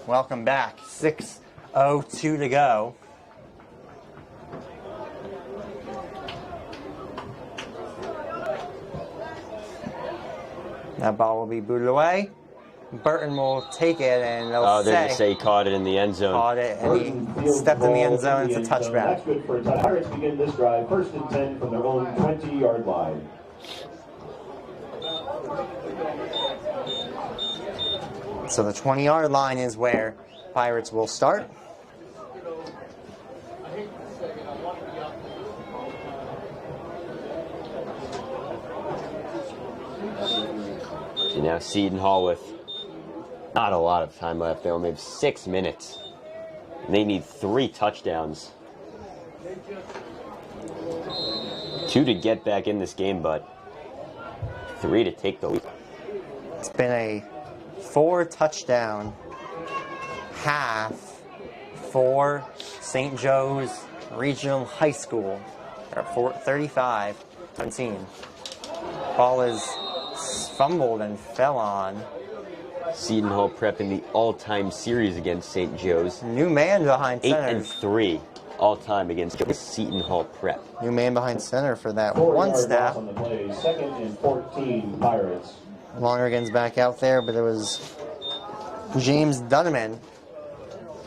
Welcome back. 6:02 to go. That ball will be booted away. Burton will take it, and they'll they're going to say he caught it in the end zone. Caught it, and he stepped in the end zone. It's a touchback. That's good for a touchback. Pirates begin this drive, 1st and 10 from their own 20-yard line. So the 20-yard line is where Pirates will start. So now Seton Hall with not a lot of time left. They only have 6 minutes. And they need 3 touchdowns. 2 to get back in this game, but 3 to take the lead. It's been a 4-touchdown half for St. Joe's Regional High School. They're at 35-17. Ball is fumbled and fell on. Seton Hall Prep in the all-time series against St. Joe's. New man behind center. 8-3 all-time against Seton Hall Prep. New man behind center for that 4 one yard snap. loss on the play, 2nd and 14 Pirates. Lonergan's back out there, but it was James Dunneman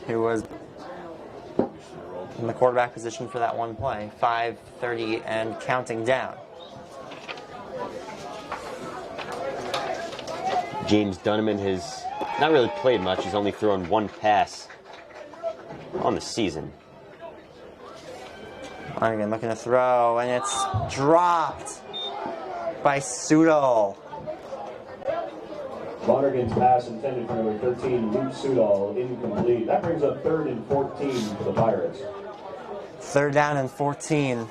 who was in the quarterback position for that one play. 5:30 and counting down. James Dunneman has not really played much. He's only thrown 1 pass on the season. Lonergan looking to throw, and it's dropped by Sudol. Lonergan's pass intended for number 13, Luke Sudol, incomplete. That brings up 3rd and 14 for the Pirates. 3rd down and 14.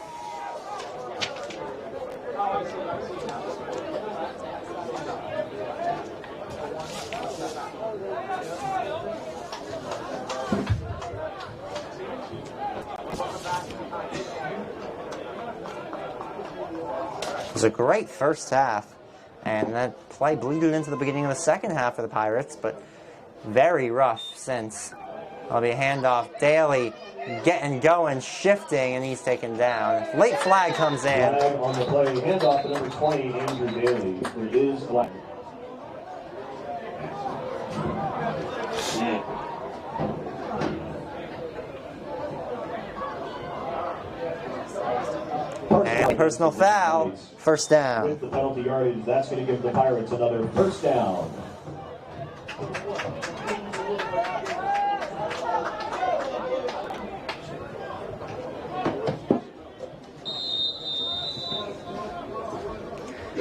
It was a great first half, and that play bleeded into the beginning of the second half for the Pirates, but very rough since. It'll be a handoff. Daly getting going, shifting, and he's taken down. Late flag comes in. Flag on the play, handoff to number 20, Andrew Daly. There is flag. And personal foul, 1st down. With the penalty yardage, that's going to give the Pirates another 1st down.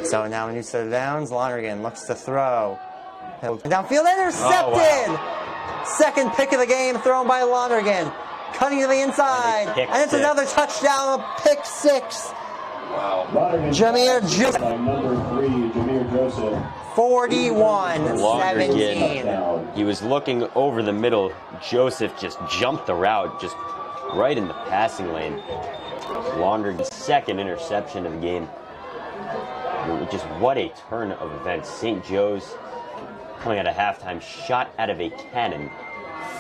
So now a new set of downs. Lonergan looks to throw. Downfield, intercepted! Oh, wow. 2nd pick of the game thrown by Lonergan. Cutting to the inside. And it's another touchdown, a pick 6. Jameer Joseph. By number 3, Jameer Joseph. 41-17. He was looking over the middle. Joseph just jumped the route, just right in the passing lane. Longer second interception of the game. Just what a turn of events. St. Joe's coming out of halftime, shot out of a cannon.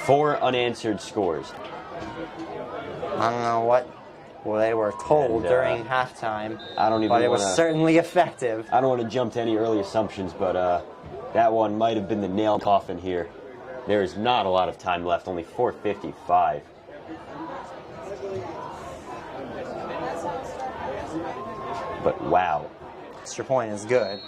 4 unanswered scores. I don't know what they were told during halftime. I don't even but it was certainly effective. I don't want to jump to any early assumptions, but that one might have been the nail coffin here. There is not a lot of time left, only 4:55. But wow. Extra point is good.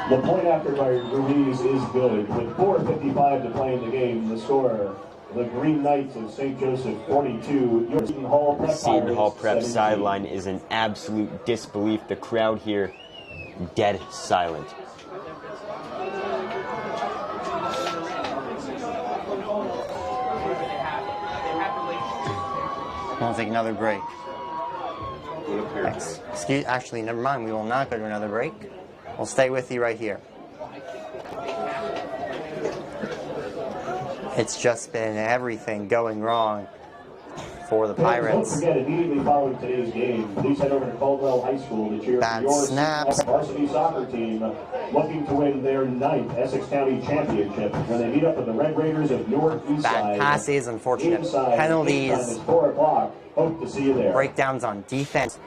The point after by Ruiz is good. With 4:55 to play in the game, the score, the Green Knights of St. Joseph 42, your Seton Hall Prep Seton Hall Prep 17. sideline is in absolute disbelief. The crowd here, dead silent. We'll take another break. Actually, never mind. We will not go to another break. We'll stay with you right here. It's just been everything going wrong for the Pirates. Don't forget, immediately following today's game, please head over to Caldwell High School to cheer for your snaps. varsity soccer team looking to win their 9th Essex County Championship when they meet up with the Red Raiders of Newark Eastside. Bad passes, unfortunate penalties. 4 o'clock. Hope to see you there. Breakdowns on defense.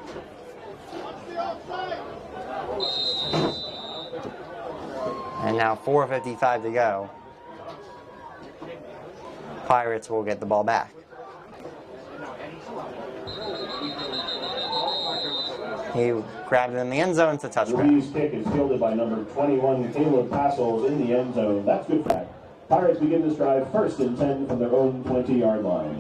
And now 4:55 to go. Pirates will get the ball back. He grabbed it in the end zone. It's a touchback. Rui's kick is fielded by number 21, Caleb Passels, in the end zone. That's good for that. Pirates begin this drive 1st and 10 from their own 20-yard line.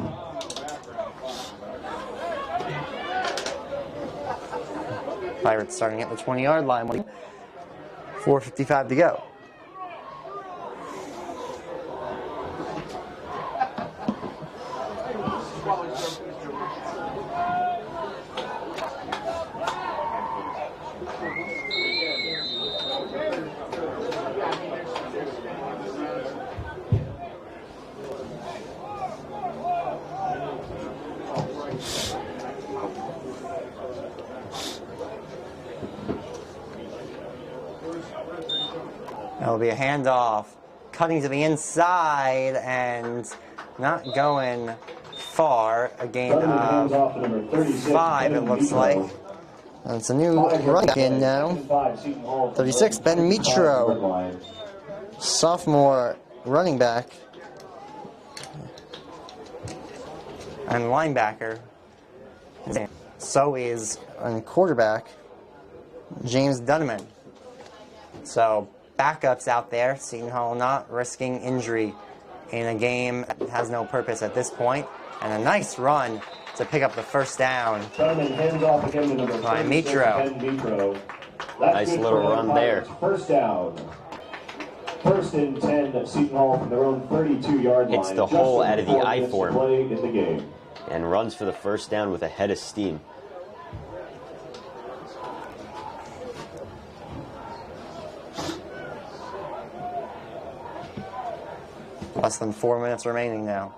Pirates starting at the 20-yard line. 4:55 to go. That'll be a handoff, cutting to the inside and not going far. A gain of 5, it looks like. That's a new running back in now. 36, Ben Mitro, sophomore running back and linebacker. So is a quarterback, James Dunneman. So backups out there. Seton Hall not risking injury in a game that has no purpose at this point. And a nice run to pick up the first down by Mitro. Nice little run there. First down. 1st and 10 at Seton Hall from their own 32-yard line. Hits the hole out of the I minutes to form play in the game. and runs for the first down with a head of steam. Less than 4 minutes remaining now.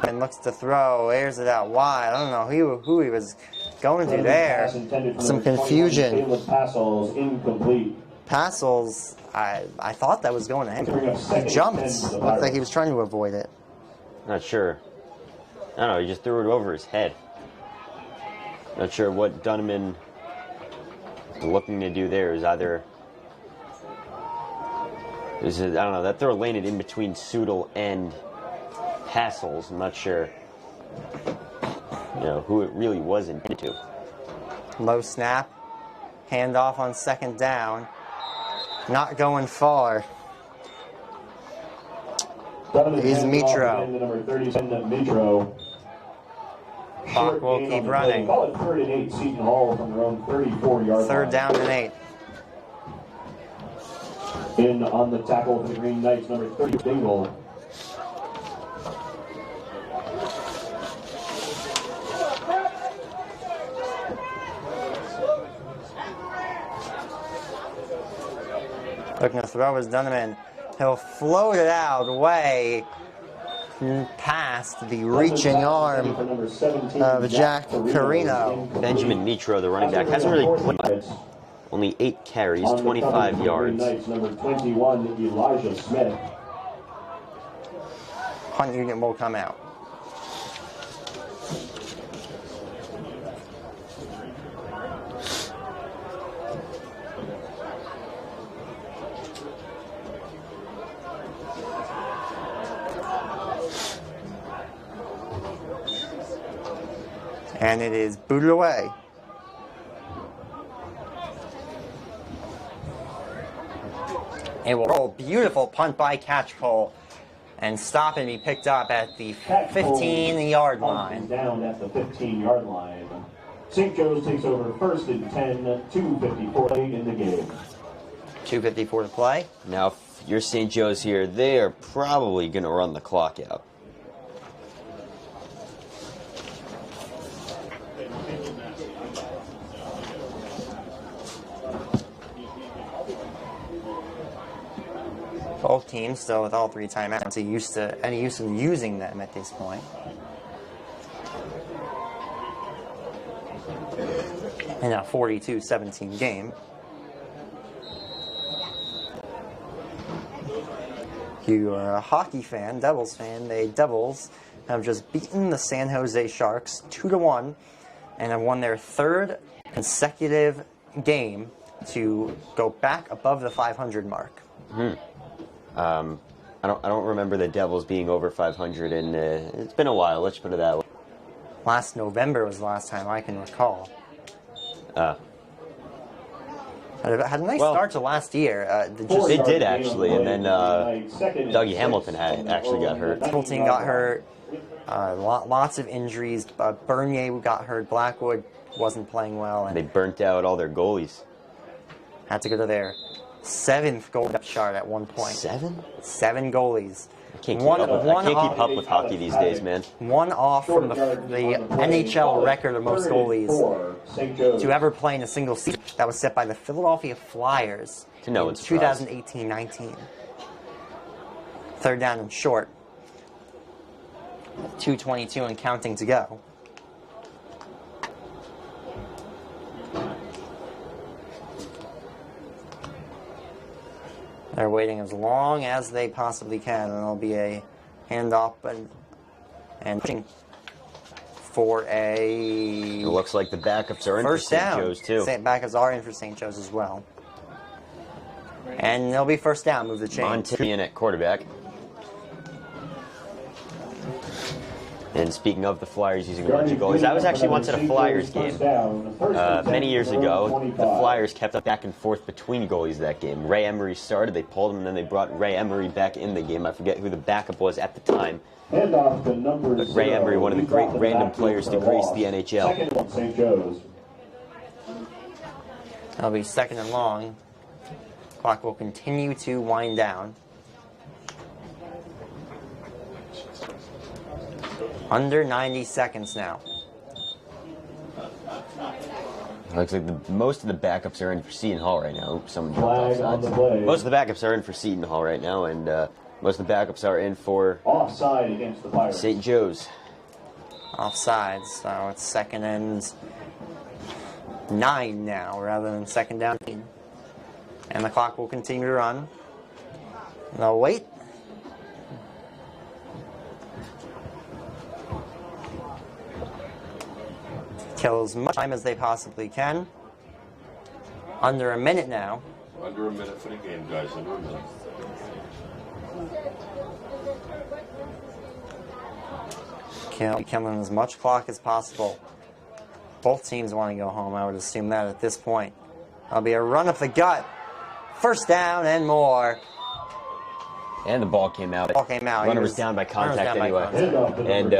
And looks to throw, airs it out wide. I don't know who he was going to there. Some confusion. Passels, I thought that was going to him. He jumped. Looked like he was trying to avoid it. Not sure. I don't know, he just threw it over his head. Not sure what Dunneman is looking to do there. Is either... I don't know, that throw landed in between Seton and Passels. I'm not sure, who it really was intended to. Low snap, handoff on second down. Not going far. Here's Mitro. Number 37, Mitro. Clock will keep running. Call it 3rd and 8, Seton Hall from their own 34-yard line. Third down and 8. In on the tackle for the Green Knights, number 30, Dingle. Looking to throw his Donovan. He'll float it out way past the reaching arm of Jack Carino. Benjamin Mitro, the running back, hasn't really played much. Only 8 carries, 25 yards. Number 21, Elijah Smith. Punt unit will come out. And it is booted away. It will roll. Beautiful punt by Catchpole and stop and be picked up at the 15-yard line. Down at the 15-yard line. St. Joe's takes over first and 10, 2:54 in the game. 2:54 to play. Now, if you're St. Joe's here, they are probably going to run the clock out. Both teams still with all 3 timeouts. Any use of using them at this point. In a 42-17 game. If you are a hockey fan, Devils fan, the Devils have just beaten the San Jose Sharks 2-1 and have won their 3rd consecutive game to go back above the 500 mark. I don't remember the Devils being over 500, and it's been a while. Let's put it that way. Last November was the last time I can recall. Had a nice start to last year. It did actually, and then Dougie Hamilton actually got hurt. Hamilton got hurt. Lots of injuries. Bernier got hurt. Blackwood wasn't playing well. And they burnt out all their goalies. Had to go to their 7th goal depth chart at one point. 7? 7 goalies. I can't keep up with hockey these days, man. One off from the NHL record of most goalies to ever play in a single season. That was set by the Philadelphia Flyers in 2018-19. 3rd down and short. 2:22 and counting to go. They're waiting as long as they possibly can, and there'll be a handoff and pushing for a. It looks like the backups are in for St. Joe's too. Backups are in for St. Joe's as well, and they'll be first down. Move the chains. Montanian at quarterback. And speaking of the Flyers using a bunch of goalies, I was actually once at a Flyers game many years ago. The Flyers kept up back and forth between goalies that game. Ray Emery started, they pulled him, and then they brought Ray Emery back in the game. I forget who the backup was at the time. But Ray Emery, one of the great random players to grace the NHL. That'll be 2nd and long. Clock will continue to wind down. Under 90 seconds now. Looks like most of the backups are in for Seton Hall right now. Oops, someone jumped offsides. Most of the backups are in for Seton Hall right now, and most of the backups are in for offside against the Pirates. St. Joe's. Offsides, so it's 2nd and 9 now, rather than 2nd down. And the clock will continue to run. They'll wait. Kill as much time as they possibly can. Under a minute now. Under a minute for the game, guys. Under a minute. Killing as much clock as possible. Both teams want to go home. I would assume that at this point. That'll be a run up the gut. 1st down and more. And the ball came out. Runner was down by contact anyway. And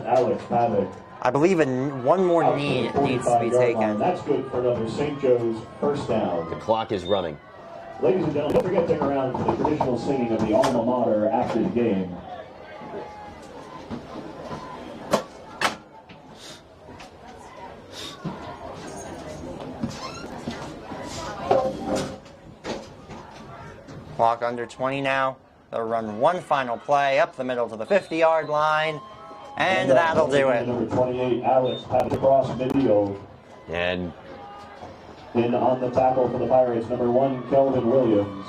Alex Paddock. I believe one more knee needs to be taken. That's good for another St. Joe's 1st down. The clock is running. Ladies and gentlemen, don't forget to stick around for the traditional singing of the alma mater after the game. Clock under 20 now. They'll run one final play up the middle to the 50-yard line, and that'll do it. Number 28, Alex, pass across midfield. And in on the tackle for the Pirates, number 1, Kelvin Williams.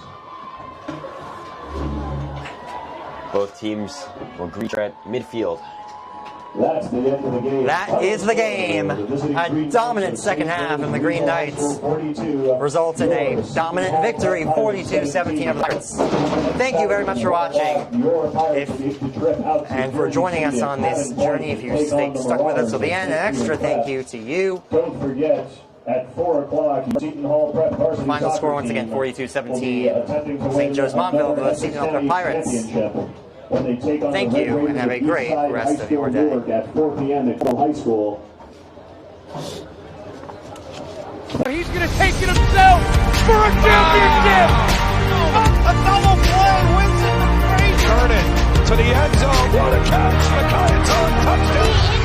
both teams will greet at midfield. That's the end of the game. That is the game. A dominant second half in the Green Knights results in a dominant victory, 42-17 of the Pirates. Thank you very much for watching and for joining us on this journey. If you stayed stuck with us till the end, an extra thank you to you. Don't forget, at 4 o'clock, Seton Hall Prep varsity Final score once again, 42-17. St. Joe's Montville for the Seton Hall Prep Pirates. Thank you, and have a great rest of your day. At 4 p.m. at Cole High School. He's going to take it himself for a championship. A double play wins it from Frazier. Turn it to the end zone. What a catch. Micaiah touchdown.